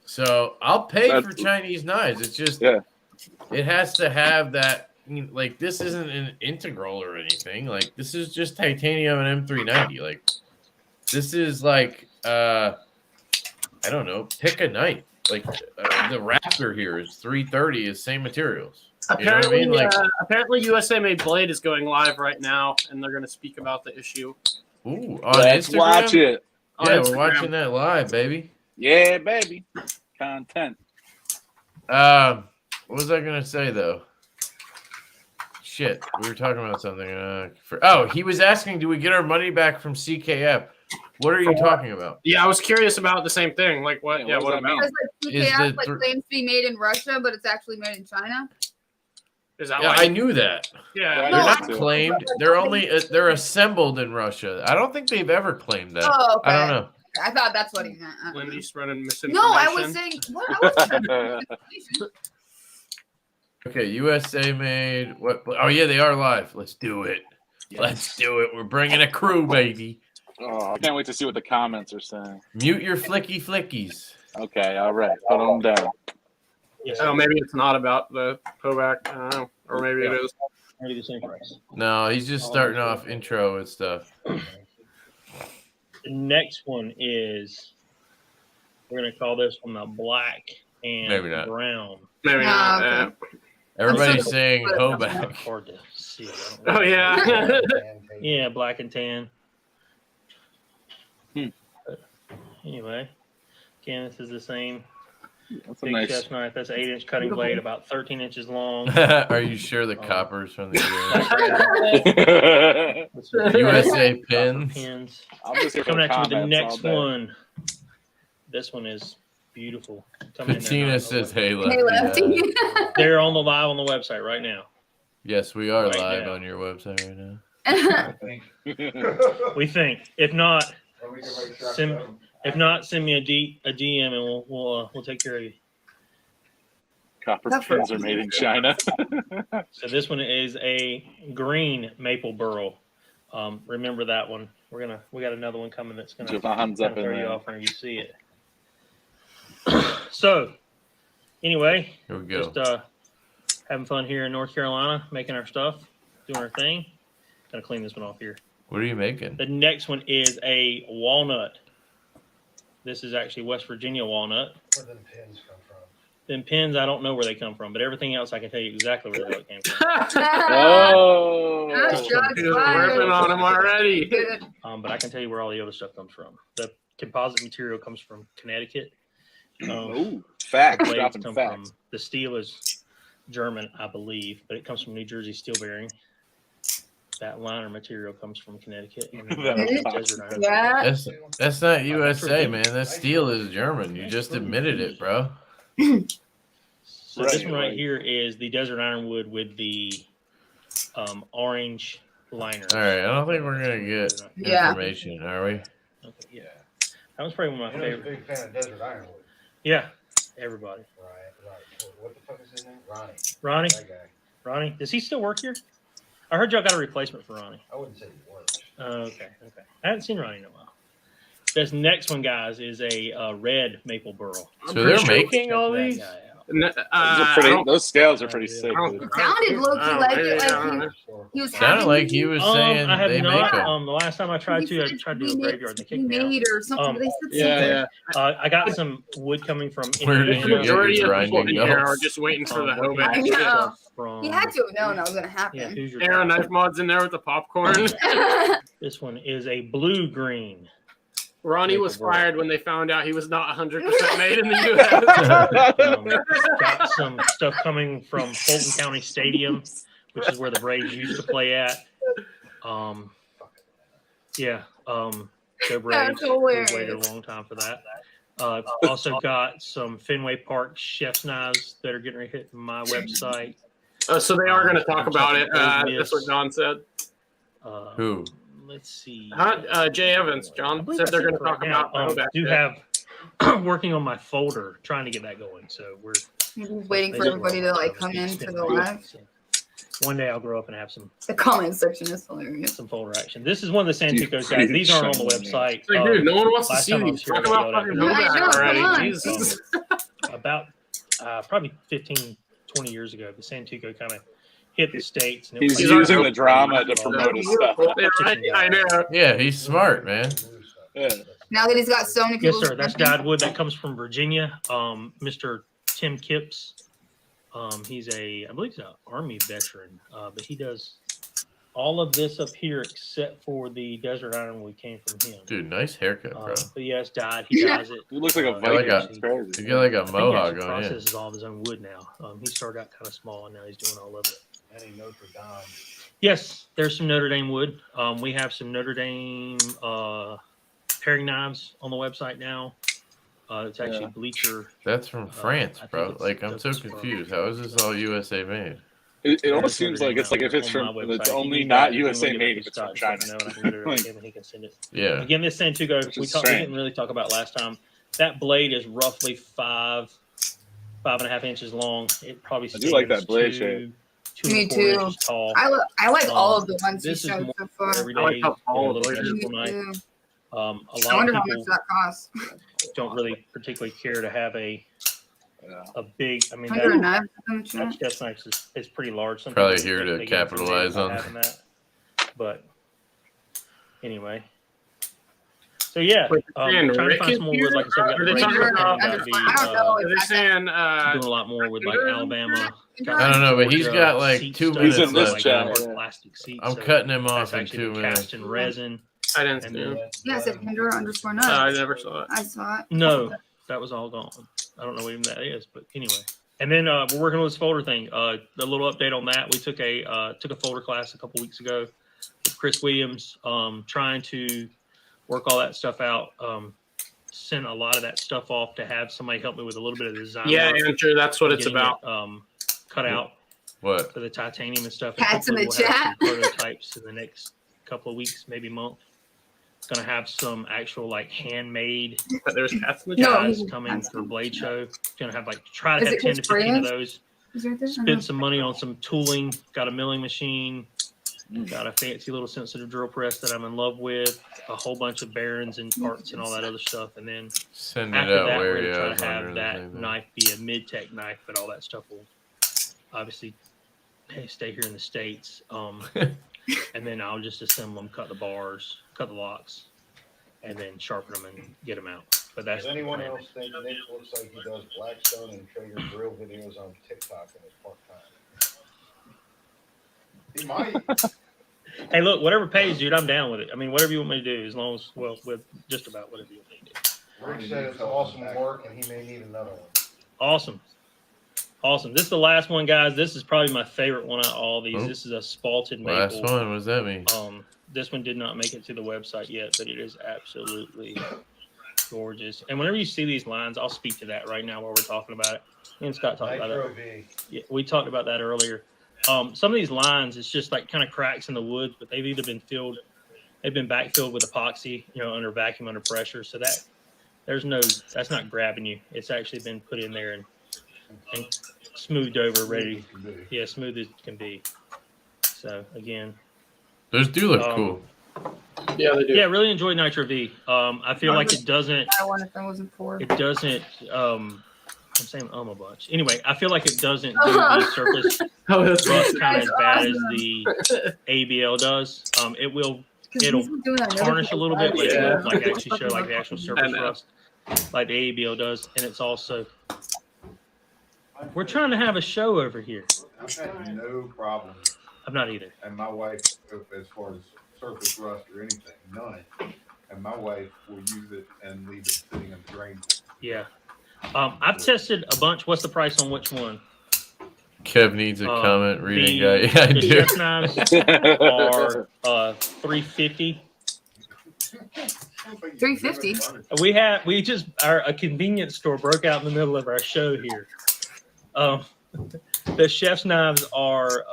So I'll pay for Chinese knives. It's just it has to have that. Like this isn't an integral or anything. Like this is just titanium and M390. Like this is like I don't know. Pick a knife. Like the Raptor here is 330. Is same materials. Apparently, you know what I mean? Like, apparently USA Made Blade is going live right now, and they're going to speak about the issue. Ooh, let's Instagram? watch it. Yeah, we're watching that live, baby. Yeah, baby. Content. What was I gonna say though? Shit, we were talking about something. He was asking, do we get our money back from CKF? What are you talking about? Yeah, I was curious about the same thing. Like what? Yeah, what about? Because like CKF claims to be made in Russia, but it's actually made in China. Is that I knew that. Yeah, they're not claimed. They're only they're assembled in Russia. I don't think they've ever claimed that. Oh, okay. I don't know. I thought that's what he meant. Lindy spreading misinformation. No, I was saying what? I wasn't misinformation. Okay, USA made. What? Oh yeah, they are live. Let's do it. Yes. Let's do it. We're bringing a crew, baby. Oh, I can't wait to see what the comments are saying. Mute your flicky flickies. Okay, all right. Put them down. Yes, Oh, maybe it's not about the Thwack. I don't know. Or maybe it is. maybe the same price. No, he's just starting off intro and stuff. The next one is, we're going to call this one the black and Maybe not. brown. Maybe not. okay. Everybody's saying Hoback. Hard to see. Oh, yeah. Yeah, black and tan. Hmm. Anyway, again, this is the same. That's a Big nice. chef knife. That's an 8-inch cutting blade, about 13 inches long. Are you sure the copper's from the USA pins? Pins. I'm just here for Coming the at you with the comments next all day. one. This one is beautiful. Coming in there Patina nice. says, "Hey, Lefty." Hey, Lefty. They're on the live on the website right now. Yes, we are Right live now. on your website right now. We think. If not, send me a DM and we'll take care of you. Copper pins are made in China. So this one is a green maple burl. Remember that one. We got another one coming that's gonna Johan's up in throw you there. off when you see it. So anyway, Here we go. just having fun here in North Carolina, making our stuff, doing our thing. Gonna clean this one off here. What are you making? The next one is a walnut. This is actually West Virginia walnut. Where them pins come from? Them pins, I don't know where they come from, but everything else I can tell you exactly where they came from. Oh. Shots He's fired. ripping on him already. Good. But I can tell you where all the other stuff comes from. The composite material comes from Connecticut. Ooh, The facts. blades Dropping come facts. from, the steel is German, I believe, but it comes from New Jersey steel bearing. That liner material comes from Connecticut. And then That was the awesome. desert iron. Yeah. That's not USA, man. That steel is German. You just admitted it, bro. So this Right, one right right. here is the desert ironwood with the orange liner. All right, I don't think we're gonna get Yeah. information, are we? Okay, yeah. That was probably one of my You know, favorite. big fan of Desert Ironwood. Yeah, everybody. Right. What the fuck is his name? Ronnie. Ronnie, That guy. Ronnie, does he still work here? I heard y'all got a replacement for Ronnie. I wouldn't say he was. Okay. I haven't seen Ronnie in a while. This next one, guys, is a red maple burl. So they're making all these? Those scales are pretty sick. Dude. It sounded low-key like he was Sounded having like he was saying I have they not. make them. The last time I tried to do a graveyard. They kicked me out. made or something. They said Yeah, something. yeah. I got some wood coming from Where did Indiana. you get your Majority of people grinding in here are nails? just waiting for the Working on Hoback. I know. stuff from- He had to have known that was gonna Yeah, happen. who's your Aaron guy? Knife Mod's in there with the popcorn. This one is a blue green. Ronnie was Maple burl. fired when they found out he was not 100% made in the U.S. Got some stuff coming from Fulton County Stadium, which is where the Braves used to play at. Go Braves. We hilarious. waited a long time for that. Also got some Fenway Park chef's knives that are getting ready to hit my website. So they are going to talk about it. That's what John said. Who? Let's see. Jay Evans. I John believe said they're that's going to it talk right now. about the Hoback. Do have working on my folder, trying to get that going. So we're He's waiting for everybody to like come in for the live. So one day I'll grow up and have some The comment section is hilarious. folder action. This is one of the Santikos guys. These aren't on the website. It's like, dude, no one wants to last see time I these. was here, Talk I about yelled at fucking them. I know, Hoback come already. on. Jesus. About probably 15, 20 years ago, the Santico kind of hit the States. And it He's was using the drama to promote his stuff. I know. Yeah, he's smart, man. Yeah. Now that he's got so many Yes, people. sir. That's dyed wood that comes from Virginia. Mr. Tim Kipps. He's I believe he's an Army veteran, but he does all of this up here except for the desert ironwood came from him. Dude, nice haircut, bro. But yeah, it's dyed. He dyes it. He looks like a Uh, Viking. like It's crazy. You got like a I think he mohawk actually on you. processes all of his own wood now. He started out kind of small, and now he's doing all of it. Any Notre Dame. Yes, there's some Notre Dame wood. We have some Notre Dame paring knives on the website now. It's actually bleacher. That's from France, I think bro. it's- Like, I'm so that's from- confused. How is this all USA made? It almost seems like it's like if it's from, it's only not USA made if it's from China. He can send it. Yeah. Again, this Santugo, Which we is didn't strange. really talk about last time. That blade is roughly 5.5 inches long. It probably I do like that blade shape. Me 2.25 too. inches tall. I like all of the ones he This is showed more so far. every I like day, how tall little the blade is. vegetable Me knife. too. A I lot wonder of how much people that costs. don't really particularly care to have a a big. I mean, that chef's knife is pretty large. Some Probably here to capitalize on that. But anyway. So yeah, trying to find some more wood. Like I said, we got they're saying doing a lot more with like Alabama. I don't know, but he's got like 2 minutes in this left. chat. Plastic seats. I'm cutting him off in actually 2 minutes. cast in resin. I didn't see it. Yeah, I said Hinder_nuts. I never saw it. I saw it. No, that was all gone. I don't know what even that is, but anyway. And then we're working on this folder thing. The little update on that. We took a folder class a couple weeks ago with Chris Williams, trying to work all that stuff out. Sent a lot of that stuff off to have somebody help me with a little bit of design. Yeah, Andrew, that's what it's about. Cut out what for the titanium and stuff. Cats in the we'll chat. have some prototypes in the next couple of weeks, maybe month. Gonna have some actual like handmade There's cats in the chat. guys coming for Blade Show. Gonna have like try to have 10 to 15 of those. Spend some money on some tooling. Got a milling machine. Got a fancy little sensitive drill press that I'm in love with. A whole bunch of bearings and parts and all that other stuff. And then send it after out that, where we're you gonna try to have that knife be a mid-tech knife, but all that stuff will obviously stay here in the States. And then I'll just assemble them, cut the bars, cut the locks, and then sharpen them and get them out. But that's Does anyone else think Nick looks like he does Blackstone and Traeger grill videos on TikTok in his part time? He might. Hey, look, whatever pays, dude, I'm down with it. I mean, whatever you want me to do, as long as, well, with just about whatever you want me to do. Rick said it's awesome work and he may need another one. Awesome. This is the last one, guys. This is probably my favorite one out of all these. This is a spalted maple. Last one, what does that mean? This one did not make it to the website yet, but it is absolutely gorgeous. And whenever you see these lines, I'll speak to that right now while we're talking about it. Me and Scott talked about it. Yeah, we talked about that earlier. Some of these lines, it's just like kind of cracks in the wood, but they've either been backfilled with epoxy, under vacuum, under pressure. So that's not grabbing you. It's actually been put in there and smoothed over, ready. Yeah, smooth as can be. So again, those do look cool. Yeah, they do. Yeah, really enjoyed Nitro V. I feel like it doesn't. I wonder if I wasn't poor. It doesn't. I'm saying a bunch. Anyway, I feel like it doesn't do the surface rust kind of as bad as the ABL does. It'll tarnish a little bit, but it won't like actually show like the actual surface rust like the ABL does. And it's also, we're trying to have a show over here. I've had no problem. I'm not either. And my wife, as far as surface rust or anything, none. And my wife will use it and leave it sitting in the drain. Yeah. I've tested a bunch. What's the price on which one? Kev needs a comment reading guy. Yeah, I the do. chef knives are $350. $350. A convenience store broke out in the middle of our show here. The chef's knives are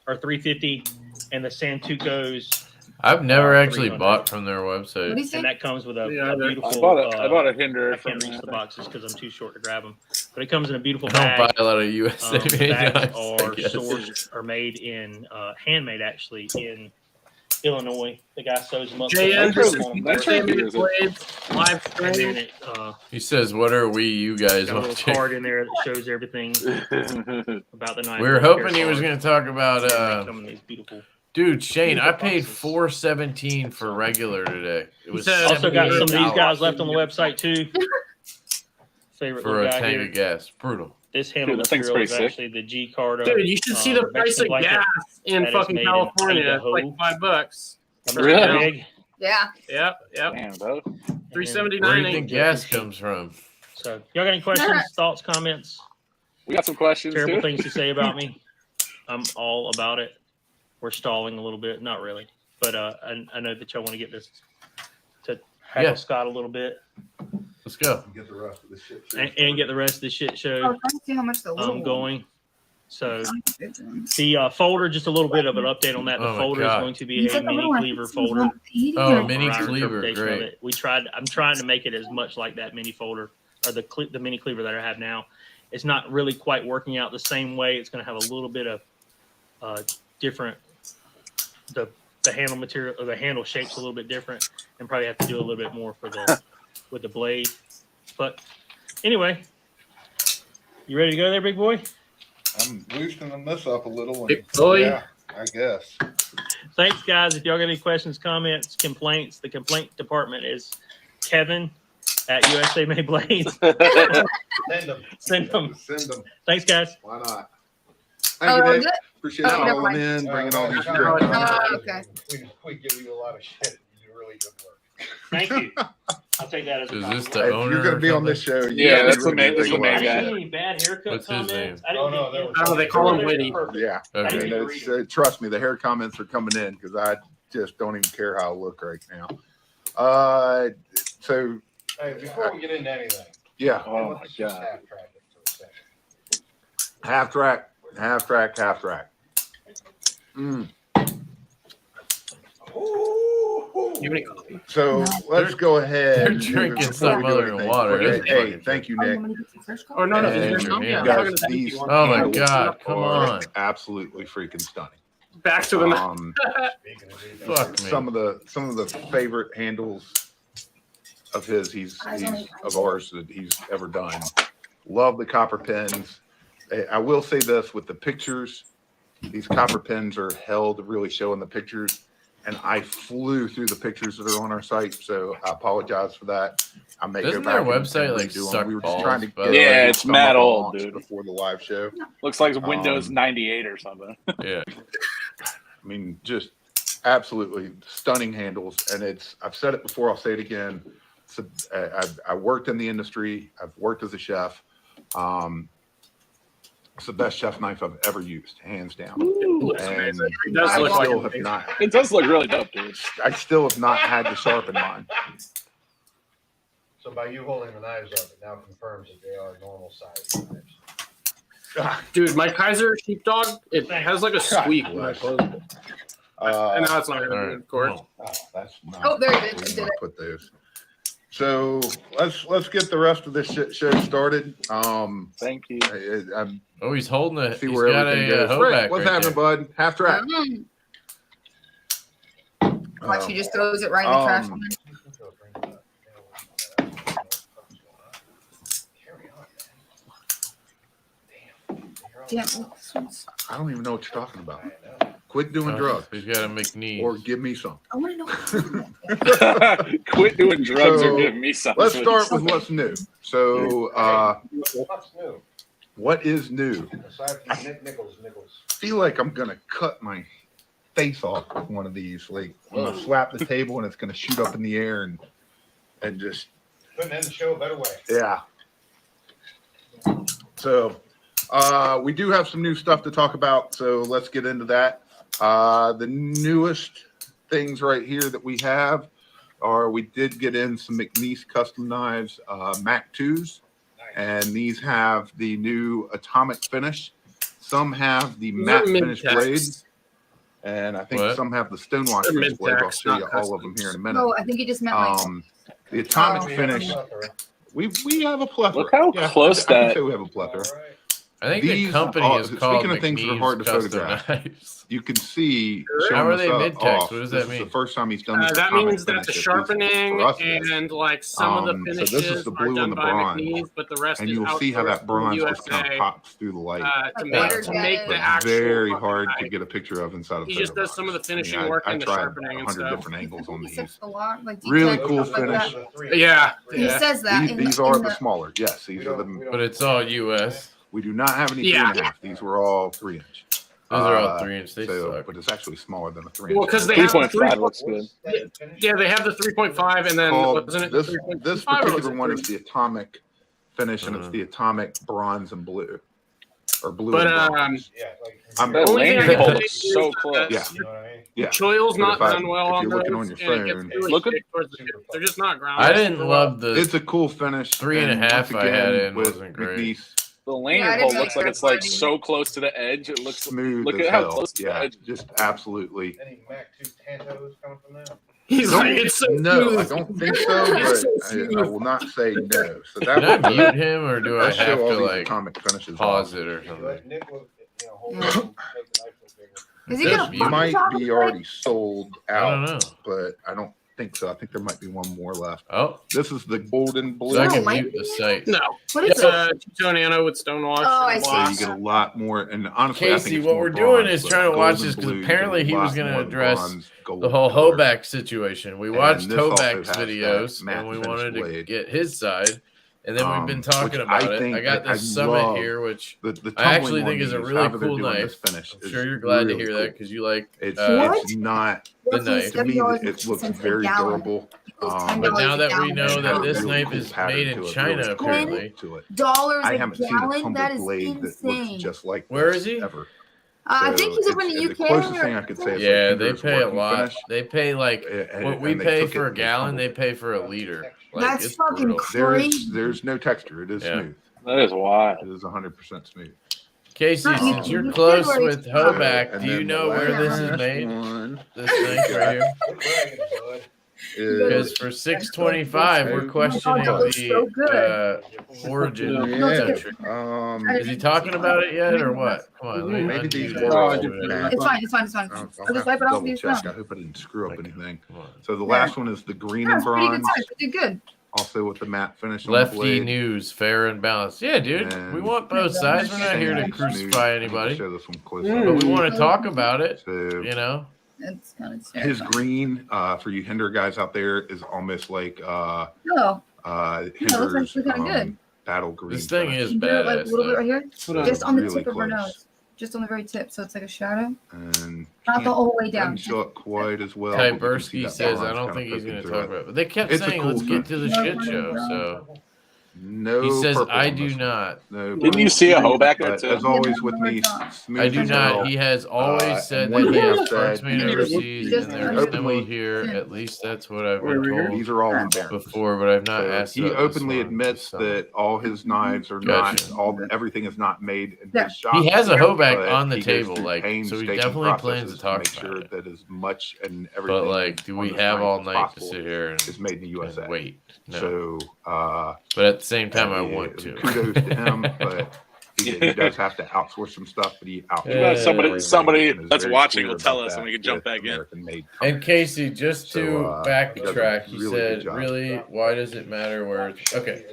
$350, and the Santukos. I've never actually bought from their website. And that comes with a beautiful. I bought a Hinder. I can't reach the boxes because I'm too short to grab them. But it comes in a beautiful I bag. don't buy a lot of USA bags are made in, handmade actually in Illinois. The guy sews them up. Live stream. He says, "What are you guys got a little watching?" card in there that shows everything about the knife. We were hoping he was going to talk about. These beautiful. Dude, Shane, I paid $4.17 for regular today. It was also got some of these guys left on the website too. Favorite for a guy tank here. of gas. Brutal. This handle material is actually the G card. Dude, you should see the price of gas in fucking California. It's like $5. Really? Yeah. Yep. Damn, bro. $3.79. Where do you think gas comes from? So, y'all got any questions, thoughts, comments? We got some questions. Terrible things to say about me. I'm all about it. We're stalling a little bit, not really, but I know that y'all want to get this to heckle Scott a little bit. Let's go. Get the rest of the shit show. And get the rest of the shit show trying to see how much the little going. So the folder, just a little bit of an update on that. The folder is going to be a mini cleaver folder. Oh, mini cleaver, great. I'm trying to make it as much like that mini folder or the mini cleaver that I have now. It's not really quite working out the same way. It's going to have a little bit of different. The handle material or the handle shape's a little bit different, and probably have to do a little bit more with the blade. But anyway, You ready to go there, big boy? I'm loosening this up a little. And, Big boy. Yeah, I guess. Thanks, guys. If y'all got any questions, comments, complaints, the complaint department is Kevin at USA Made Blades. Send them. Send them. Thanks, guys. Why not? Thank you, Nick. Good. Appreciate Oh, you never calling mind. in, bringing all these great Oh, comments. okay. We give you a lot of shit. You do really good work. Thank you. I'll take that as a Is compliment. this the Hey, if owner? you're going to be or on this show, Yeah, that's the really main- that's take the a main I lot. guy. didn't see any bad haircut What's his comments. name? I didn't Oh, no, get there any- was- Oh, they call him They're Witty. perfect. Yeah. Okay. I didn't And read it's, trust me, the hair comments are coming in because I just don't even care how I look right now. So, Hey, before we get into anything, yeah, Oh, let's my just God. half track it for a second. half track, half track, half track. You have any coffee? So let's go ahead. They're and do drinking this before we something do other than anything. water. Okay, That's hey, fucking thank you, Oh, you Nick. want me to get some fresh coffee? Oh, no, no. And There's some. you Yeah, I'm guys, talking to these- you. Oh my Candles God! Come are on. absolutely freaking stunning. Back to the. Speaking of these, Fuck me. Some of the favorite handles of his, of ours that he's ever done. Love the copper pins. I will say this with the pictures, these copper pins are held to really show in the pictures, and I flew through the pictures that are on our site, so I apologize for that. I may Doesn't go back their and website, like, redo them. suck We were just balls, trying to by get the way? Yeah, it's some mad of the old, launch dude. before the live show. Looks like Windows 98 or something. Yeah. I mean, just absolutely stunning handles. And I've said it before, I'll say it again. I worked in the industry. I've worked as a chef. It's the best chef knife I've ever used, hands down. And It does I look like still a have big- not, It does look really dope, dude. I still have not had to sharpen mine. So by you holding the knives up, it now confirms that they are normal size knives. Dude, my Kaiser sheepdog, it has like a squeak when I bless. close it. And now it's not All going right. to of course. Oh, that's not. Oh, there it where is. you It did wanna it. put those. So let's get the rest of this show started. Thank you. I'm Oh, he's holding a. see He's where got everything a goes. hoe Rick, back what's right happening, there. bud? Half track. Watch, he just throws it right in the trash Um, can. Damn. I don't even know what you're talking about. Quit doing drugs He's got a McNeese. or give me some. I want to know. Quit doing drugs So, or give me something. Let's start with what's new. So, What's new? what is new? Aside from Nichols. I feel like I'm gonna cut my face off with one of these. Like I'm gonna slap the table and it's gonna shoot up in the air and just Couldn't end the show a better way. yeah. So we do have some new stuff to talk about. So let's get into that. The newest things right here that we have are we did get in some McNeese custom knives, Mac 2s, and these have the new atomic finish. Some have the These matte are finish mid-tex. blade, and I think What? some have the stonewash They're finish blade. I'll mid-tex, show you not all of them here in a minute. No, I think he just meant like. The atomic Oh. finish, we have a plethora. Look how close I can that- say we have a plethora. All right. I think These the company are- is speaking called of things that are McNeese hard to Custom photograph, Knives. You can see. Sure. showing How are us they up mid-tex? off. What does This that is mean? the first time he's done this. That atomic means that finish, the at least sharpening for us, it is. and like some of the So this finishes is the are blue done and the by bronze. McNeese, but the rest And is you will see how that outsourced from bronze just kind of USA, pops through the light. to Like make better to make get the it. actual Very fucking hard to knife. get a picture of inside of. He just does some of the finishing work I and the tried sharpening and 100 stuff. different angles on He these. says a lot, like Really details, cool stuff like finish. that. Yeah. He says that. in These the- are in the the- smaller. Yes, these are the. But it's all U.S. We do not have any Yeah. 3.5. These were all 3-inch. Those are all 3-inch. They So, suck. but it's actually smaller than a 3-inch. Well, because they have 3.5 looks good. Yeah, they have the 3.5 and then Called- wasn't it this 3.5 this or was particular it one 3? is the atomic finish, and it's the atomic bronze and blue, or blue But and bronze. Yeah, like. I'm- That Only thing I lanyard can holds say so is close. that Yeah. You know what I mean? Yeah. Choil's But not if I- done well if on you're those, looking and on your it gets phone- really Look at- thick towards the tip. They're just not grounded. I didn't love the It's a cool finish. 3.5 and I had once in again, with wasn't great. McNeese, The Yeah, I lanyard didn't hole like looks like that it's like part so close to the edge. It looks smooth Look as at how hell. close to the Yeah, edge. just absolutely. Any Mac 2 Tantos coming from them? He's like, it's so No, I smooth. don't think so, It's so but I will not say no. So that Can I was mute him or do I let's have show all to these like atomic finishes. pause off. it or You something? let Nick look, hold it, make the knife look bigger. Is he This gonna view fucking Might chop be it? already sold I don't out, know. but I don't think so. I think there might be one more left. Oh, this is the golden blue. So I can like mute the site. No. What is It's it? Two-tone nano with stonewash. Oh, I and see. So gloss. you get a lot more. And honestly, I think Casey, it's what more we're doing bronze, is but trying to watch golden this because blue, you apparently get a he was lot going to more address bronze, gold the whole color. Hoback situation. We And watched this also Hoback's has that videos matte and we finish wanted to blade. get his side. And then we've been talking which I about it. think- I got I this Summit love here, which the I actually tumbling think on is a these, really however they're cool doing knife. this finish I'm is sure you're glad to really hear cool. that because you like It's What? not the knife. to me. It looks very durable. But now that we know that this knife is made in China, apparently. $10 I a haven't seen a gallon? tumble That is blade that looks insane. just like Where this is he? ever. I think he's over in the The UK. closest thing I could say is Yeah, like they Hinder's pay a working lot. finish. They pay like what we And they pay took it for a and they gallon, tumbled they it. pay for a liter. Like, That's it's fucking brutal. crazy. There's no texture. It is Yeah. smooth. That is wild. It is 100% smooth. Casey, Not since you. you're You close said where with it's Hoback, And do you then know the where this is last made? one This knife right here. Quit bragging, bud. is- Because for 625, we're questioning that looks so the origin Yeah. country. Um, Is he talking about it yet, or what? Come on, let me Maybe these unmute were all it. bad. It's fine. It's fine. It's fine. I'll I'll just wipe it off double and use check. it. I hope I didn't screw up anything. Come on. So the last one is the green and That's pretty good bronze, size. You did good. also with the matte finish on the Lefty blade. news, fair and balanced. Yeah, dude, we And- want both sides. We're not here to Smooth. crucify Let me anybody, show this one close but up. we want to talk about it. So You know, It's kind of his terrifying. green, for you Hinder guys out there, is almost like Oh, Hinder's actually kinda good. battle green. this thing finish. is you do it like a badass. little bit though. right here, Put just on the really tip of her close. nose, just on the very tip, so it's like a shadow, And not the whole way doesn't down. show it quite as well. but you can see Tyberski that says, I bronze don't kinda think he's poking going to through talk it. about it. But they kept It's a saying, cool let's get to the finish. shit show. So No, he says, purple I on do this one. not. No Didn't you see a Hoback there But too? as always with me, smooth I do as not. hell. He has always said and that one he thing has I've parts said, made you know, overseas just and they're openly- assembled here. At least that's what I've been told These are all in Barron's. before, but I've not So asked. he about this openly one, admits so. that all his knives are Gotcha. everything is not made in Yeah. his shop. He has a Hoback but on the he goes table, through like, so he painstaking definitely plans to processes talk make about sure it. that as much and everything. But like, do we on this have knife all as night to possible sit here and, is made in the USA. and wait? No. So, But at the same time, I want to. Kudos to him, but he does have to outsource some stuff. But he outsources Yeah. Somebody everything and is that's very watching clear will tell about us, and that we can jump with back in. American-made And companies. Casey, just to So, he does a backtrack, he really said, good job. really, why does it matter where it's okay?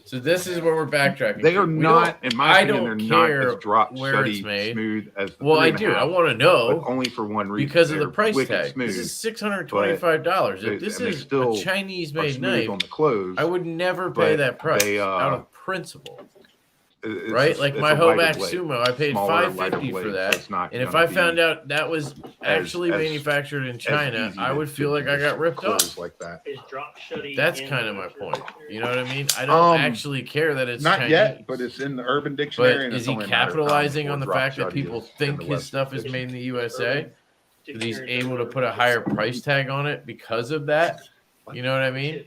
So this is where we're backtracking. They are We not, don't- in my I opinion, don't they're not care as drop where shutty it's made. smooth as the Well, I 3.5, do. I want to but know only for one reason. because of the They're price wicked tag. smooth, This is $625. but If this they is still a Chinese are made smooth knife, on the close. I would never pay but that price they, out of principle. It's Right? just- Like it's my a lighter Hoback blade. Sumo, I paid Smaller, lighter $550 for blade, that. so it's not And if gonna I be found out that was actually as- manufactured in China, easy I would to feel like I just got ripped close off. like that. Is drop shutty. That's in kind of the my dictionary? point. You know what I mean? I don't actually care that it's Not Chinese. yet, but it's in the Urban Dictionary. But and is it's he only a matter of time capitalizing before on the drop fact that shutty people is in think the his Western stuff is dictionary. made in the USA? That he's Dictionary able to doesn't put a higher price tag on it because of that? You know what I mean?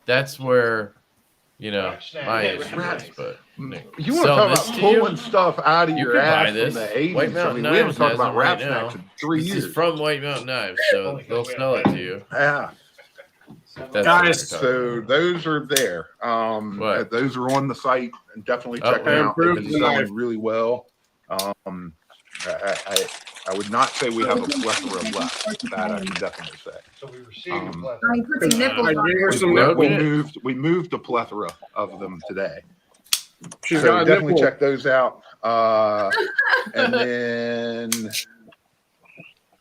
That's where, you know, my issue is. But You want to sell talk this about to you? pulling stuff out of You your can buy ass this. from the 80s? White I Mountain mean, we haven't Knives talked has about them right Rap now. Snacks in 3 This years. is from White Mountain Knives, so they'll sell it to you. Yeah. That's Guys, what you're So those are there. What? Those are on the site, and definitely Oh, check them out. They've improved been the selling knife. really well. I would not say we have a plethora left. That I can definitely say. So we received a Um, plethora. I put some nipples I on gave her it. some Well, nipples. we moved a plethora of them today. She's So got a definitely nipple. check those out. And then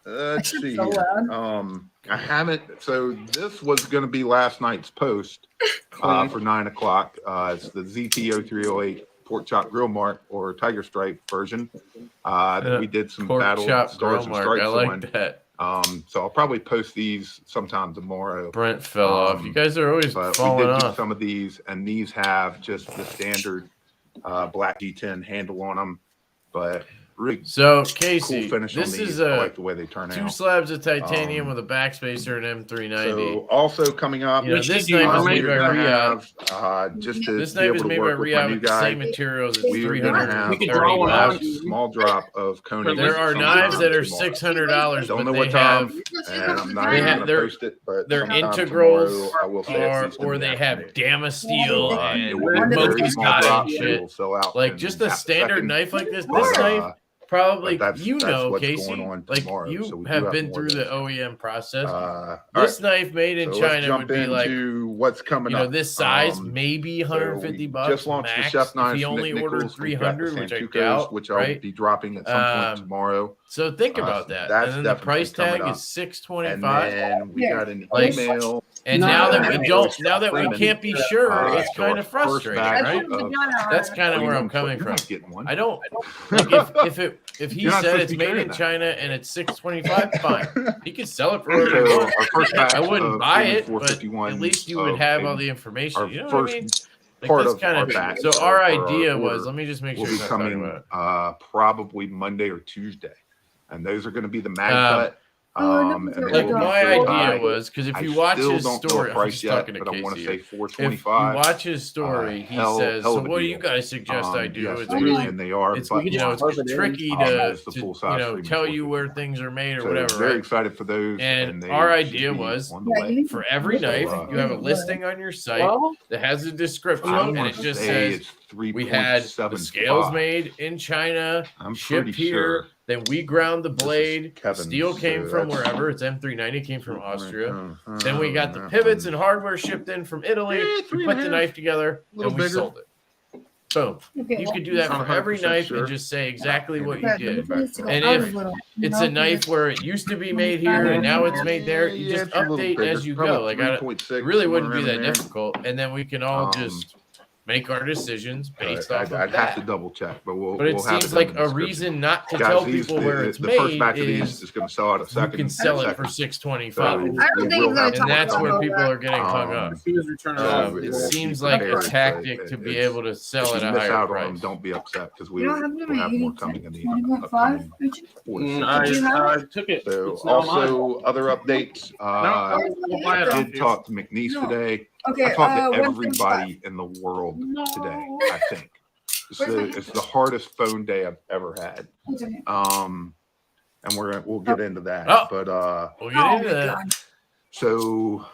let's see. So loud. I haven't. So this was going to be last night's post for 9 o'clock. It's the ZT0308 Pork Chop Grill Mark or Tiger Stripe version. We did some Pork battle chop stars grill and mark. I stripes like on. that. So I'll probably post these sometime tomorrow. Brent fell off. You guys are always But we falling did do off. some of these, and these have just the standard black G10 handle on them. But really So cool Casey, finish on this these. is I like the way they turn two out. slabs of titanium Um, with a backspacer and M390. So also coming up, You know, Which this did you knife is make? made by we're gonna Riyadh. have, just to This be knife able is to made by work with my Riyadh new with the guy, same materials. It's we are going to have We could 330 draw one out. bucks. a small drop of Coney. There are sometime knives that are tomorrow. $600, Don't but know they what time, have and I'm not They even have- going to they're- post it, but they're sometime integrals tomorrow, I will say it's or in the they have afternoon. Damasteel It and will be a very Smoky small Scotch drop. and It shit. will sell out Like in just a half standard second. knife like this. But, This knife probably That's what's Casey, going on like tomorrow. you So we do have have been more through of the those. OEM process. All This right. knife made in So let's China jump would be like, into what's coming up. this size, Um, maybe so 150 we bucks just launched max. the Chef If knives he from only Nick ordered Nichols. We've got the 300, which I Santukos, doubt, which I'll right? be dropping at some point tomorrow. So think about So that. that's And then the definitely price tag coming is up. $625. And then we got an Like, email. And now that we can't be sure, it's so kind our of first frustrating, batch right? of That's kind of where I'm 21 coming you're from. not getting one. I don't like if he You're not said supposed it's to be made in carrying that. China and it's $625, fine. He could sell it for whatever he So wants. our first batch I wouldn't of buy only it, but 451 at least you would of have all a- the information. our You know what I first mean? Like, part that's of kind our of batch. so. for Our our idea order was, let me just make will sure be he's not talking coming about. probably Monday or Tuesday, and those are going to be the mag cut. no, And they Like will be my filled idea by- was because if I you watch still his don't know story, a I'm price just yet, talking to but I want to Casey say here. If you 425. watch his story, he says, hell "So of a what do deal. you guys suggest I do?" Yes, It's they- really, and they are. it's but it's tricky is the to full-size Freeman tell you 450. where things are made or So whatever, very right? excited for those. And they our should idea be was on the way. for every So, knife, you have a listing on your site that has a description, I and want it to just say says it's we had the 3.75. scales made in China, I'm shipped pretty here. sure. Then we ground the This is blade. Kevin's, Steel came so from that's- wherever. It's M390 came from Austria. Then we got the that pivots one. and hardware shipped in from Italy. Yeah, We put the knife together little and we bigger. sold it. Boom. You could do that Not for every 100% knife sure. and just say exactly what you did. And And if it's a knife where it used to be made here and now it's made there, you just it's a little update bigger. as you Probably go. Like, it 3.6, really wouldn't be somewhere that around there. difficult. And then we can all just make our decisions based off of I'd have to that. double check, but we'll. But it we'll have seems in like the a description. reason not to Guys, tell these- people where it's the first made batch of these is is going to sell out a you second. can sell it second. for $625. So I don't we think will he's gonna have talk And that's more where about people that. are getting hung up. He was returning off. It we'll seems be like a prepared, but tactic to be it's- able to sell if at you a miss higher out on price. them, don't be upset because You we'll don't have them have more at coming in the 20.5, upcoming Richard? 4 to 6 I weeks. took it. So It's not mine. also other updates. We'll buy it I off did you. talk to McNeese No. today. Okay, I talked to 175. everybody in the world today. I think Where's my it's the hardest phone day I've ever had. What's in it? And we'll get into that. Oh. But We'll Oh get into my that. God. so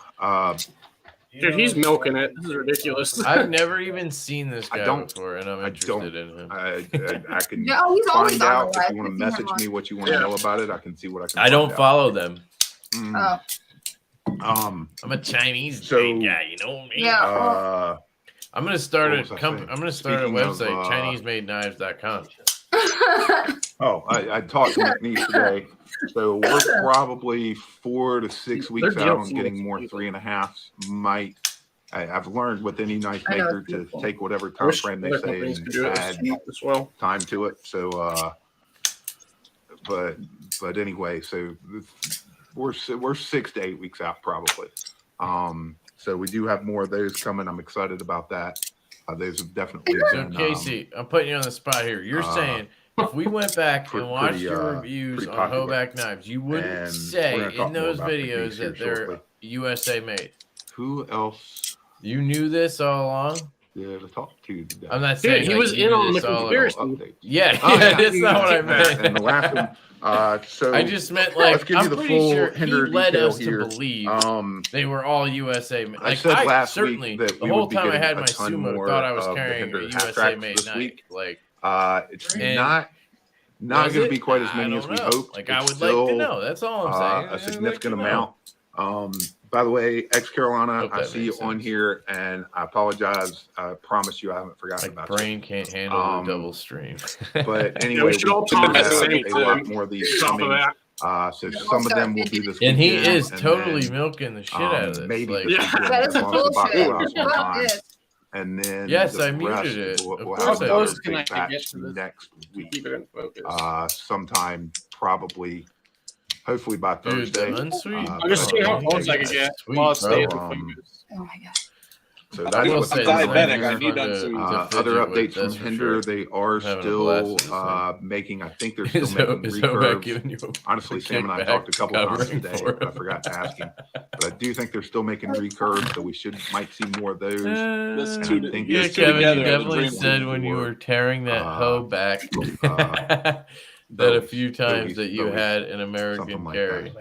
Dude, he's milking it. This is ridiculous. I've never even seen this I guy don't- before, and I'm I interested don't. in him. I can No, he's always find on out the if live. you want to I've seen him message on. me what you want to know about it. I can see what I can. I don't find out. follow them. Mm, Oh, I'm a Chinese So, made guy, you know me. yeah. I'm gonna start What a was I company. saying? I'm gonna start Speaking a of, website, ChineseMadeKnives.com. I talked to McNeese today. So we're probably 4 to 6 weeks They're out on beautiful. getting more 3.5s. I've learned with any knife I know, maker it's to beautiful. take whatever I time wish frame they other say companies and could do it add as well. time to it. So, but anyway, so we're 6 to 8 weeks out probably. So we do have more of those coming. I'm excited about that. Those have definitely So been, Casey, I'm putting you on the spot here. You're saying if we went back and watched pretty, your reviews pretty on popular. Hoback knives, you wouldn't And we're say gonna talk in more those about videos techniques here that they're shortly. USA made. Who else You knew this all along. did I talk to today? I'm not Dude, saying he like, was you in knew on the this all along. conspiracy. Updates. Yeah, Oh, yeah. that's not what I meant. And the last one. So I just meant let's like give you I'm the pretty full sure he Hinder led detail us here. to believe they were all USA made. I Like said last certainly week that the we whole would be time I getting had a my ton Sumo more thought I was of the carrying Hinder a half USA tracks made this knife. week. Like it's And not was going to it? be quite as I many don't as we know. hoped. Like I It's would like to still, know. That's all I'm saying. a significant amount. By the way, ex Carolina, Hope I that see you makes on sense. here, and I apologize. I promise you, I haven't forgotten Like about brain can't handle Um, the double stream. But Yeah, anyway, we should all do talk at the have same a lot time. more of these Top of coming. that. So some of them will be this And he weekend, is and totally then, milking the shit out of this. maybe Like, this Yeah. weekend, That is as long as the box bullshit. arrives on Fuck time. this. And then Yes, the I muted rest it. We'll, Of we'll course have I another did. Can I big get batch to this? next week. Keep it in focus. Sometime probably, hopefully by dude, Thursday. the unsweet. I'm just seeing how close I can get while it stays So, in focus. Oh my God. So I that's will what's say going on diabetic. there. I need unsweet. Other updates from Hinder, they are Having a still blast with this thing. making. I think they're still Is making Hoback recurves. giving you a Honestly, Sam and I kickback talked a couple of times covering today. for But I him? forgot to ask him. But I do think they're still making recurves, so we might see more of those. Let's And two I to- think Yeah, it's Kevin, together you as a definitely dream said when you were tearing that Uh, hoe back that a few times that you had an American something like carry.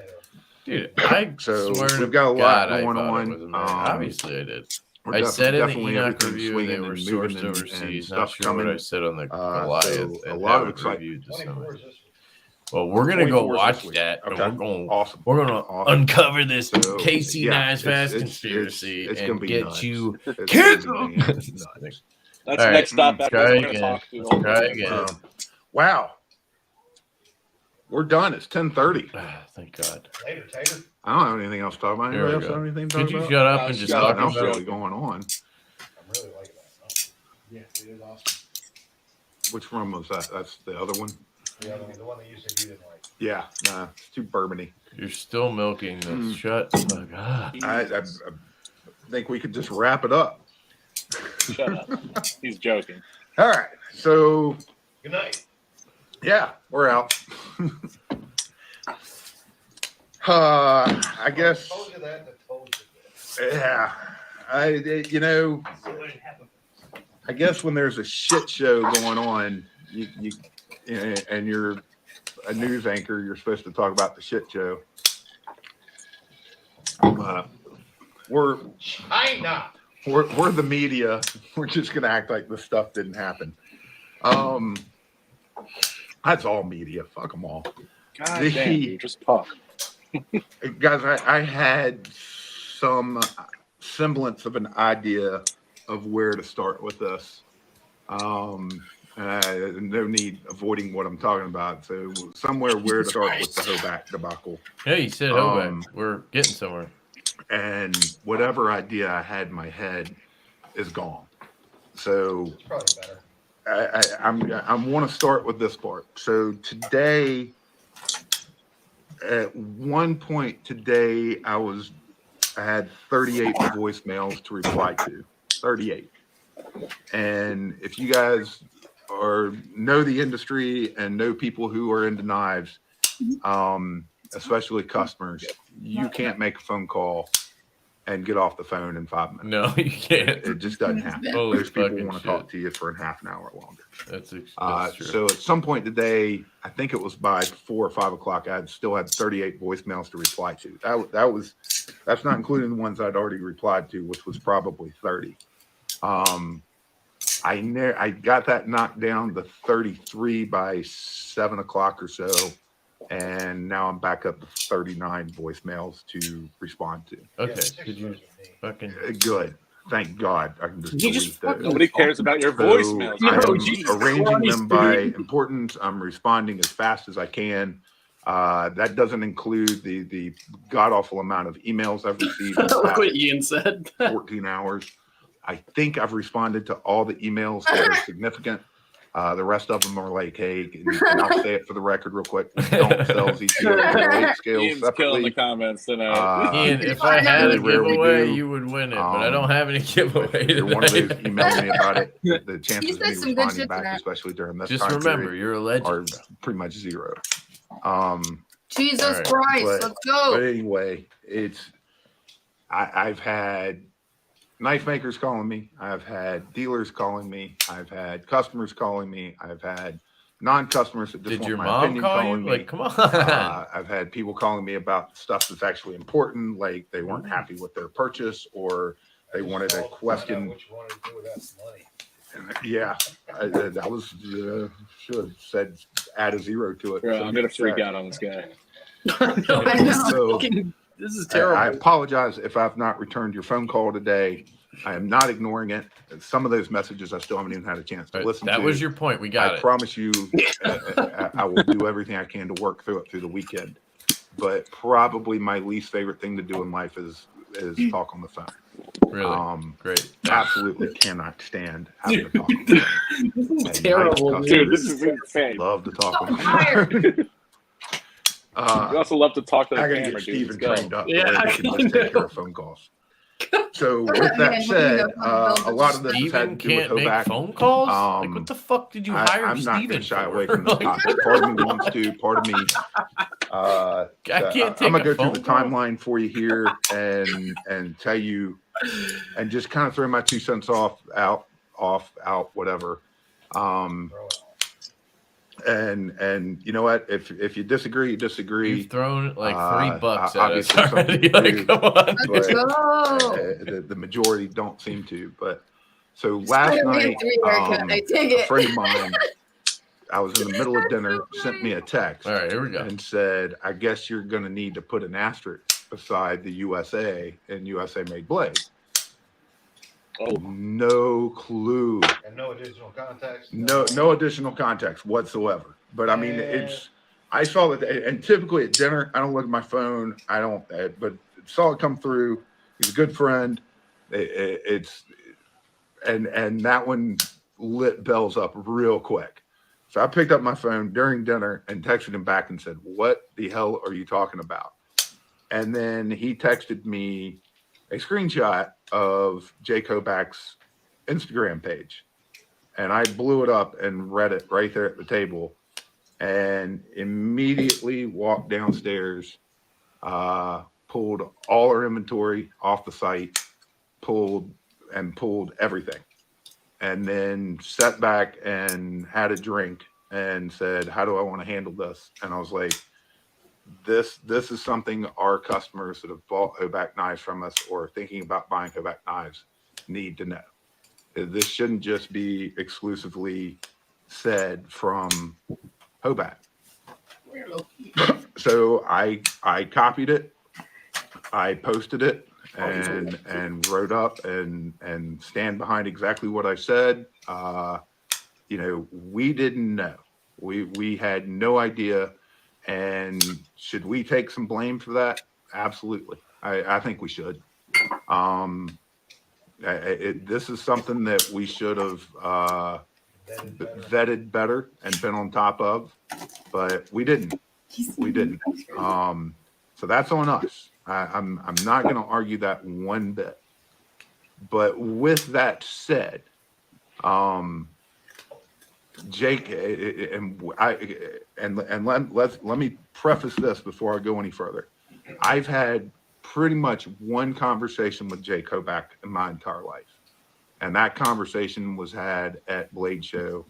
Dude, I So swear to we've got a lot God, I going thought it on. was American. Obviously, I did. I said in the definitely Enoch everything's review swinging they were and moving sourced overseas. and Not stuff's sure what coming. I said on the So Goliath. a and lot of haven't excitement. reviewed the summit. 24 is this week. Well, we're gonna go 24 is watch this week. that, and Okay. we're Awesome. gonna uncover this So, KC yeah, Knives Fast it's conspiracy gonna and be get nuts. you It's canceled. gonna be nuts. That's All right, next stop. let's After try we're gonna again. talk to Let's try again. Wow. We're done. It's 10:30. Thank God. Later, Tater. I don't have anything else to talk about. Here Anybody we else go. have anything to Could talk you about? shut up No, and just shut talk up. Nothing else about really going on. I'm really liking that. Yeah, it is awesome. Which one was that? That's the other one? The other one, the one that you said you didn't like. Yeah, nah, it's too bourbony. You're still milking this. Shut the fuck up. I think we could just wrap it up. Shut up. He's joking. All right. So, Good night. yeah, we're out. I guess, I told you that. I told you that. yeah, you know, I guess when there's a shit show going on, you and you're a news anchor, you're supposed to talk about the shit show. We're the media. We're just gonna act like this stuff didn't happen. That's all media. Fuck them all. God damn, dude, just talk. Guys, I had some semblance of an idea of where to start with this. No need avoiding what I'm talking about. So somewhere where to start with the Hoback debacle. Yeah, you said Hoback. We're getting somewhere. And whatever idea I had in my head is gone. So It's probably better. I want to start with this part. So today, at one point today, I had 38 voicemails to reply to. 38. And if you guys know the industry and know people who are into knives, especially customers, you can't make a phone call and get off the phone in 5 minutes. No, you can't. It just doesn't happen. Holy Most people fucking want to shit. talk to you for a half an hour longer. That's true. So at some point today, I think it was by 4 or 5 o'clock, I still had 38 voicemails to reply to. That's not including the ones I'd already replied to, which was probably 30. I got that knocked down to 33 by 7 o'clock or so, and now I'm back up to 39 voicemails to respond to. Okay, could you fucking Good. Thank God. I can just delete those. Nobody cares about your voicemails. I'm arranging them by importance. I'm responding as fast as I can. That doesn't include the god-awful amount of emails I've received in the Look what past Ian said. 14 hours. I think I've responded to all the emails that are significant. The rest of them are like, hey, and I'll say it for the record real quick. Don't sell ZTO weight scales Ian's killing the separately. comments tonight. Ian, if I had a very rarely giveaway, do. you would win it, but I don't have any giveaway. If you're one of those tonight. emailing me about it, the chances of said me some good responding shit back, tonight. especially during this Just time remember, period, you're a are legend. pretty much zero. Jesus All right, Christ, but- let's go. But anyway, I've had knife makers calling me. I've had dealers calling me. I've had customers calling me. I've had non-customers that just Did want your my mom opinion call you? calling me. Like, come on. I've had people calling me about stuff that's actually important, like they weren't happy with their purchase or they wanted a question. What you wanted to do with that money. Yeah, that was should have said add a 0 to it. Bro, Send I'm me gonna a freak check. out on this guy. I know. So, This is I terrible. apologize if I've not returned your phone call today. I am not ignoring it. Some of those messages I still haven't even had a chance to Right, listen that to. was your point. We got I it. promise you, I will do everything I can to work through it through the weekend. But probably my least favorite thing to do in life is talk on the phone. Really? Great. Absolutely cannot stand having to talk on the phone. This is And terrible, nice Dude, customers this is insane. love to talk on the tired. phone. We also love to talk to the I gotta camera, get dude. Steven Let's go. trained up. Yeah, Yeah, he can just take care of phone calls. So with Yeah, that man, said, what do you know? a lot of this has Steven had to do with can't make Hoback. phone calls? Like, what the fuck did you hire I'm not Steven going to shy for? away from this Like, topic. Part of me wants to. Part of me. I can't take I'm gonna a go through the phone call. timeline for you here and tell you, and just kind of throw my 2 cents out, whatever. Throw it. And you know what? If you disagree, you disagree. You've thrown like $3 at us obviously some already. people Like, do, come on. but, the majority don't seem to. But so last night, a friend of mine, I was in the middle of dinner, sent me a text. All right, here we go. And said, I guess you're going to need to put an asterisk beside the USA and USA made blade. Oh, no clue. And no additional context. No additional context whatsoever. But I mean, I saw that, and typically at dinner, I don't look at my phone. I don't, but saw it come through. He's a good friend. And that one lit bells up real quick. So I picked up my phone during dinner and texted him back and said, what the hell are you talking about? And then he texted me a screenshot of Jay Koback's Instagram page. And I blew it up and read it right there at the table and immediately walked downstairs, pulled all our inventory off the site, pulled everything. And then sat back and had a drink and said, how do I want to handle this? And I was like, this is something our customers that have bought Hoback knives from us or thinking about buying Hoback knives need to know. This shouldn't just be exclusively said from Hoback. So I copied it, I posted it, and wrote up and stand behind exactly what I said. We didn't know. We had no idea. And should we take some blame for that? Absolutely. I think we should. This is something that we should have vetted better and been on top of, but we didn't. So that's on us. I'm not going to argue that one bit. But with that said, Jake, let me preface this before I go any further. I've had pretty much one conversation with Jay Koback in my entire life. And that conversation was had at Blade Show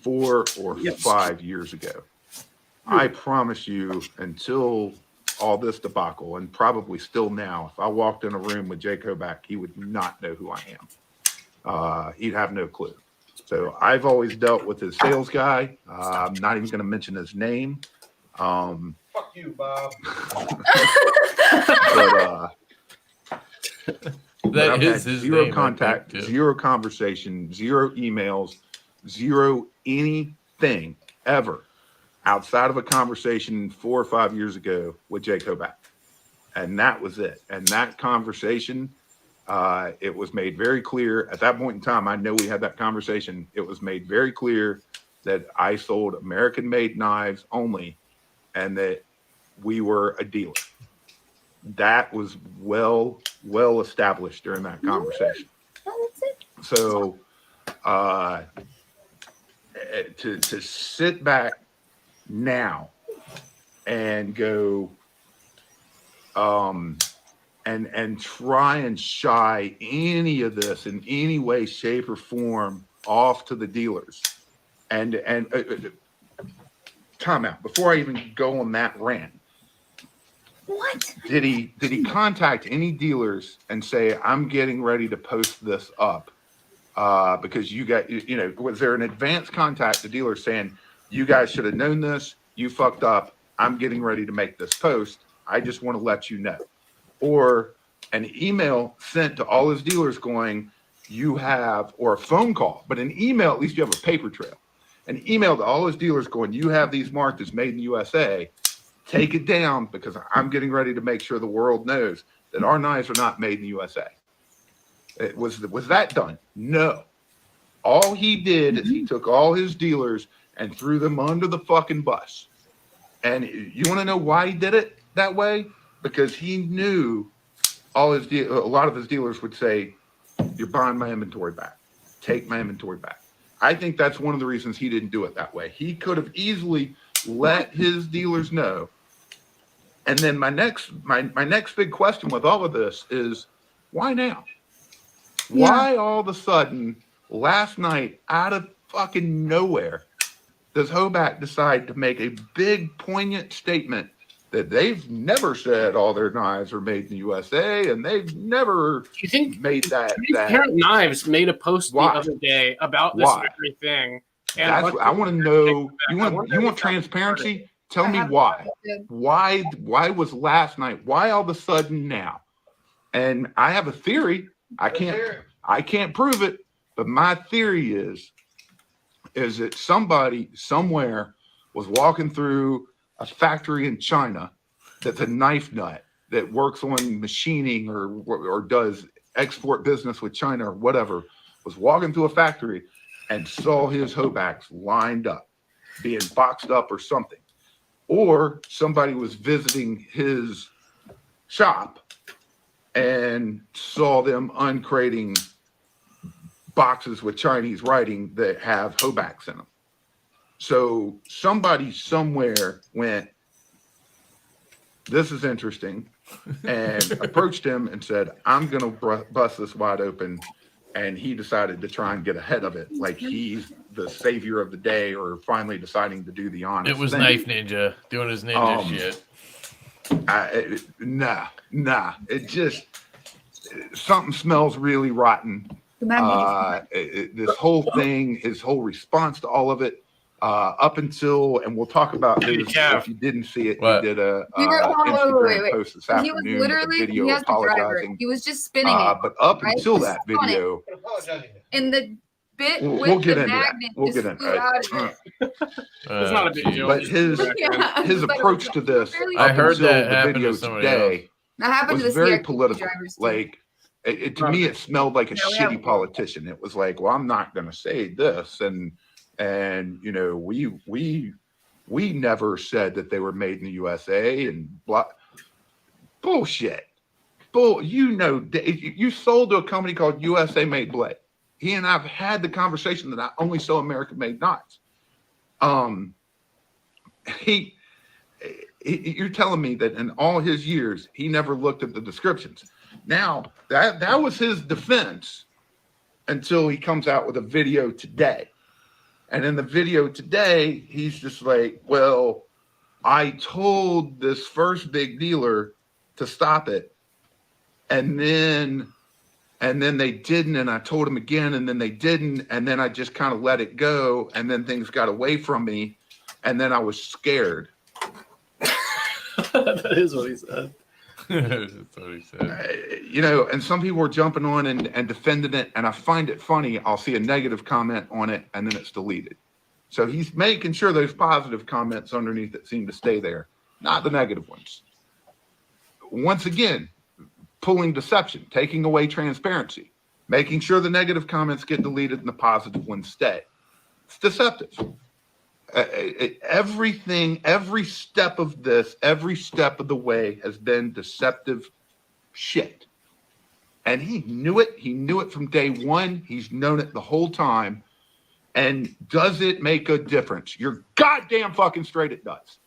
4 or 5 years ago. I promise you, until all this debacle, and probably still now, if I walked in a room with Jay Koback, he would not know who I am. He'd have no clue. So I've always dealt with his sales guy. I'm not even going to mention his name. Fuck you, Bob. But I've had zero contact, zero conversation, zero emails, zero anything ever outside of a conversation 4 or 5 years ago with Jay Koback. And that was it. And that conversation, it was made very clear at that point in time. I know we had that conversation. It was made very clear that I sold American-made knives only, and that we were a dealer. That was well established during that conversation. So to sit back now and go and try and shy any of this in any way, shape, or form off to the dealers. And time out before I even go on that rant. What? Did he contact any dealers and say, I'm getting ready to post this up because you got, was there an advance contact to dealers saying, you guys should have known this, you fucked up, I'm getting ready to make this post, I just want to let you know? Or an email sent to all his dealers going, you have, or a phone call, but an email, at least you have a paper trail. An email to all his dealers going, you have these marked as made in the USA, take it down because I'm getting ready to make sure the world knows that our knives are not made in the USA. Was that done? No. All he did is he took all his dealers and threw them under the fucking bus. And you want to know why he did it that way? Because he knew a lot of his dealers would say, you're buying my inventory back. Take my inventory back. I think that's one of the reasons he didn't do it that way. He could have easily let his dealers know. And then my next big question with all of this is, why now? Why all of a sudden last night out of fucking nowhere does Hoback decide to make a big, poignant statement that they've never said all their knives are made in the USA, and they've never made that. Transparent Knives made a post the other day about this very thing. And that's what I want to know. You want transparency? Tell me why. Why was last night? Why all of a sudden now? And I have a theory. I can't prove it, but my theory is that somebody somewhere was walking through a factory in China that's a knife nut that works on machining or does export business with China or whatever, was walking through a factory and saw his Hobacks lined up, being boxed up or something. Or somebody was visiting his shop and saw them uncrating boxes with Chinese writing that have Hobacks in them. So somebody somewhere went, this is interesting, and approached him and said, I'm going to bust this wide open. And he decided to try and get ahead of it, like he's the savior of the day, or finally deciding to do the honest thing. It was thing. Knife Ninja doing his ninja shit. Nah. It just, something smells really rotten. This whole thing, his whole response to all of it, up until, and we'll talk about his, if you didn't see it, he did a Instagram post this afternoon. He was literally, video he has apologizing. He was just spinning it. But up until that video, in the bit we'll with get the into that. magnet We'll just get into flew out of it. It's not a big deal. But his approach to this, I heard that the happened video to somebody today, That happened to was the very CRT political. drivers too. Like, to me, it smelled like a Yeah, we have- shitty politician. It was like, well, I'm not going to say this, and you know, we never said that they were made in the USA, and blah, bullshit. You know, you sold to a company called USA Made Blade. He and I've had the conversation that I only sell American made knives. You're telling me that in all his years, he never looked at the descriptions. Now, that was his defense until he comes out with a video today. And in the video today, he's just like, well, I told this first big dealer to stop it. And then they didn't, and I told him again, and then they didn't, and then I just kind of let it go, and then things got away from me, and then I was scared. That is what he said. That's what he said. You know, and some people were jumping on and defending it, and I find it funny. I'll see a negative comment on it, and then it's deleted. So he's making sure those positive comments underneath it seem to stay there, not the negative ones. Once again, pulling deception, taking away transparency, making sure the negative comments get deleted and the positive ones stay. It's deceptive. Everything, every step of this, every step of the way has been deceptive shit. And he knew it. He knew it from day one. He's known it the whole time. And does it make a difference? You're goddamn fucking straight it does.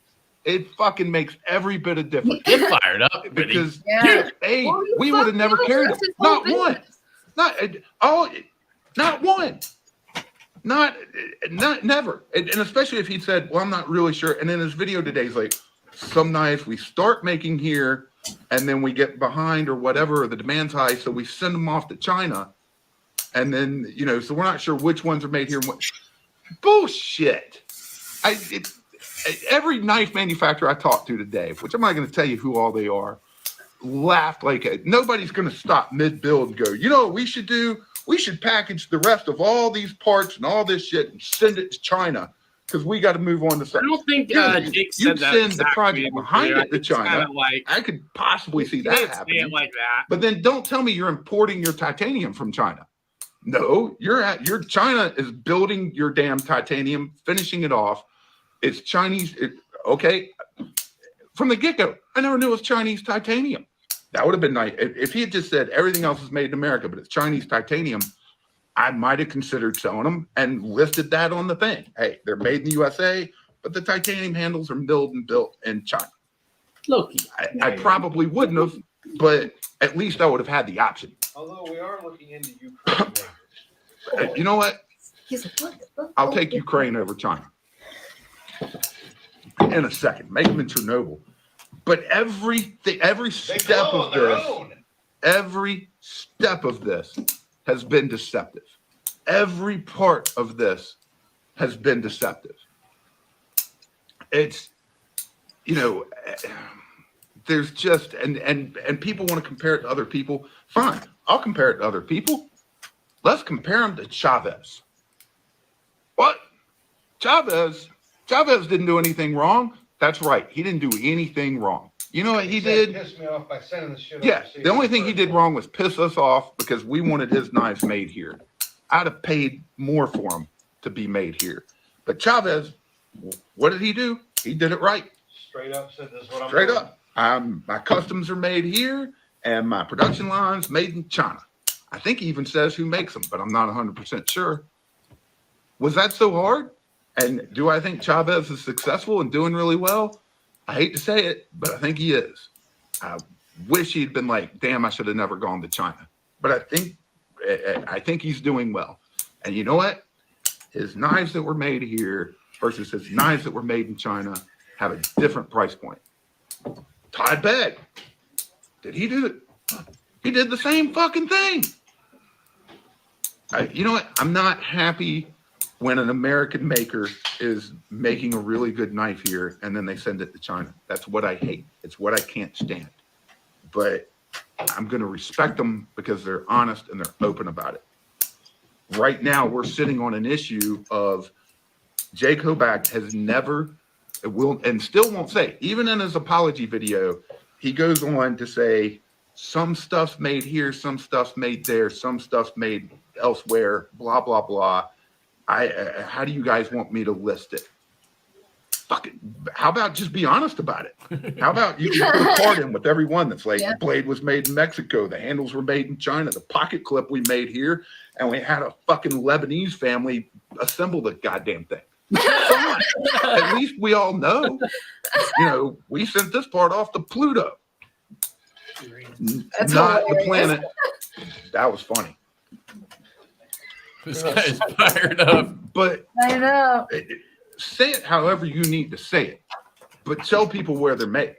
It fucking makes every bit of difference. Get fired up, because hey, we would have never carried him. Not one. Not one. Not never. And especially if he said, well, I'm not really sure. And in his video today, he's like, some knives we start making here, and then we get behind or whatever, or the demand's high, so we send them off to China. And then, you know, so we're not sure which ones are made here. Bullshit. Every knife manufacturer I talked to today, which I'm not going to tell you who all they are, laughed like nobody's going to stop mid-build and go, you know what we should do? We should package the rest of all these parts and all this shit and send it to China because we got to move on to something. I don't think Jake said that. You send the project behind it to China. Like, I could possibly see that happening. Like that. But then don't tell me you're importing your titanium from China. No, your China is building your damn titanium, finishing it off. It's Chinese. Okay. From the get-go, I never knew it was Chinese titanium. That would have been nice. If he had just said everything else is made in America, but it's Chinese titanium, I might have considered selling them and listed that on the thing. Hey, they're made in the USA, but the titanium handles are milled and built in China. Loki. I probably wouldn't have, but at least I would have had the option. Although we are looking into Ukraine. You know what? I'll take Ukraine over China. in a second. Make them in Chernobyl. But every step of this has been deceptive. Every part of this has been deceptive. It's, there's just, and people want to compare it to other people. Fine, I'll compare it to other people. Let's compare him to Chavez. What? Chavez didn't do anything wrong. That's right. He didn't do anything wrong. You know what he did? Pissed me off by sending the shit. Yeah, the only thing he did wrong was piss us off because we wanted his knives made here. I'd have paid more for them to be made here. But Chavez, what did he do? He did it right. Straight up said this is what I'm Straight doing. up. My customs are made here and my production line's made in China. I think he even says who makes them, but I'm not 100% sure. Was that so hard? And do I think Chavez is successful and doing really well? I hate to say it, but I think he is. I wish he'd been like, damn, I should have never gone to China. But I think he's doing well. And you know what? His knives that were made here versus his knives that were made in China have a different price point. Todd Begg, did he do it? He did the same fucking thing. You know what? I'm not happy when an American maker is making a really good knife here and then they send it to China. That's what I hate. It's what I can't stand. But I'm going to respect them because they're honest and they're open about it. Right now, we're sitting on an issue of Jake Hoback has never, will, and still won't say, even in his apology video, he goes on to say, some stuff's made here, some stuff's made there, some stuff's made elsewhere, blah, blah, blah. How do you guys want me to list it? Fucking, how about just be honest about it? How about you just put a card in with every one that's like, the blade was made in Mexico, the handles were made in China, the pocket clip we made here, and we had a fucking Lebanese family assemble the goddamn thing. Come on. At least we all know, we sent this part off to Pluto. That's not hilarious. the planet. That was funny. This guy's fired up. But I know. Say it however you need to say it, but tell people where they're made.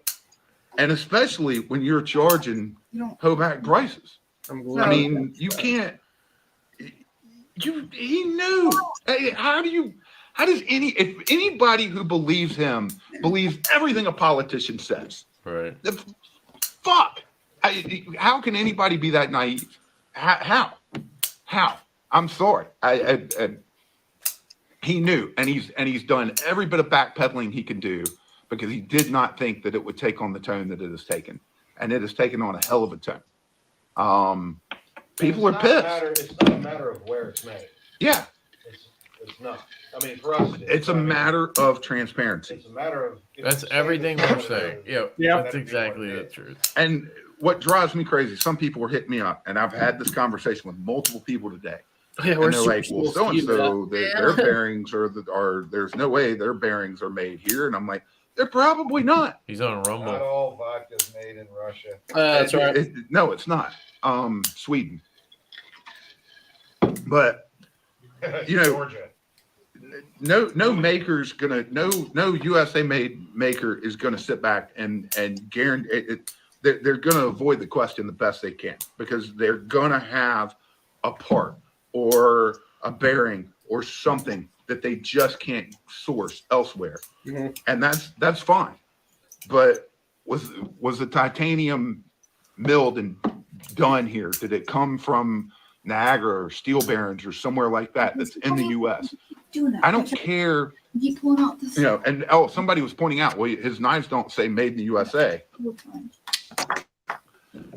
And especially when you're charging Hoback prices. I mean, you can't, he knew. If anybody who believes him believes everything a politician says. Right. Fuck. How can anybody be that naive? How? I'm sorry. He knew, and he's done every bit of backpedaling he can do because he did not think that it would take on the tone that it has taken, and it has taken on a hell of a tone. People are pissed. It's not a matter of where it's made. Yeah, it's not. I mean, for us, it's a matter of transparency. It's a matter of. That's everything we're saying. Yeah, that's exactly the truth. And what drives me crazy, some people were hitting me up, and I've had this conversation with multiple people today. Yeah, and they're like, well, so-and-so, their bearings are, there's no way their bearings are made here. And I'm like, they're probably not. He's on a rumble. Not all vodka is made in Russia. That's right. No, it's not. Sweden. But, Georgia. No maker's gonna, no USA made maker is gonna sit back and guarantee it. They're gonna avoid the question the best they can because they're gonna have a part or a bearing or something that they just can't source elsewhere. Mm-hmm. And that's fine. But was the titanium milled and done here? Did it come from Niagara or steel bearings or somewhere like that that's in the US? I don't care. And somebody was pointing out, well, his knives don't say made in the USA.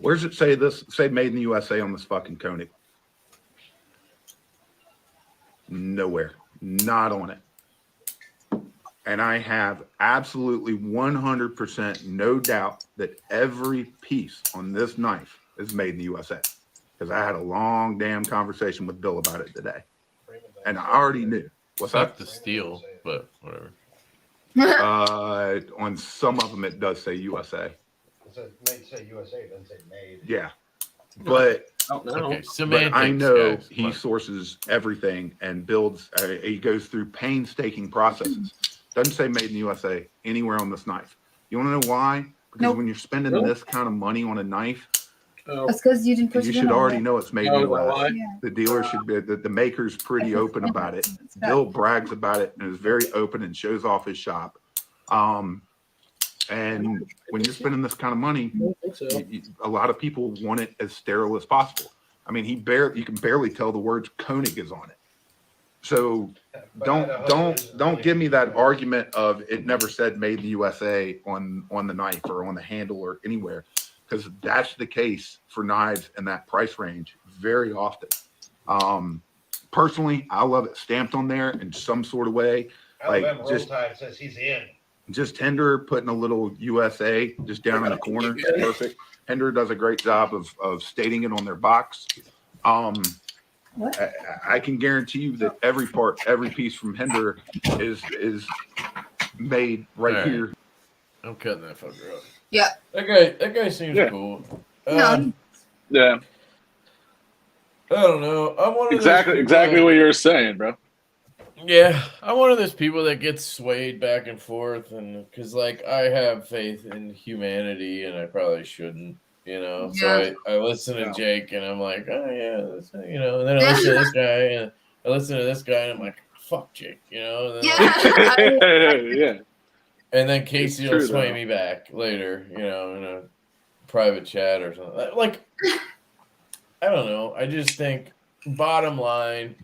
Where's it say made in the USA on this fucking Koenig? Nowhere. Not on it. And I have absolutely 100% no doubt that every piece on this knife is made in the USA. Because I had a long damn conversation with Bill about it today. And I already knew. What's Fuck that? the steel, but whatever. On some of them, it does say USA. It say USA, it doesn't say made. Yeah. But, Okay, but I know guys. he sources everything and builds, he goes through painstaking processes Doesn't say made in the USA anywhere on this knife. You want to know why? Because when you're spending this kind of money on a knife, that's because you didn't push you it should in already know it's made in the US. Yeah. The dealer should be, the maker's pretty open about it. Bill brags about it and is very open and shows off his shop. And when you're spending this kind of money, a lot of people want it as sterile as possible. I mean, you can barely tell the words Koenig is on it. So don't give me that argument of it never said made in the USA on the knife or on the handle or anywhere, because that's the case for knives in that price range very often. Personally, I love it stamped on there in some sort of way. Alabama Like just Roll Tide says he's in. Just Hinder putting a little USA just down in the corner is perfect. Hinder does a great job of stating it on their box. I can guarantee you that every piece from Hinder is made right here. I'm cutting that fucker up. Yeah. That guy seems cool. Yeah. I don't know. I'm one of exactly what you're saying, bro. Yeah, I'm one of those people that gets swayed back and forth, and because like I have faith in humanity, and I probably shouldn't, you know. So I listen to Jake, and I'm like, oh yeah, that's, you know. And then I listen to this guy, and I listen to this guy, and I'm like, fuck Jake, you know. And then Yeah. And then Casey will sway me back later, you know, in a private chat or something. Like, I don't know. I just think, bottom line,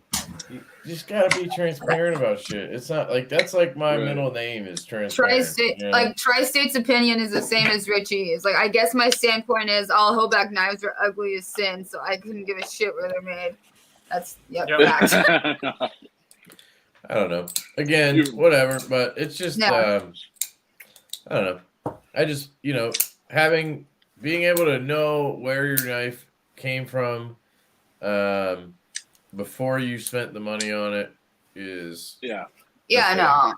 you just gotta be transparent about shit. It's not like that's like my middle name is transparent. Tri-State, you know? Like Tri-State's opinion is the same as Richie's. Like, I guess my standpoint is all Hoback knives are ugly as sin, so I couldn't give a shit where they're made. That's facts. I don't know. Again, whatever, but it's just I don't know. I just, you know, being able to know where your knife came from before you spent the money on it is I know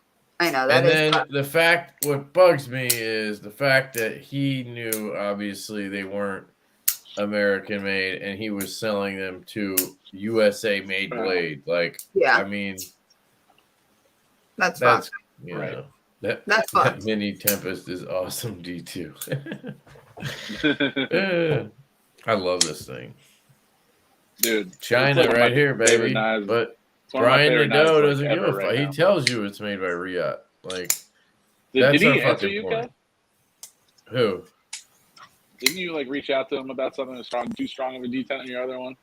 that. And then the fact, what bugs me is the fact that he knew obviously they weren't American made, and he was selling them to USA made blade. Like, I mean, that's you know, that Mini Tempest is awesome. D2. I love this thing. Dude, China right here, baby. But Brian Nadeau doesn't give a fuck. He tells you it's made by Riot. Like, did he answer you, Kev? Who? Didn't you like reach out to him about something too strong of a D10 in your other one?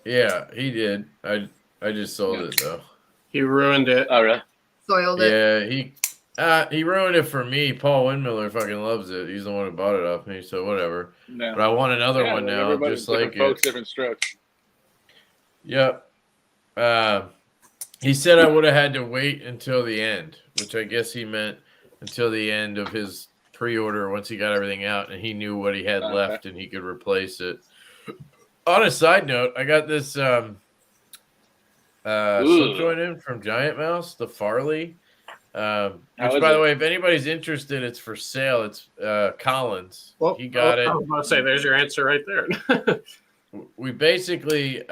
Yeah, he did. I just sold it though. He ruined it. Oh, really? Soiled it. Yeah, he ruined it for me. Paul Windmiller fucking loves it. He's the one who bought it off me, so whatever. No. But I want another one now, just like folks, different strokes. Yep. He said I would have had to wait until the end, which I guess he meant until the end of his pre-order once he got everything out and he knew what he had left and he could replace it. On a side note, I got this slip joint in from Giant Mouse, the Farley. Which, by the way, if anybody's interested, it's for sale. It's Collins. Well, he got it. I was about to say, there's your answer right there. We basically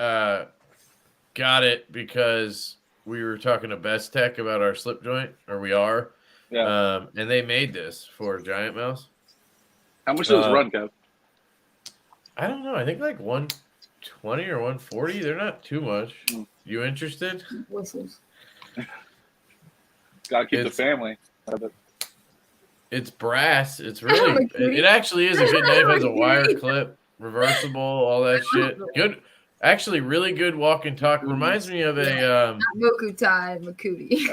got it because we were talking to Best Tech about our slip joint, or we are. Yeah. And they made this for Giant Mouse. How much does it run, Kev? I don't know. I think like 120 or 140. They're not too much. You interested? Gotta keep the family. It's brass. It's really. It actually is a good knife. Has a wire clip, reversible, all that shit. Good. Actually, really good walk and talk. Reminds me of a Makudi.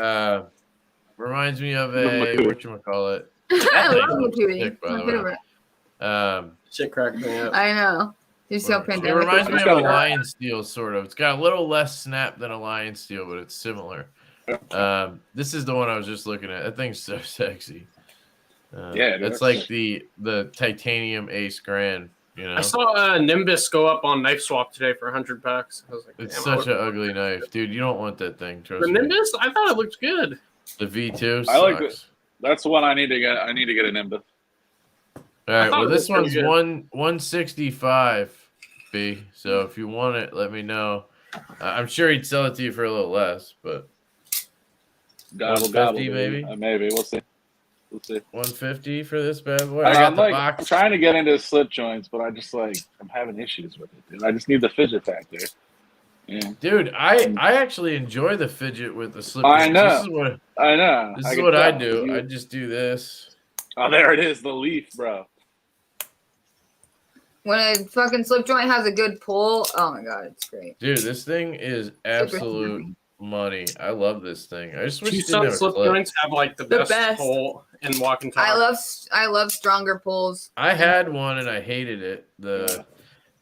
Reminds me of a whatchamacallit. I love Makudi. By the way. Shit cracked me up. I know. You see how it reminds me of a Lion Steel, sort of. It's got a little less snap than a Lion Steel, but it's similar. This is the one I was just looking at. That thing's so sexy. It's like the titanium Ace Grand. You know? I saw Nimbus go up on Knife Swap today for 100 bucks. I was like, it's such an ugly knife, dude. You don't want that thing. Trust me. Nimbus, I thought it looked good. The V2 sucks. I like it. That's the one I need to get. I need to get a Nimbus. All right. Well, this one's 165 B. So if you want it, let me know. I'm sure he'd sell it to you for a little less, but Gobble, 150 maybe. Maybe we'll see. We'll see. 150 for this bad boy. I got the box. I'm trying to get into slip joints, but I'm having issues with it, dude. I just need the fidget factor. Yeah. Dude, I actually enjoy the fidget with the slip. I know. I know. This is what I do. I just do this. Oh, there it is, the leaf, bro. When a fucking slip joint has a good pull, oh my god, it's great. Dude, this thing is absolute money. I love this thing. I just wish some slip joints have like the best pull in walk and talk. I love stronger pulls. I had one and I hated it.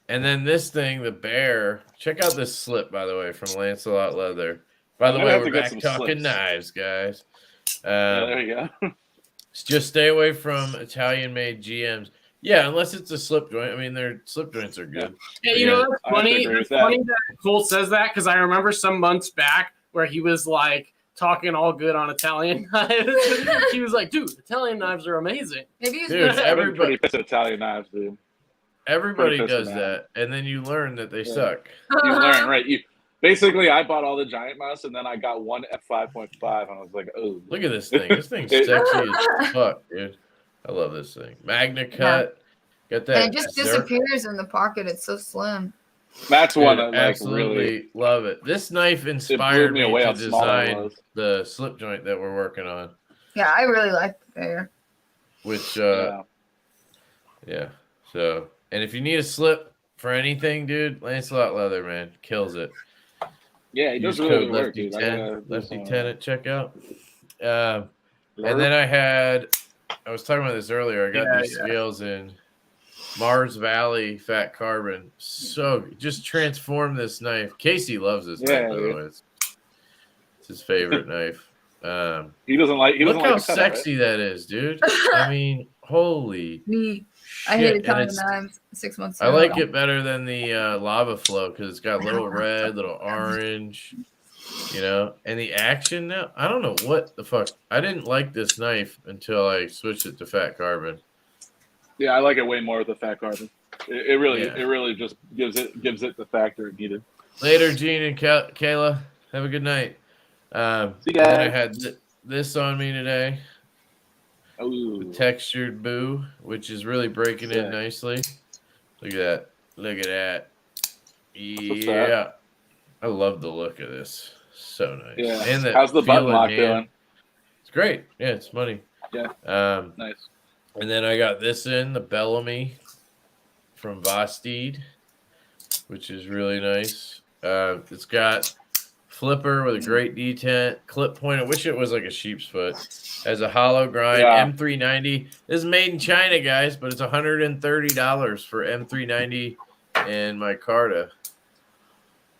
And then this thing, the bear. Check out this slip, by the way, from Lancelot Leather. By the way, we're back talking knives, guys. There you go. Just stay away from Italian-made GMs. Yeah, unless it's a slip joint. I mean, their slip joints are good. Yeah, you know, it's funny. It's funny that Cole says that because I remember some months back where he was like talking all good on Italian knives. He was like, "Dude, Italian knives are amazing." Maybe he's everybody puts Italian knives, dude. Everybody does that, and then you learn that they suck. You learn, right? Basically, I bought all the giant mouse, and then I got one f5.5, and I was like, "Oh, look at this thing! This thing's sexy as fuck, dude. I love this thing. Magna cut, got that. And it just disappears in the pocket. It's so slim. That's one I absolutely really love it. This knife inspired me to design the slip joint that we're working on. Yeah, I really like the bear. Which, yeah. So, and if you need a slip for anything, dude, Lancelot Leather, man, kills it. Yeah, he does really work, dude. Lefty 10 at checkout. And then I was talking about this earlier. I got these scales in Mars Valley Fat Carbon. So just transform this knife. Casey loves this knife, by the way. It's his favorite knife. He doesn't like. Look how sexy that is, dude. I mean, holy. I hate Italian knives 6 months ago. I like it better than the Lava Flow because it's got little red, little orange, you know. And the action now, I don't know what the fuck. I didn't like this knife until I switched it to Fat Carbon. Yeah, I like it way more with the Fat Carbon. It really just gives it the factor it needed. Later, Gene and Kayla. Have a good night. See you guys. And I had this on me today. Ooh. Textured boo, which is really breaking in nicely. Look at that. Look at that. Yeah. I love the look of this. So nice. Yeah. And how's the button lock doing? It's great. Yeah, it's money. Yeah. Nice. And then I got this in, the Bellamy from Vosteed, which is really nice. It's got flipper with a great detent, clip point. I wish it was like a sheep's foot. Has a hollow grind, M390. This is made in China, guys, but it's $130 for M390 and micarta.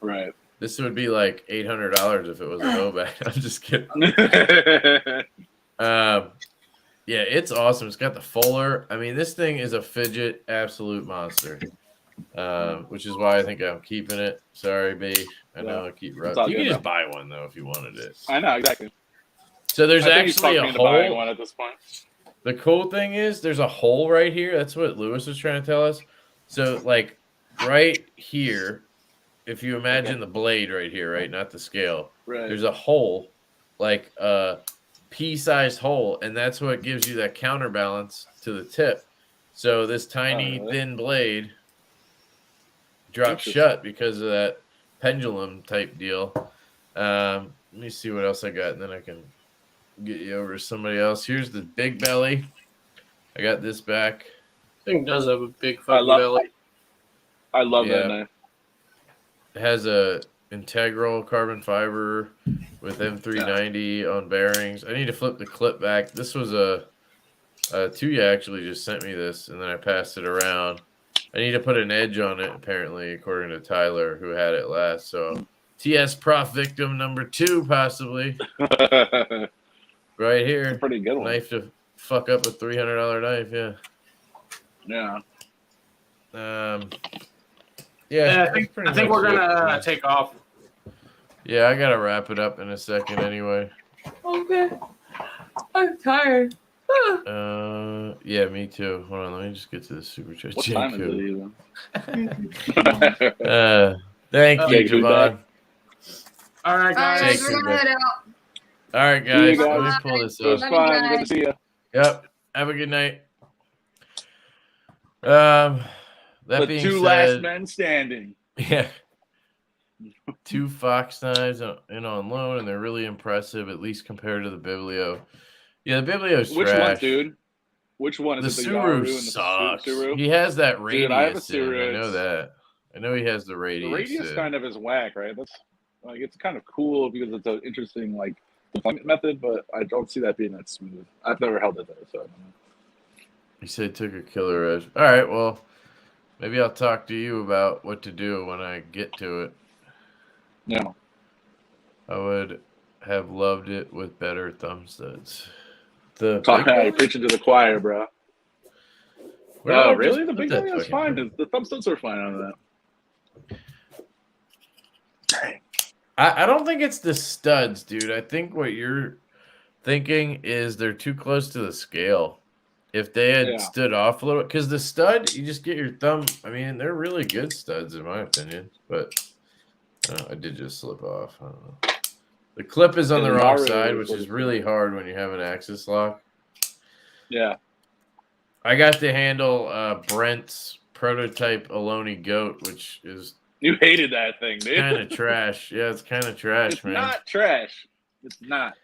Right. This would be like $800 if it was a Novak. I'm just kidding. Yeah, it's awesome. It's got the fuller. I mean, this thing is a fidget absolute monster, which is why I think I'm keeping it. Sorry, B. I know I keep rubbing. You can just buy one, though, if you wanted it. I know, exactly. So there's actually a hole. One at this point. The cool thing is there's a hole right here. That's what Lewis was trying to tell us. So, like, right here, if you imagine the blade right here, right, not the scale, there's a hole, like a pea-sized hole, and that's what gives you that counterbalance to the tip. So this tiny, thin blade drops shut because of that pendulum-type deal. Let me see what else I got, and then I can get you over to somebody else. Here's the big belly. I got this back. Thing does have a big fucking belly. I love that knife. It has a integral carbon fiber with M390 on bearings. I need to flip the clip back. This was Tuya actually just sent me this, and then I passed it around. I need to put an edge on it, apparently, according to Tyler, who had it last. So TS Prof victim number 2, possibly. Right here. Pretty good one. Knife to fuck up a $300 knife, yeah. Yeah, I think we're gonna take off. Yeah, I gotta wrap it up in a second anyway. Okay. I'm tired. Yeah, me too. Hold on, let me just get to the super chat. What time is it even? Thank you, Javon. All right, guys. We're gonna head out. All right, See you guys. guys. Let me pull this It was up. fun. Good to see you. Yep. Have a good night. That The being two said, last men standing. yeah, 2 Fox knives in on loan, and they're really impressive, at least compared to the Biblio. Yeah, the Biblio's Which trash. one, dude? Which one The is it? The Suru Yaru and sucks. the Suru? He has that radius. Dude, I have a in. Suru. I know that. I know he has the radius. The radius kind of is whack, right? That's like it's kind of cool because it's an interesting like deployment method, but I don't see that being that smooth. I've never held it though, so I don't know. He said took a killer edge. All right, well, maybe I'll talk to you about what to do when I get to it. Yeah. I would have loved it with better thumb studs. You're preaching to the choir, bro. Oh, really? The big thing is fine. The thumb studs are fine on that. I don't think it's the studs, dude. I think what you're thinking is they're too close to the scale. If they had stood off a little, because the stud, you just get your thumb. I mean, they're really good studs in my opinion, but I did just slip off. I don't know. The clip is on the wrong side, which is really hard when you have an axis lock. Yeah. I got to handle Brent's prototype Aloni goat, which is you hated that thing, dude. Kind of trash. Yeah, it's kind of trash, it's man. Not trash. It's not.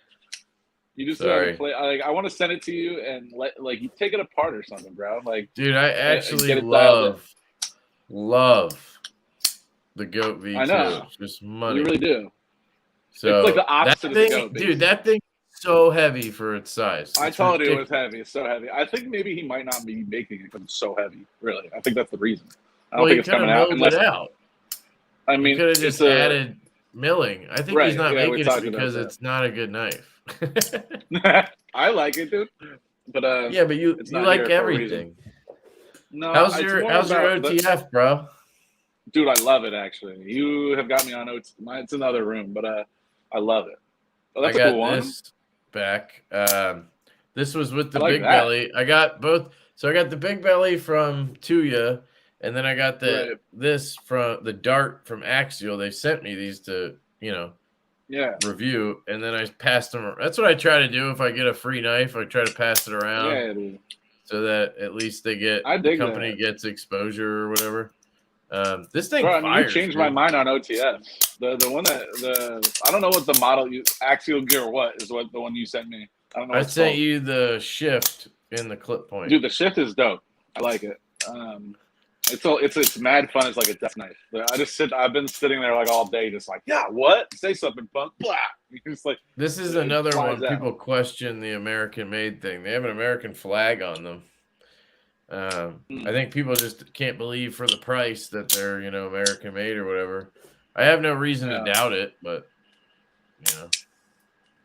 You just gotta play. Like, I want to send it to you and you take it apart or something, bro. Like, dude, I actually love the goat V2. I know. It's just money. You really do. So it's like the opposite of the goat, dude. That thing is so heavy for its size. I told you it was heavy. It's so heavy. I think maybe he might not be making it because it's so heavy. Really, I think that's the reason. I don't think it's coming out unless. I mean, could have just added milling. I think he's not making it because it's not a good knife. I like it, dude. But yeah, but you like everything. No, how's your OTF, bro? Dude, I love it actually. You have got me on OTF. It's another room, but I love it. Oh, that's a cool one. This back. This was with the big belly. I got both. So I got the big belly from Tuya, and then I got this from the dart from Axial. They sent me these to review, and then I passed them. That's what I try to do. If I get a free knife, I try to pass it around, so that at least the company gets exposure or whatever. This thing fires. You changed my mind on OTF. The one that I don't know what the model Axial Gear what is what the one you sent me. I don't know. I sent you the shift in the clip point. Dude, the shift is dope. I like it. It's mad fun. It's like a death knife. I've been sitting there like all day, just like, yeah, what? Say something, punk. Blah. It's like this is another one. People question the American made thing. They have an American flag on them. I think people just can't believe for the price that they're American made or whatever. I have no reason to doubt it, but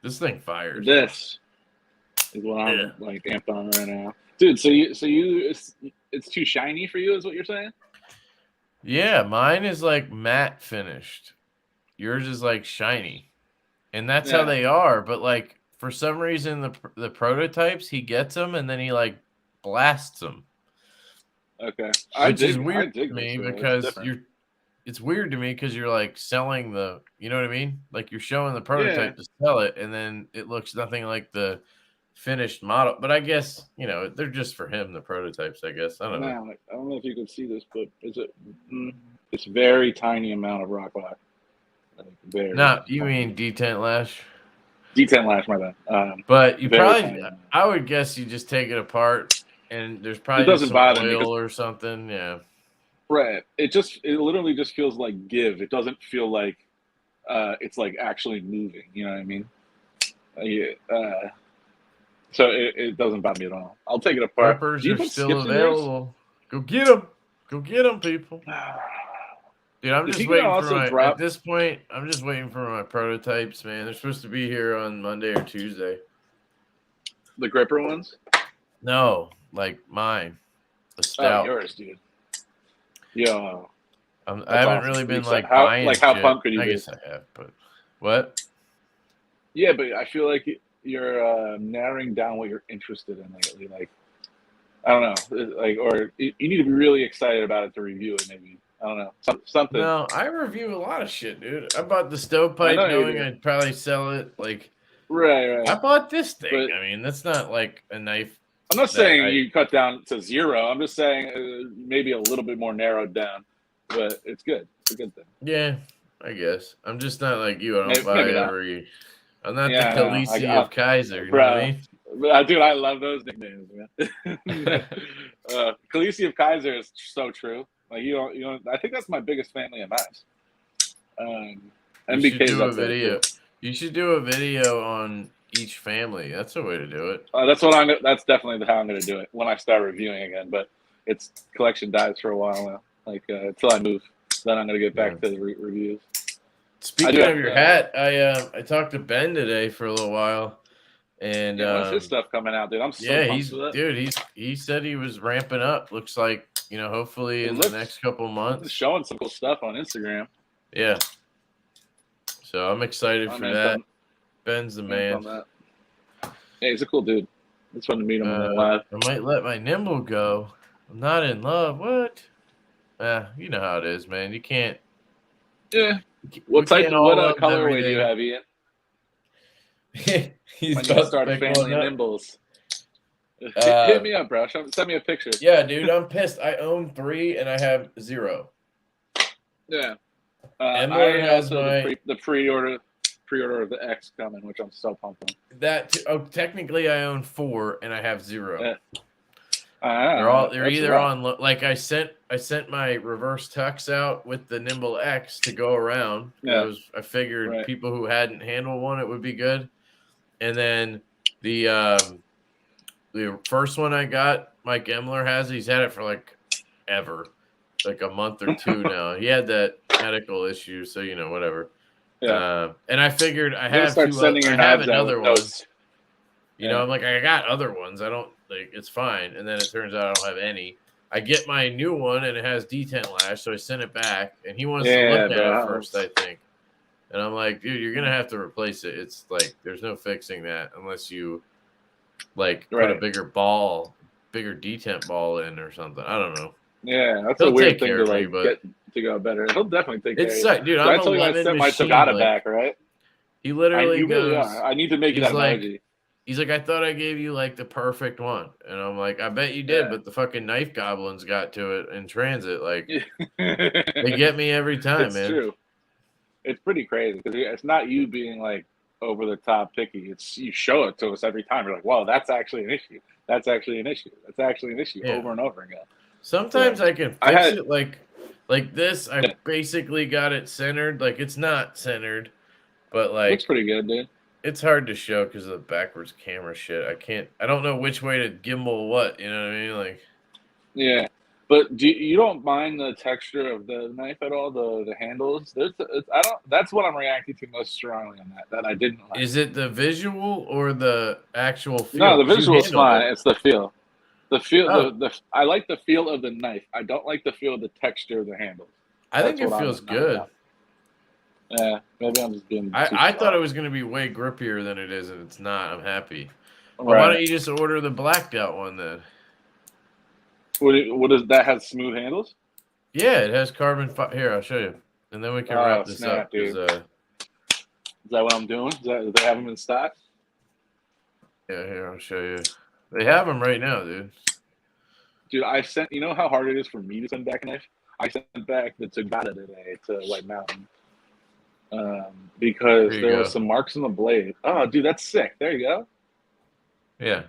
this thing fires. This is what I'm like amped on right now, dude. So you it's too shiny for you, is what you're saying? Yeah, mine is like matte finished. Yours is like shiny, and that's how they are. But like for some reason, the prototypes he gets them and then he like blasts them. Okay, which is weird to me because it's weird to me because you're like selling the, you know what I mean? Like you're showing the prototype to sell it, and then it looks nothing like the finished model. But I guess they're just for him, the prototypes. I guess I don't know. I don't know if you can see this, but is it? It's very tiny amount of rock lock. You mean D10 lash? D10 lash, my bad. But you probably, I would guess you just take it apart. And there's probably some oil or something, Right. It literally just feels like give. It doesn't feel like it's like actually moving. You know what I mean? So it doesn't bother me at all. I'll take it apart. Preppers are still available. Go get them. Go get them, people. Dude, I'm just waiting for at this point, I'm just waiting for my prototypes, man. They're supposed to be here on Monday or Tuesday. The gripper ones? No. Like mine, the stout. Oh, yours, dude. Yo, I haven't really been like buying. How pumped could you be? I guess I have, but what? Yeah, but I feel like you're narrowing down what you're interested in lately. Like, I don't know, or you need to be really excited about it to review it. Maybe I don't know something. No, I review a lot of shit, dude. I bought the stovepipe knowing I'd probably sell it. Like, Right. I bought this thing. But, I mean, that's not like a knife. I'm not saying you cut down to 0. I'm just saying maybe a little bit more narrowed down, but it's good. It's a good thing. Yeah, I guess. I'm just not like you. I don't buy maybe not. every. I'm not Yeah, the Khaleesi of Kaiser. You know what I mean? Dude, I love those nicknames, man. Khaleesi of Kaiser is so true. Like you don't. I think that's my biggest family of knives. You should do a video. You should do a video on each family. That's a way to do it. That's definitely how I'm going to do it when I start reviewing again. But it's collection dies for a while now. Like until I move, then I'm going to get back to the reviews. Speaking of your hat, I talked to Ben today for a little while, and when's his stuff coming out, dude? I'm so pumped with it. He said he was ramping up. Looks like hopefully in the next couple months. He's showing some cool stuff on Instagram. Yeah. So I'm excited for that. Ben's the man. Yeah, he's a cool dude. It's fun to meet him live. I might let my nimble go. I'm not in love. What? You know how it is, man. You can't. Yeah. What colorway do you have, Ian? He's when you start family nimbles. Hit me up, bro. Send me a picture. Yeah, dude, I'm pissed. I own 3 and I have 0. Yeah. Emily has the pre-order of the X coming, which I'm so pumped on. Technically I own 4 and I have 0. Yeah. They're either on. Like I sent my reverse tux out with the Nimble X to go around. Yeah. I figured people who hadn't handled one, it would be good. And then the first one I got, Mike Emler has. He's had it for like ever, like a month or 2 now. He had that medical issue, so whatever. Yeah. And I figured I have another one. I'm like, I got other ones. I don't it's fine. And then it turns out I don't have any. I get my new one and it has detent lash, so I sent it back, and he wants to look at it first, I think. And I'm like, dude, you're gonna have to replace it. It's like there's no fixing that unless you put a bigger detent ball in or something. I don't know. Yeah, that's a weird thing to get to go better. He'll definitely take care of you. Dude, I told you I sent my Tagata back, right? He literally goes, really are. I need to make you that emoji. He's like, I thought I gave you the perfect one. And I'm like, I bet you did, but the fucking knife goblins got to it in transit. They get me every time, man. It's true. It's pretty crazy because it's not you being over the top picky. It's you show it to us every time. You're like, wow, that's actually an issue. That's actually an issue. That's actually an issue over and over again. Sometimes I can fix it like this. I basically got it centered. It's not centered, but looks pretty good, dude. It's hard to show because of the backwards camera shit. I don't know which way to gimbal what. You know what I mean? Yeah, but you don't mind the texture of the knife at all? The handles. That's what I'm reacting to most strongly on that I didn't like. Is it the visual or the actual feel? No, the visual is fine. It's the feel. The feel. I like the feel of the knife. I don't like the feel of the texture of the handles. I think it feels good. Yeah, maybe I'm just being. I thought it was going to be way grippier than it is, and it's not. I'm happy. Well, why don't you just order the blacked out one then? What does that have? Smooth handles? Yeah, it has carbon. Here, I'll show you, and then we can wrap this up. Dude. Is that what I'm doing? Do they have them in stock? Yeah, here I'll show you. They have them right now, dude. Dude, I sent. You know how hard it is for me to send back a knife? I sent back the Tagata today to White Mountain. Because there were some marks on the blade. Oh, dude, that's sick. There you go. Yeah.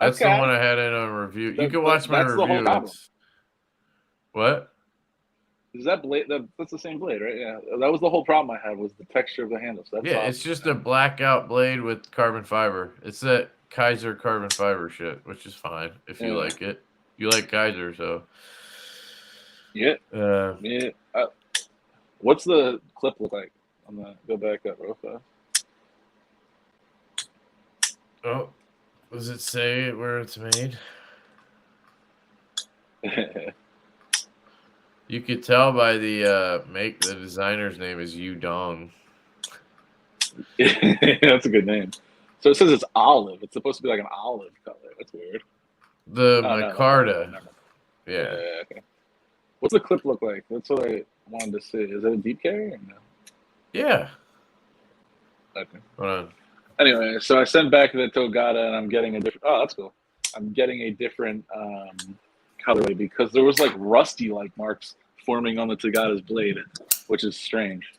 That's the one I had in a review. You can watch my review. The whole problem. What? Is that blade? That's the same blade, right? Yeah. That was the whole problem I had was the texture of the handles. That's awesome. It's just a blackout blade with carbon fiber. It's that Kaiser carbon fiber shit, which is fine if you like it. You like Kaiser, so. Yeah. What's the clip look like? I'm gonna go back up real fast. Oh, does it say where it's made? You could tell by the the designer's name is Yu Dong. That's a good name. So it says it's olive. It's supposed to be like an olive color. That's weird. The micarta. No. Yeah. Okay. What's the clip look like? That's what I wanted to see. Is it a deep carry or no? Yeah. Okay. Hold on. Anyway, so I sent back the Togata, and I'm getting a different. Oh, that's cool. I'm getting a different colorway because there was like rusty like marks forming on the Togata's blade, which is strange.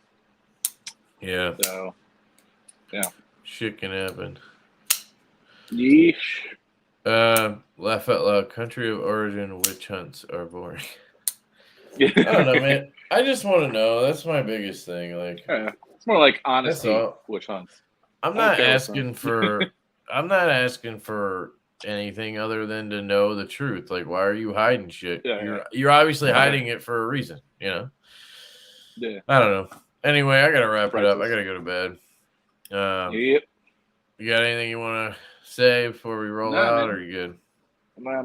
Yeah. So, yeah. Shit can happen. Yeesh. Laugh out loud. Country of origin witch hunts are boring. I don't know, man. I just want to know. That's my biggest thing. Like, yeah, it's more like honesty witch hunts. I'm not asking for. I'm not asking for anything other than to know the truth. Like, why are you hiding shit? Yeah, you're obviously hiding it for a reason. You know. Yeah. I don't know. Anyway, I gotta wrap it up. I gotta go to bed. Yep. You got anything you want to say before we roll out, or are you good?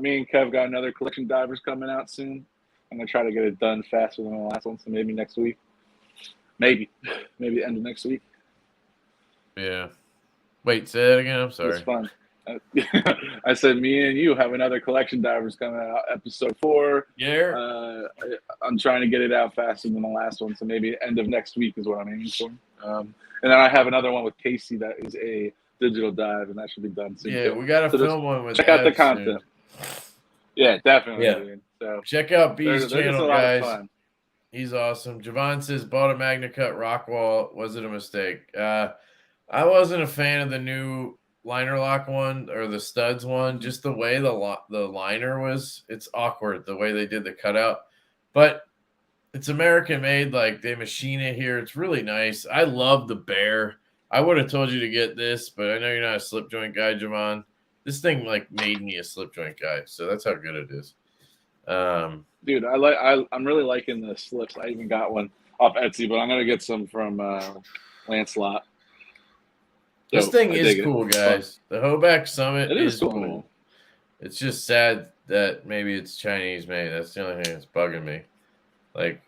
Me and Kev got another collection divers coming out soon. I'm gonna try to get it done faster than the last one, so maybe next week. Maybe the end of next week. Yeah. Wait, say that again. I'm sorry. It's fun. I said me and you have another collection divers coming out, episode 4. Yeah. I'm trying to get it out faster than the last one, so maybe end of next week is what I'm aiming for. And then I have another one with Casey that is a digital dive, and that should be done soon. Yeah, we got to film one with. Check out the content. Soon. Yeah, definitely. Yeah. Dude. So check out B's channel, guys. Of He's awesome. Javon says bought a Magna Cut Rockwall. Was it a mistake? I wasn't a fan of the new liner lock one or the studs one. Just the way the liner was. It's awkward the way they did the cutout, but it's American made. Like they machine it here. It's really nice. I love the bear. I would have told you to get this, but I know you're not a slip joint guy, Javon. This thing like made me a slip joint guy, so that's how good it is. Dude, I'm really liking the slips. I even got one off Etsy, but I'm gonna get some from Lancelot. This thing is cool, guys. The Hoback Summit is cool. It's just sad that maybe it's Chinese made. That's the only thing that's bugging me. Like,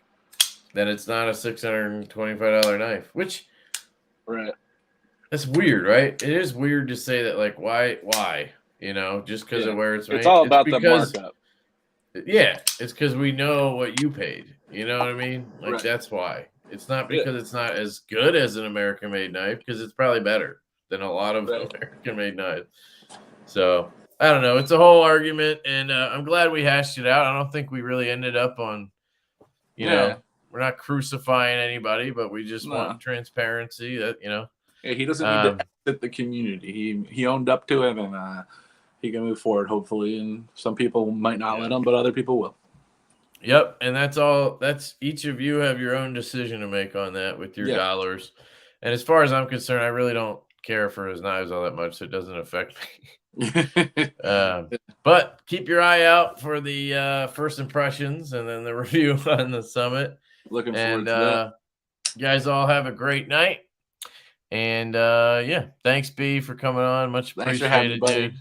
then it's not a $625 knife, which right. That's weird, right? It is weird to say that, like, why? You know, just because of where it's made. It's all about the markup. Yeah, it's because we know what you paid. You know what I mean? Like, that's why. It's not because it's not as good as an American-made knife, because it's probably better than a lot of American-made knives. So, I don't know. It's a whole argument, and I'm glad we hashed it out. I don't think we really ended up on, you know, we're not crucifying anybody, but we just want transparency that, you know. Yeah, he doesn't need to exit the community. He owned up to it, and he can move forward, hopefully. And some people might not let him, but other people will. Yep, and that's all. That's each of you have your own decision to make on that with your dollars. And as far as I'm concerned, I really don't care for his knives all that much, so it doesn't affect me. But keep your eye out for the first impressions and then the review on the summit. Looking forward to that. You guys all have a great night. And thanks B for coming on. Much appreciated, dude.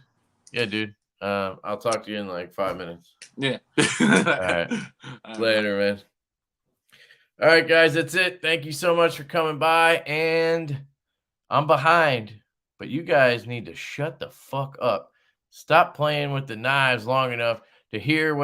Yeah, dude. I'll talk to you in like 5 minutes. Yeah. All right. Later, man. All right, guys, that's it. Thank you so much for coming by. And I'm behind, but you guys need to shut the fuck up. Stop playing with the knives long enough to hear what